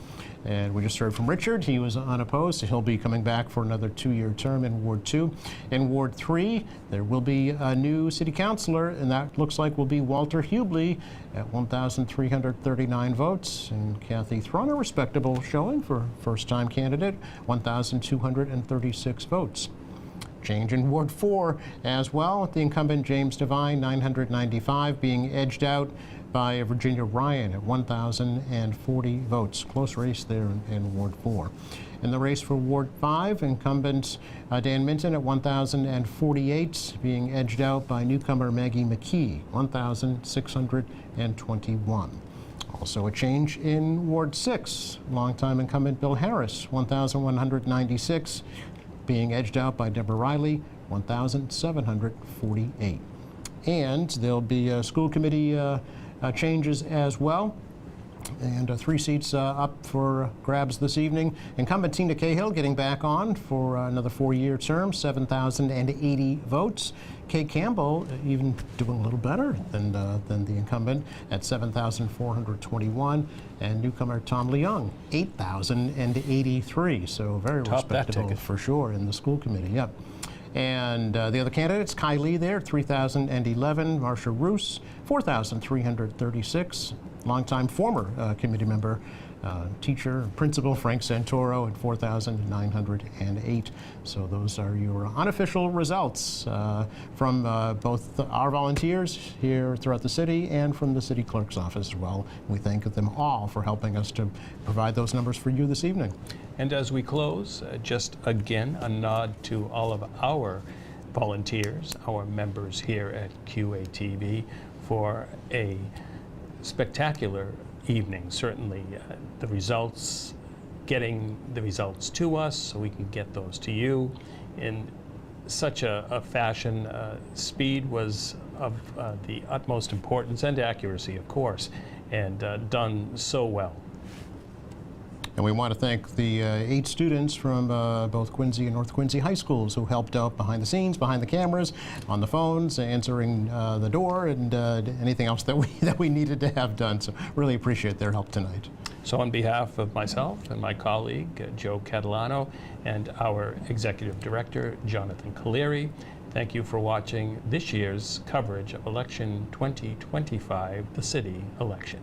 And we just heard from Richard. He was unopposed, so he'll be coming back for another 2-year term in Ward 2. In Ward 3, there will be a new city councilor, and that looks like will be Walter Hubley at 1,339 votes. And Kathy Thrun, a respectable showing for first-time candidate, 1,236 votes. Change in Ward 4 as well. The incumbent James Devine, 995, being edged out by Virginia Ryan at 1,040 votes. Close race there in Ward 4. In the race for Ward 5, incumbent Dan Minton at 1,048, being edged out by newcomer Maggie McKee, 1,621. Also a change in Ward 6. Longtime incumbent Bill Harris, 1,196, being edged out by Deborah Riley, 1,748. And there'll be school committee changes as well. And 3 seats up for grabs this evening. Incumbent Tina Cahill getting back on for another 4-year term, 7,080 votes. Kay Campbell even doing a little better than the incumbent at 7,421. And newcomer Tom Leung, 8,083. So very Top that respectable ticket. for sure in the school committee. Yep. And the other candidates, Kai Lee there, 3,011. Marcia Roos, 4,336. Longtime former committee member, teacher, principal Frank Santoro at 4,908. So those are your unofficial results from both our volunteers here throughout the city and from the city clerk's office as well. We thank them all for helping us to provide those numbers for you this evening. And as we close, just again, a nod to all of our volunteers, our members here at QATV for a spectacular evening. Certainly the results, getting the results to us so we can get those to you in such a fashion. Speed was of the utmost importance, and accuracy, of course, and done so well. And we want to thank the 8 students from both Quincy and North Quincy high schools who helped out behind the scenes, behind the cameras, on the phones, answering the door, and anything else that we needed to have done. So really appreciate their help tonight. So on behalf of myself and my colleague, Joe Catalano, and our Executive Director, Jonathan Caleri, thank you for watching this year's coverage of Election 2025, the city election.